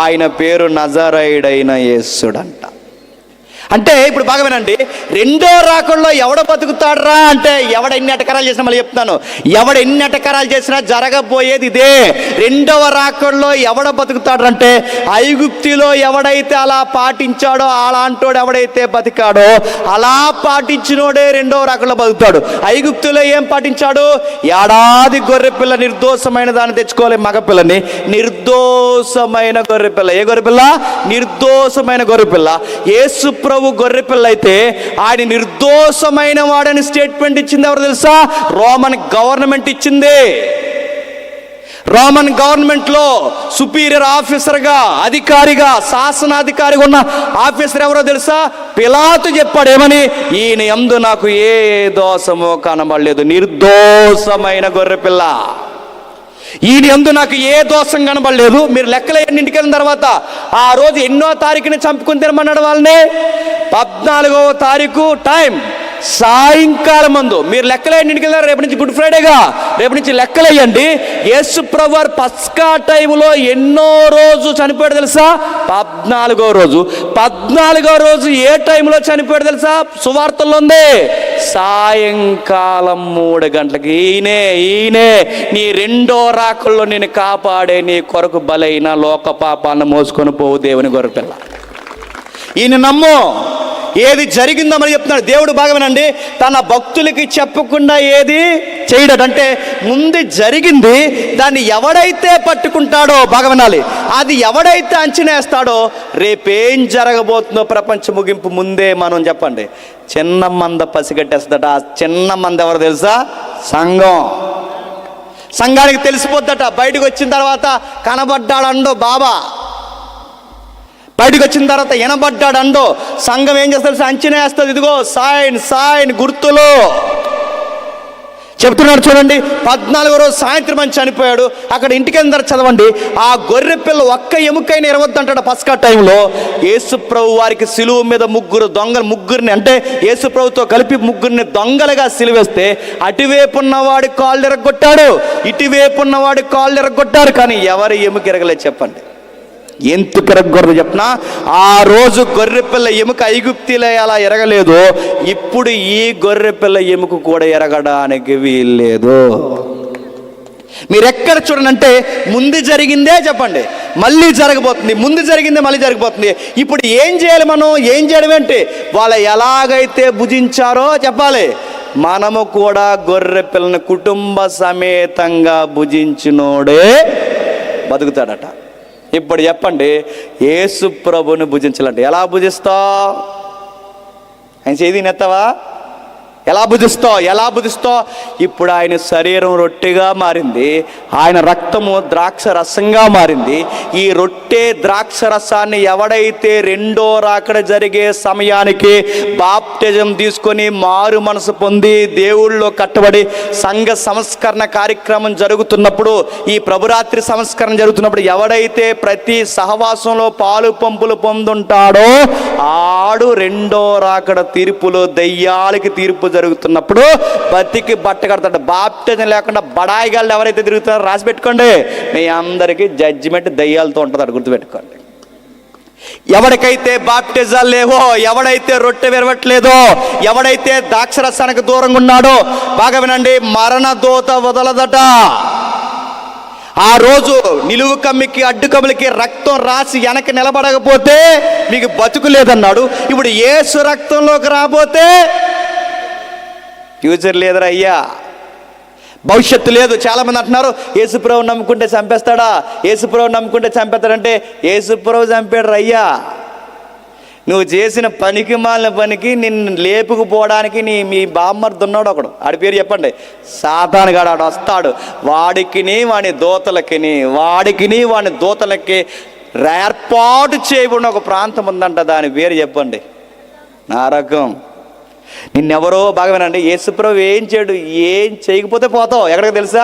ఆయన పేరు నజరేయుడైన యేసుడంట. అంటే ఇప్పుడు బాగమేనండి, రెండో రాకల్లో ఎవడ బతుకుతాడరా అంటే, ఎవడ ఎన్ని ఎటకరాలు చేసినా, మళ్ళీ చెప్తున్నాను, ఎవడ ఎన్ని ఎటకరాలు చేసినా జరగబోయేది ఇదే. రెండవ రాకల్లో ఎవడ బతుకుతాడంటే, ఐగుప్తిలో ఎవడైతే అలా పాటించాడో, అలాంటోడు ఎవడైతే బతికాడో అలా పాటించినోడే రెండవ రాకల్లో బతుకుతాడు. ఐగుప్తిలో ఏం పాటించాడు? ఏడాది గొర్రె పిల్ల, నిర్దోషమైన దాన్ని తెచ్చుకోవాలి. మగపిల్లని, నిర్దోషమైన గొర్రె పిల్ల. ఏ గొర్రె పిల్ల? నిర్దోషమైన గొర్రె పిల్ల. యేసు గొర్రె పిల్ల అయితే ఆయన నిర్దోషమైన వాడని స్టేట్మెంట్ ఇచ్చింది ఎవరు తెలుసా? రోమన్ గవర్నమెంట్ ఇచ్చింది. రోమన్ గవర్నమెంట్లో సుపీరియర్ ఆఫీసర్గా, అధికారిగా, శాసనాధికారిగా ఉన్న ఆఫీసర్ ఎవరో తెలుసా? పిలాతు చెప్పాడు ఏమని? ఈయన యందు నాకు ఏ దోషమో కనబడలేదు, నిర్దోషమైన గొర్రె పిల్ల. ఈయన యందు నాకు ఏ దోషం కనబడలేదు. మీరు లెక్కలు ఇంటికి వెళ్ళిన తర్వాత ఆ రోజు ఎన్నో తారీఖుని చంపుకుని తినమన్నాడు వాళ్ళని? 14వ తారీఖు టైం సాయంకాలం మందు. మీరు లెక్కలేయండి ఇంటికి వెళ్ళారు. రేపు నుంచి గుడ్ ఫ్రైడేగా, రేపు నుంచి లెక్కలేయండి. యేసు ప్రభువారు పస్కా టైంలో ఎన్నో రోజు చనిపోయాడు తెలుసా? 14వ రోజు. 14వ రోజు ఏ టైంలో చనిపోయాడు తెలుసా? సువార్తల్లో ఉంది, సాయంకాలం 3 గంటలకి. ఈయనే నీ రెండో రాకల్లో నేను కాపాడే, నీ కొరకు బలైన లోక పాపాలను మోసుకొని పోవు దేవుని గొర్రెపిల్ల. ఈయన నమ్ము. ఏది జరిగిందో మరి చెప్తున్నాడు దేవుడు. బాగమేనండి, తన భక్తులకి చెప్పకుండా ఏది చేయడట. అంటే ముందు జరిగింది, దాన్ని ఎవడైతే పట్టుకుంటాడో, బాగా వినాలి, అది ఎవడైతే అంచనా వేస్తాడో రేపేం జరగబోతుందో ప్రపంచ ముగింపు ముందే మనం చెప్పండి. చిన్న మంద పసిగట్టేస్తుందట. ఆ చిన్న మంద ఎవరు తెలుసా? సంఘం. సంఘానికి తెలిసిపోద్దట. బయటకు వచ్చిన తర్వాత కనబడ్డాడండో బాబా, బయటకు వచ్చిన తర్వాత వినబడ్డాడండో. సంఘం ఏం చేస్తారు? అంచనా వేస్తుంది. ఇదిగో సైన్ గుర్తులు చెప్తున్నాడు చూడండి. 14వ రోజు సాయంత్రం అని చనిపోయాడు. అక్కడ ఇంటికి అందరూ చదవండి. ఆ గొర్రె పిల్ల ఒక్క ఎముకైనా ఇరవద్దంటాడు పస్కా టైంలో. యేసు ప్రభు వారికి సిలువ మీద ముగ్గురిని అంటే యేసు ప్రభుతో కలిపి 3 దొంగలుగా సిలువేస్తే అటువైపు ఉన్నవాడి కాళ్ళు ఎరగొట్టాడు, ఇటువైపు ఉన్నవాడి కాళ్ళు ఎరగొట్టారు. కానీ ఎవరి ఎముక ఎరగలేదు చెప్పండి? ఎందుకు ఎరగకూడదు చెప్పనా? ఆ రోజు గొర్రె పిల్ల ఎముక ఐగుప్తిలో ఎలా ఎరగలేదు, ఇప్పుడు ఈ గొర్రె పిల్ల ఎముక కూడా ఎరగడానికి వీల్లేదు. మీరు ఎక్కడ చూడండి అంటే ముందు జరిగిందే చెప్పండి, మళ్ళీ జరగబోతుంది, ముందు జరిగిందే మళ్ళీ జరగబోతుంది. ఇప్పుడు ఏం చేయాలి మనం? ఏం చేయడం ఏంటి? వాళ్ళు ఎలాగైతే భుజించారో చెప్పాలి, మనము కూడా గొర్రె పిల్లని కుటుంబ సమేతంగా భుజించినోడే బతుకుతాడట. ఇప్పుడు చెప్పండి, యేసు ప్రభుని భుజించాలంటే ఎలా భుజిస్తావు? ఆయన చేతి నెత్తవా? ఎలా భుజిస్తావు? ఇప్పుడు ఆయన శరీరం రొట్టెగా మారింది, ఆయన రక్తము ద్రాక్ష రసంగా మారింది. ఈ రొట్టె ద్రాక్ష రసాన్ని ఎవడైతే రెండో రాకడ జరిగే సమయానికి బాప్టిజం తీసుకొని మారు మనసు పొంది దేవుళ్ళలో కట్టబడి సంఘ సంస్కరణ కార్యక్రమం జరుగుతున్నప్పుడు, ఈ ప్రభురాత్రి సంస్కరణ జరుగుతున్నప్పుడు ఎవడైతే ప్రతి సహవాసంలో పాలు పంపులు పొందుంటాడో ఆడు రెండో రాకడ తీర్పులో దయ్యాలకి తీర్పు జరుగుతున్నప్పుడు బతికి బట్ట కడతాడు. బాప్టిజం లేకుండా బడాయిగాళ్ళు ఎవరైతే తిరుగుతారో రాసి పెట్టుకోండి, మీ అందరికీ జడ్జిమెంట్ దయ్యాలతో ఉంటుంది, గుర్తుపెట్టుకోండి. ఎవరికైతే బాప్టిజాలు లేవో, ఎవడైతే రొట్టె విరవట్లేదో, ఎవడైతే ద్రాక్షరసానికి దూరంగా ఉన్నాడో, బాగా వినండి, మరణ దూత వదలదట. ఆ రోజు నిలువు కమ్మికి అడ్డు కమ్మికి రక్తం రాసి వెనక్కి నిలబడకపోతే మీకు బతుకు లేదన్నాడు. ఇప్పుడు యేసు రక్తంలోకి రాబోతే ఫ్యూచర్ లేదురా అయ్యా, భవిష్యత్తు లేదు. చాలామంది అంటున్నారు యేసుప్రభు నమ్ముకుంటే చంపేస్తాడా, యేసుప్రభు నమ్ముకుంటే చంపేస్తాడంటే యేసుప్రభు చంపాడు అయ్యా. నువ్వు చేసిన పనికి మాలిన పనికి నిన్ను లేపుకుపోవడానికి మీ బామ్మర్ది ఉన్నాడు ఒకడు, ఆడి పేరు చెప్పండి, సాతాను గాడు. ఆడు వస్తాడు, వాడికిని వాని దూతలకి ఏర్పాటు చేయబడిన ఒక ప్రాంతం ఉందంట, దాని పేరు చెప్పండి, నరకం. నిన్నెవరో బాగా వినండి, యేసుప్రభు ఏం చేయకపోతే పోతావు ఎక్కడికి తెలుసా?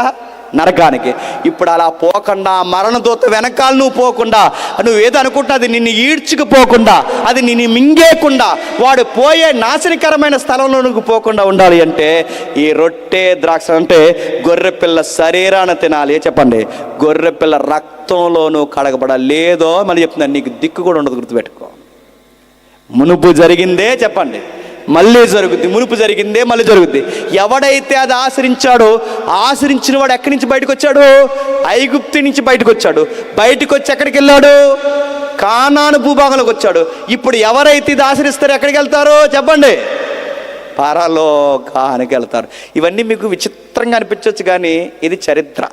నరకానికి. ఇప్పుడు అలా పోకుండా, మరణ దూత వెనకాల నువ్వు పోకుండా, నువ్వేదో అనుకుంటా అది నిన్ను ఈడ్చుకుపోకుండా, అది నిన్ను మింగేయకుండా, వాడు పోయే నాశనకరమైన స్థలంలో నువ్వు పోకుండా ఉండాలి అంటే ఈ రొట్టె ద్రాక్ష అంటే గొర్రెపిల్ల శరీరాన్ని తినాలి. చెప్పండి, గొర్రెపిల్ల రక్తంలో నువ్వు కడగబడాలి. లేదో మళ్ళీ చెప్తున్నాను, నీకు దిక్కు కూడా ఉండదు, గుర్తుపెట్టుకో. మునుపు జరిగిందే చెప్పండి, మళ్ళీ జరుగుద్ది, మునుపు జరిగిందే మళ్ళీ జరుగుద్ది. ఎవడైతే అది ఆశ్రయించిన వాడు ఎక్కడి నుంచి బయటకు వచ్చాడు? ఐగుప్తు నుంచి బయటకు వచ్చాడు. బయటకు వచ్చి ఎక్కడికి వెళ్ళాడు? కానాను భూభాగంలోకి వచ్చాడు. ఇప్పుడు ఎవరైతే ఇది ఆశ్రయిస్తారో ఎక్కడికి వెళ్తారో చెప్పండి? పరలోకానికి వెళ్తారు. ఇవన్నీ మీకు విచిత్రంగా అనిపించవచ్చు, కానీ ఇది చరిత్ర.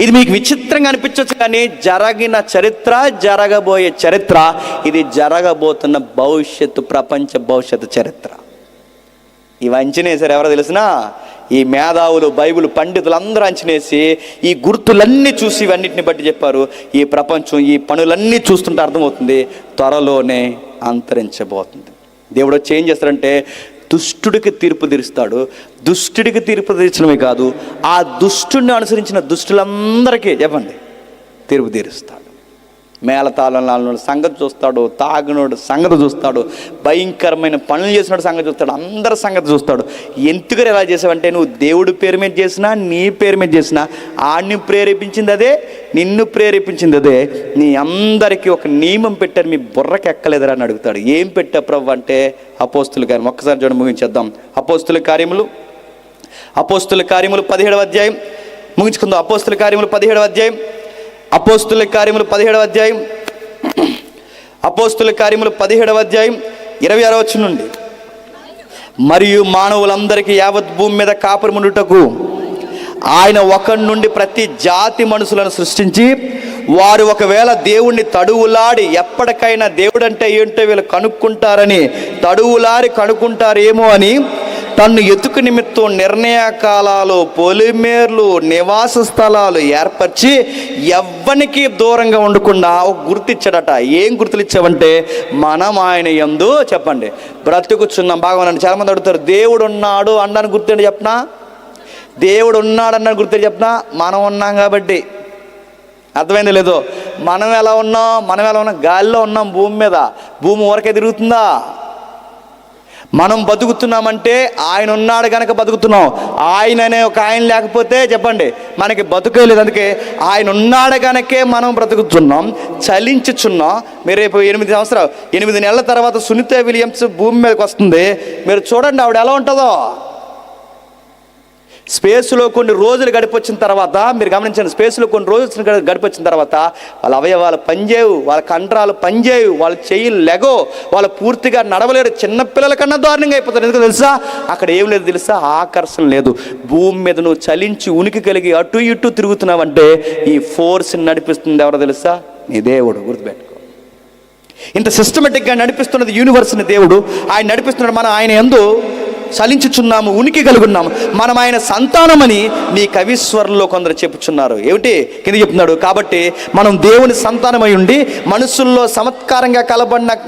ఇది మీకు విచిత్రంగా అనిపించవచ్చు, కానీ జరిగిన చరిత్ర, జరగబోయే చరిత్ర, ఇది జరగబోతున్న భవిష్యత్తు, ప్రపంచ భవిష్యత్తు చరిత్ర. ఇవి అంచనేసారు ఎవరో తెలిసినా? ఈ మేధావులు, బైబిల్ పండితులు అందరూ అంచనేసి ఈ గుర్తులన్నీ చూసి ఇవన్నిటిని బట్టి చెప్పారు, ఈ ప్రపంచం ఈ పనులన్నీ చూస్తుంటే అర్థమవుతుంది త్వరలోనే అంతరించబోతుంది. దేవుడు వచ్చి ఏం చేస్తాడంటే దుష్టుడికి తీర్పు తీరుస్తాడు. దుష్టుడికి తీర్పు తీర్చడమే కాదు, ఆ దుష్టుడిని అనుసరించిన దుష్టులందరికీ చెప్పండి తీర్పు తీరుస్తాడు. మేళతాళం సంగతి చూస్తాడు, తాగినోడు సంగతి చూస్తాడు, భయంకరమైన పనులు చేసినోడు సంగతి చూస్తాడు, అందరి సంగతి చూస్తాడు. ఎందుకు ఎలా చేసావంటే నువ్వు దేవుడి పేరు మీద చేసినా, నీ పేరు మీద చేసినా, ఆడిని ప్రేరేపించింది అదే, నిన్ను ప్రేరేపించింది అదే. నీ అందరికీ ఒక నియమం పెట్టారు, మీ బుర్రకి ఎక్కలేదురా అని అడుగుతాడు. ఏం పెట్టా ప్రభు అంటే అపోస్తుల కార్యం. ఒక్కసారి చూడండి, ముగించేద్దాం. అపోస్తుల కార్యములు 17వ అధ్యాయం ముగించుకుందాం. అపోస్తుల కార్యములు 17వ అధ్యాయం, అపోస్తుల కార్యములు 17వ అధ్యాయం, అపోస్తుల కార్యములు 17వ అధ్యాయం 26వ వచనం నుండి. మరియు మానవులందరికీ యావత్ భూమి మీద కాపురముండుటకు ఆయన ఒకరి నుండి ప్రతి జాతి మనుషులను సృష్టించి, వారు ఒకవేళ దేవుణ్ణి తడువులాడి, ఎప్పటికైనా దేవుడు అంటే ఏంటో వీళ్ళు కనుక్కుంటారని, తడువులాడి కనుక్కుంటారేమో అని తన్ను ఎతుకు నిమిత్తం నిర్ణయ కాలాలు, పొలిమేర్లు, నివాస స్థలాలు ఏర్పరిచి ఎవ్వనికి దూరంగా ఉండకుండా ఒక గుర్తిచ్చాడట. ఏం గుర్తులు ఇచ్చావంటే మనం ఆయన యందు చెప్పండి బ్రతుకుచున్నాం. బాగున్నాను. చాలామంది అడుగుతారు దేవుడు ఉన్నాడు అన్నాను గుర్తుండి చెప్పనా? దేవుడు ఉన్నాడు అన్నాను గుర్తుండి చెప్పనా? మనం ఉన్నాం కాబట్టి. అర్థమైంది లేదో? మనం ఎలా ఉన్నాం? గాలిలో ఉన్నాం, భూమి మీద. భూమి ఊరకే తిరుగుతుందా? మనం బతుకుతున్నామంటే ఆయన ఉన్నాడు కనుక బతుకుతున్నాం. ఆయన అనే ఒక ఆయన లేకపోతే చెప్పండి మనకి బతుకే లేదు. అందుకే ఆయన ఉన్నాడు కనుకే మనం బ్రతుకుతున్నాం, చలించుచున్నాం. మీరు రేపు 8 నెలల తర్వాత సునీత విలియమ్స్ భూమి మీదకి వస్తుంది. మీరు చూడండి ఆవిడ ఎలా ఉంటుందో. స్పేస్లో కొన్ని రోజులు గడిపొచ్చిన తర్వాత మీరు గమనించండి, స్పేస్లో కొన్ని రోజులు గడిపొచ్చిన తర్వాత వాళ్ళ అవయవాలు పనిచేయవు, వాళ్ళ కండరాలు పనిచేయవు, వాళ్ళ చెయ్యి లెగో, వాళ్ళు పూర్తిగా నడవలేరు. చిన్నపిల్లల కన్నా దారుణంగా అయిపోతారు. ఎందుకు తెలుసా? అక్కడ ఏం లేదు తెలుసా? ఆకర్షణ లేదు. భూమి మీద నువ్వు చలించి ఉనికి కలిగి అటు ఇటు తిరుగుతున్నావంటే ఈ ఫోర్స్ని నడిపిస్తుంది ఎవరో తెలుసా? నీ దేవుడు. గుర్తుపెట్టుకో. ఇంత సిస్టమేటిక్గా నడిపిస్తున్నది యూనివర్స్ని దేవుడు. ఆయన నడిపిస్తున్నాడు. మనం ఆయన యందు చలించుచున్నాము, ఉనికి కలిగి ఉన్నాము, మనం ఆయన సంతానమని నీ కవిస్వరంలో కొందరు చెప్పుచున్నారు. ఏమిటి కింద చెప్తున్నాడు? కాబట్టి మనం దేవుని సంతానమై ఉండి మనుషుల్లో చమత్కారంగా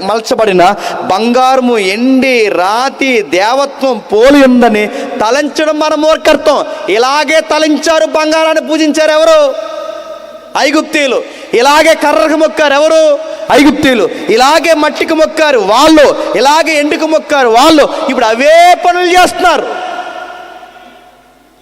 మలచబడిన బంగారము, ఎండి, రాతి, దేవత్వం పోలి ఉందని తలంచడం మన మూర్ఖత్వం. ఇలాగే తలంచారు, బంగారాన్ని పూజించారు ఎవరు? ఐగుప్తీయులు. ఇలాగే కర్రకు మొక్కారు ఎవరు? ఐగుప్తీయులు. ఇలాగే మట్టికి మొక్కారు వాళ్ళు, ఇలాగే ఎండుకు మొక్కారు వాళ్ళు. ఇప్పుడు అవే పనులు చేస్తున్నారు,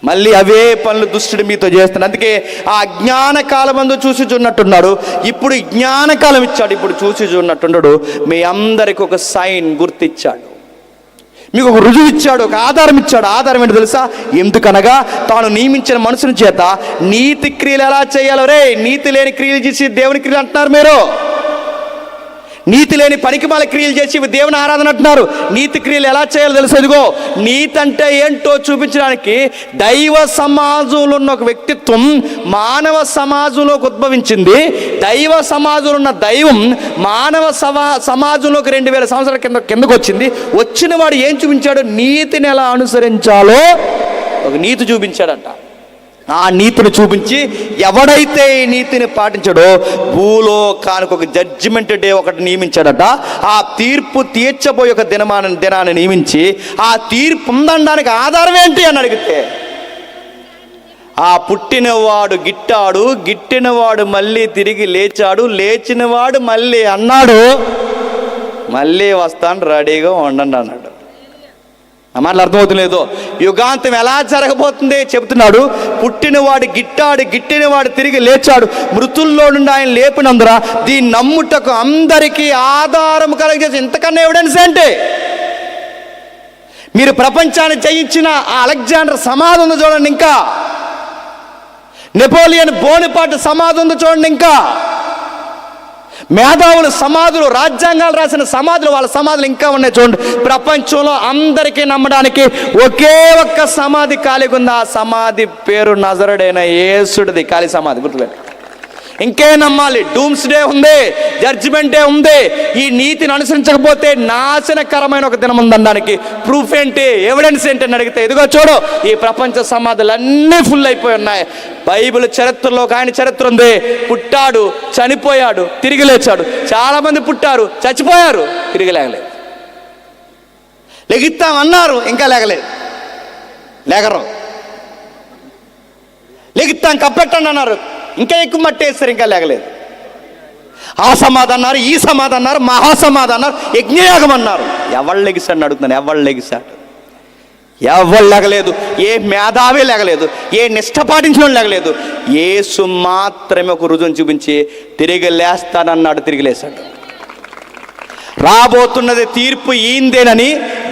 మళ్ళీ అవే పనులు దుష్టుడు మీతో చేస్తున్నాడు. అందుకే ఆ అజ్ఞాన కాలమందు చూసి చూన్నట్టున్నాడు, ఇప్పుడు జ్ఞానకాలం ఇచ్చాడు. ఇప్పుడు చూసి చూన్నట్టున్నాడు. మీ అందరికి ఒక సైన్ గుర్తిచ్చాడు, మీకు ఒక రుజువు ఇచ్చాడు, ఒక ఆధారం ఇచ్చాడు. ఆధారం ఏంటో తెలుసా? ఎందుకనగా తాను నియమించిన మనుషుని చేత నీతి క్రియలు ఎలా చేయాలో. రే, నీతి లేని క్రియలు చేసి దేవుని క్రియలు అంటున్నారు మీరు. నీతి లేని పనికిమాల క్రియలు చేసి దేవుని ఆరాధన అంటున్నారు. నీతి క్రియలు ఎలా చేయాలో తెలుసు. ఇదిగో నీతి అంటే ఏంటో చూపించడానికి దైవ సమాజంలో ఉన్న ఒక వ్యక్తిత్వం మానవ సమాజంలోకి ఉద్భవించింది. దైవ సమాజంలో ఉన్న దైవం మానవ సమాజంలోకి 2000 సంవత్సరాల కిందకు వచ్చింది. వచ్చిన వాడు ఏం చూపించాడు? నీతిని ఎలా అనుసరించాలో ఒక నీతి చూపించాడంట. ఆ నీతిని చూపించి ఎవడైతే ఈ నీతిని పాటించాడో భూలోకానికి ఒక జడ్జిమెంట్ డే ఒకటి నియమించాడట. ఆ తీర్పు తీర్చబోయే ఒక దినాన్ని నియమించి ఆ తీర్పు పొందడానికి ఆధారం ఏంటి అని అడిగితే, ఆ పుట్టినవాడు గిట్టాడు, గిట్టినవాడు మళ్ళీ తిరిగి లేచాడు, లేచినవాడు మళ్ళీ అన్నాడు, మళ్ళీ వస్తాను రెడీగా ఉండండి అన్నాడు. ఆ మాటలు అర్థమవుతలేదు. యుగాంతం ఎలా జరగబోతుంది చెబుతున్నాడు. పుట్టినవాడు గిట్టాడు, గిట్టినవాడు తిరిగి లేచాడు, మృతుల్లో నుండి ఆయన లేపినందున దీన్ని నమ్ముటకు అందరికీ ఆధారం కలిగజేసి. ఇంతకన్నా ఎవిడెన్స్ ఏంటి? మీరు ప్రపంచాన్ని జయించిన ఆ అలెగ్జాండర్ సమాధి ఉంది చూడండి, ఇంకా నెపోలియన్ బోనపార్ట్ సమాధి ఉంది చూడండి, ఇంకా మేధావులు సమాధులు, రాజ్యాంగాలు రాసిన సమాధులు, వాళ్ళ సమాధులు ఇంకా ఉన్నాయి చూడండి. ప్రపంచంలో అందరికీ నమ్మడానికి ఒకే ఒక్క సమాధి ఖాళీగా ఉంది. ఆ సమాధి పేరు నజరుడైన యేసుడిది ఖాళీ సమాధి. గుర్తుపెట్టు. ఇంకే నమ్మాలి? డూమ్స్ డే ఉంది, జడ్జిమెంట్ డే ఉంది. ఈ నీతిని అనుసరించకపోతే నాశనకరమైన ఒక దినం ఉందనడానికి ప్రూఫ్ ఏంటి, ఎవిడెన్స్ ఏంటి అని అడిగితే ఇదిగో చూడు, ఈ ప్రపంచ సమాధులు అన్నీ ఫుల్ అయిపోయి ఉన్నాయి. బైబిల్ చరిత్రలో ఒక ఆయన చరిత్ర ఉంది. పుట్టాడు, చనిపోయాడు, తిరిగి లేచాడు. చాలామంది పుట్టారు, చచ్చిపోయారు, తిరిగి లేగలేదు. లెగిస్తామన్నారు, ఇంకా లేగరు. లెగిస్తాం కప్పెట్టండి అన్నారు, ఇంకా ఎక్కువ మట్టేస్తారు, ఇంకా లేగలేదు. ఆ సమాధి అన్నారు, ఈ సమాధి అన్నారు, మహాసమాధి అన్నారు, యజ్ఞయాగం అన్నారు. ఎవళ్ళు లెగిస్తాడని అడుగుతున్నాను. ఎవళ్ళు లెగిస్తాడు? ఎవరు లేగలేదు. ఏ మేధావి లేగలేదు, ఏ నిష్ఠ పాటించిన లేగలేదు. యేసు మాత్రమే ఒక రుజువుని చూపించి తిరిగి లేస్తానన్నాడు, తిరిగి లేస్తాడు. రాబోతున్నది తీర్పు ఈయనదేనని,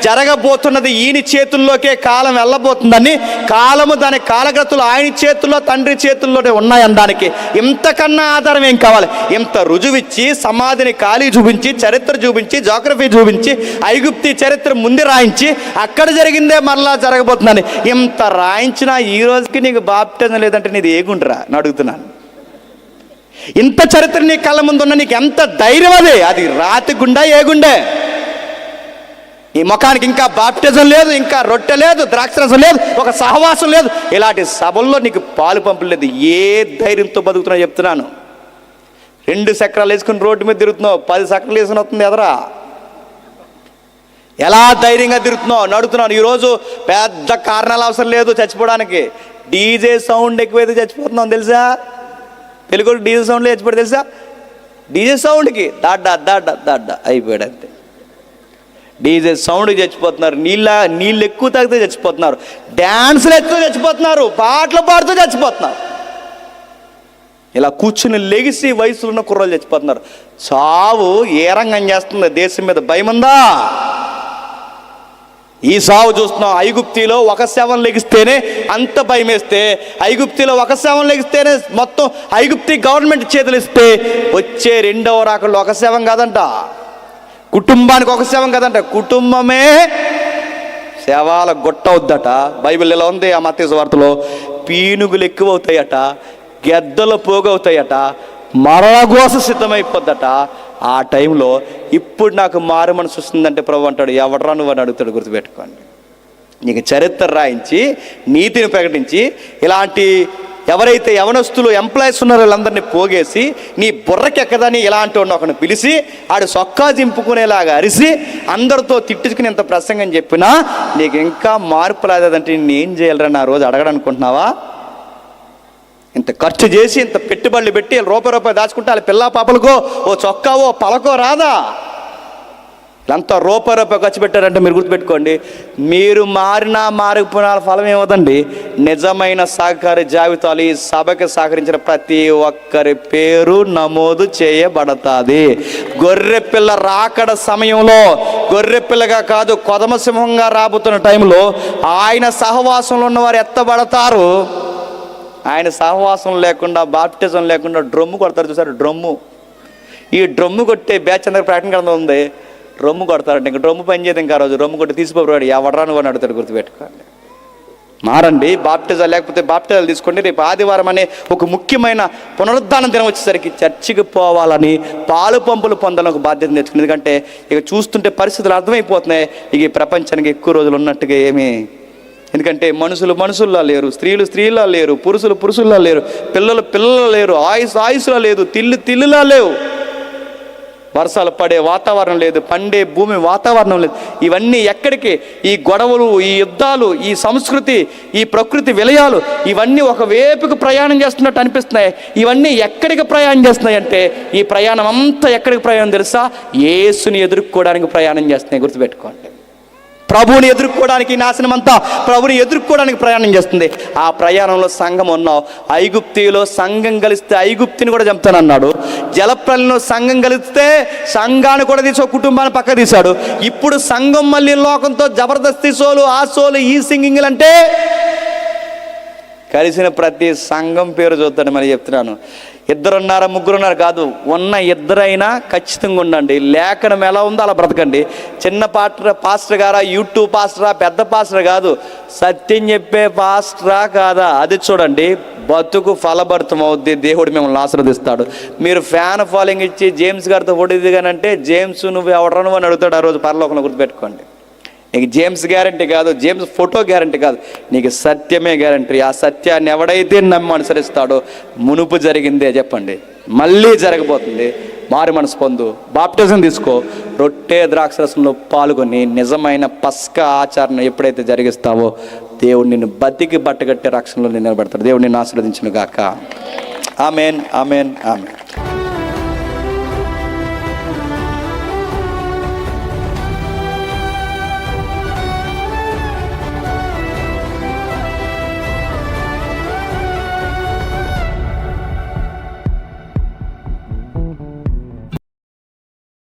జరగబోతున్నది ఈయన చేతుల్లోకే కాలం వెళ్ళబోతుందని, కాలము దాని కాలగతులు ఆయన చేతుల్లో, తండ్రి చేతుల్లోనే ఉన్నాయనడానికి ఇంతకన్నా ఆధారం ఏం కావాలి? ఇంత రుజువిచ్చి, సమాధిని ఖాళీ చూపించి, చరిత్ర చూపించి, జోగ్రఫీ చూపించి, ఐగుప్తి చరిత్ర ముందు రాయించి, అక్కడ జరిగిందే మరలా జరగబోతుందని ఇంత రాయించినా ఈ రోజుకి నీకు బాప్టిజం లేదంటే నీది ఏ గుండ్రా అని అడుగుతున్నాను. ఇంత చరిత్ర నీ కళ్ళ ముందు ఉన్న నీకు ఎంత ధైర్యం? అది రాతి గుండా, ఏ గుండె? ఈ ముఖానికి ఇంకా బాప్టిజం లేదు, ఇంకా రొట్టె లేదు, ద్రాక్షరసం లేదు, ఒక సహవాసం లేదు. ఇలాంటి సభల్లో నీకు పాలు పంపులు లేదు. ఏ ధైర్యంతో బతుకుతున్నా చెప్తున్నాను. 2 చక్రాలు వేసుకుని రోడ్డు మీద తిరుగుతున్నావు, 10 చక్రాలు వేసుకుని వస్తుంది ఎదరా. ఎలా ధైర్యంగా తిరుగుతున్నావు, నడుతున్నావు. ఈరోజు పెద్ద కారణాలు అవసరం లేదు చచ్చిపోవడానికి. డీజే సౌండ్ ఎక్కువైతే చచ్చిపోతున్నాం తెలుసా? తెలుగు డీజే సౌండ్లో చచ్చిపోయి తెలుసా? డీజే సౌండ్కి దాడ్డా దాడ్డా దాడ్డా అయిపోయాడు అంతే. డీజే సౌండ్కి చచ్చిపోతున్నారు, నీళ్ళు ఎక్కువ తాగితే చచ్చిపోతున్నారు, డ్యాన్సులు ఎక్కువ చచ్చిపోతున్నారు, పాటలు పాడుతూ చచ్చిపోతున్నారు. ఇలా కూర్చుని లెగిసి వయసులో ఉన్న కుర్రోళ్ళు చచ్చిపోతున్నారు. చావు ఏ రంగం చేస్తుంది? దేశం మీద భయం ఉందా? ఈ సావు చూస్తున్నాం. ఐగుప్తిలో ఒక శవం లెగిస్తేనే అంత భయం వేస్తే, ఐగుప్తిలో ఒక శవం లెగిస్తేనే మొత్తం ఐగుప్తి గవర్నమెంట్ చేతులు ఇస్తే, వచ్చే రెండవ రాకల్లో ఒక శవం కాదంట, కుటుంబానికి ఒక శవం కాదంట, కుటుంబమే శవాల గొట్టవుద్దట. బైబిల్ ఇలా ఉంది. ఆ మత్తయి సువార్తలో పీనుగులు ఎక్కువ అవుతాయట, గెద్దలు పోగవుతాయట, మరణఘోష సిద్ధమైపోద్దట. ఆ టైంలో ఇప్పుడు నాకు మారు మనసు వస్తుందంటే ప్రభు అంటాడు, ఎవడరా నువ్వు అని అడుగుతాడు. గుర్తుపెట్టుకోండి. నీకు చరిత్ర రాయించి నీతిని ప్రకటించి ఇలాంటి ఎవరైతే యవనస్తులు ఎంప్లాయీస్ ఉన్నారో వాళ్ళందరినీ పోగేసి నీ బుర్రకెక్కదని ఇలాంటి వాడిని ఒకరిని పిలిచి ఆడు సొక్కా దింపుకునేలాగా అరిసి అందరితో తిట్టించుకుని ఇంత ప్రసంగం చెప్పినా నీకు ఇంకా మార్పు రాలేదంటే నేనేం చేయాలరా నా రోజు అడగడనుకుంటున్నావా? ఇంత ఖర్చు చేసి ఇంత పెట్టుబడులు పెట్టి రూపాయి దాచుకుంటే వాళ్ళ పిల్ల పాపలకో ఓ చొక్కావో పలకో రాదా? ఇదంతా రూపాయి ఖర్చు పెట్టారంటే మీరు గుర్తుపెట్టుకోండి, మీరు మారిపోయిన ఫలం ఏమవుతండి? నిజమైన సహకార జాబితాలు ఈ సభకి సహకరించిన ప్రతి ఒక్కరి పేరు నమోదు చేయబడతాది. గొర్రె పిల్ల రాకడ సమయంలో గొర్రె పిల్లగా కాదు, కొదమ సింహంగా రాబోతున్న టైంలో ఆయన సహవాసంలో ఉన్నవారు ఎత్తబడతారు. ఆయన సహవాసం లేకుండా, బాప్టిజం లేకుండా డ్రమ్ము కొడతారు. చూసారు డ్రమ్ము? ఈ డ్రమ్ము కొట్టే బ్యాచ్ అందరికి ప్రకటన గ్రంథం ఉంది. డ్రమ్ము కొడతారంటే ఇంకా డ్రమ్ము పని చేయదు. ఇంకా రోజు డ్రమ్ము కొట్టి తీసిపోయాడు, ఎవడరా నువ్వు అని అడుగుతాడు. గుర్తుపెట్టుకోండి. మారండి. బాప్టిజాలు లేకపోతే బాప్టిజాలు తీసుకోండి. రేపు ఆదివారం అనే ఒక ముఖ్యమైన పునరుద్ధానం దినం వచ్చేసరికి చర్చికి పోవాలని, పాలు పంపులు పొందాలని ఒక బాధ్యత నేర్చుకుని. ఎందుకంటే ఇక చూస్తుంటే పరిస్థితులు అర్థమైపోతున్నాయి. ఇక ఈ ప్రపంచానికి ఎక్కువ రోజులు ఉన్నట్టుగా ఏమీ. ఎందుకంటే మనుషుల్లా లేరు, స్త్రీలా లేరు, పురుషుల్లా లేరు, పిల్లలు లేరు, ఆయుసులా లేదు, తిల్లులా లేవు, వర్షాలు పడే వాతావరణం లేదు, పండే భూమి వాతావరణం లేదు. ఇవన్నీ ఎక్కడికి? ఈ గొడవలు, ఈ యుద్ధాలు, ఈ సంస్కృతి, ఈ ప్రకృతి విలయాలు ఇవన్నీ ఒక వేపుకు ప్రయాణం చేస్తున్నట్టు అనిపిస్తున్నాయి. ఇవన్నీ ఎక్కడికి ప్రయాణం చేస్తున్నాయి అంటే ఈ ప్రయాణం అంతా ఎక్కడికి ప్రయాణం తెలుసా? యేసుని ఎదుర్కోవడానికి ప్రయాణం చేస్తున్నాయి. గుర్తుపెట్టుకోండి. ప్రభువుని ఎదుర్కోవడానికి, నాశనం అంతా ప్రభుని ఎదుర్కోవడానికి ప్రయాణం చేస్తుంది. ఆ ప్రయాణంలో సంఘం ఉన్నావు. ఐగుప్తిలో సంఘం కలిస్తే ఐగుప్తిని కూడా చంపుతానన్నాడు. జలప్రలయంలో సంఘం కలిస్తే సంఘాన్ని కూడా తీసి ఒక కుటుంబాన్ని పక్క తీశాడు. ఇప్పుడు సంఘం మళ్ళీ లోకంతో జబర్దస్తి సోలు, ఆ సోలు, ఈ సింగింగ్లు అంటే కలిసిన ప్రతి సంఘం పేరు చూద్దాను. మరి చెప్తున్నాను, 2 3 కాదు, ఉన్న 2 ఖచ్చితంగా ఉండండి. లేఖనం ఎలా ఉందో అలా బ్రతకండి. చిన్న పాస్టర్ గారా, యూట్యూబ్ పాస్టరా, పెద్ద పాస్టర్ కాదు, సత్యం చెప్పే పాస్టరా కాదా అది చూడండి. బతుకు ఫలభరితం అవుద్ది. దేవుడు మిమ్మల్ని ఆశీర్వదిస్తాడు. మీరు ఫ్యాన్ ఫాలోయింగ్ ఇచ్చి జేమ్స్ గారితో పొడిదిగానంటే జేమ్స్ నువ్వు ఎవడరా నువ్వు అని అడుగుతాడు ఆ రోజు పరలోకంలో. గుర్తుపెట్టుకోండి. నీకు జేమ్స్ గ్యారంటీ కాదు, జేమ్స్ ఫోటో గ్యారంటీ కాదు, నీకు సత్యమే గ్యారంటీ. ఆ సత్యాన్ని ఎవడైతే నమ్మి అనుసరిస్తాడో మునుపు జరిగిందే చెప్పండి, మళ్ళీ జరగబోతుంది. మారు మనసు పొందు, బాప్టిజం తీసుకో, రొట్టె ద్రాక్షరసంలో పాల్గొని నిజమైన పస్కా ఆచరణ ఎప్పుడైతే జరిగిస్తావో దేవుడు నిన్ను బతికి బట్టగట్టే రక్షణలో నిలబెడతాడు. దేవుడు నిన్ను ఆశీర్వదించును గాక. Amen, amen, amen.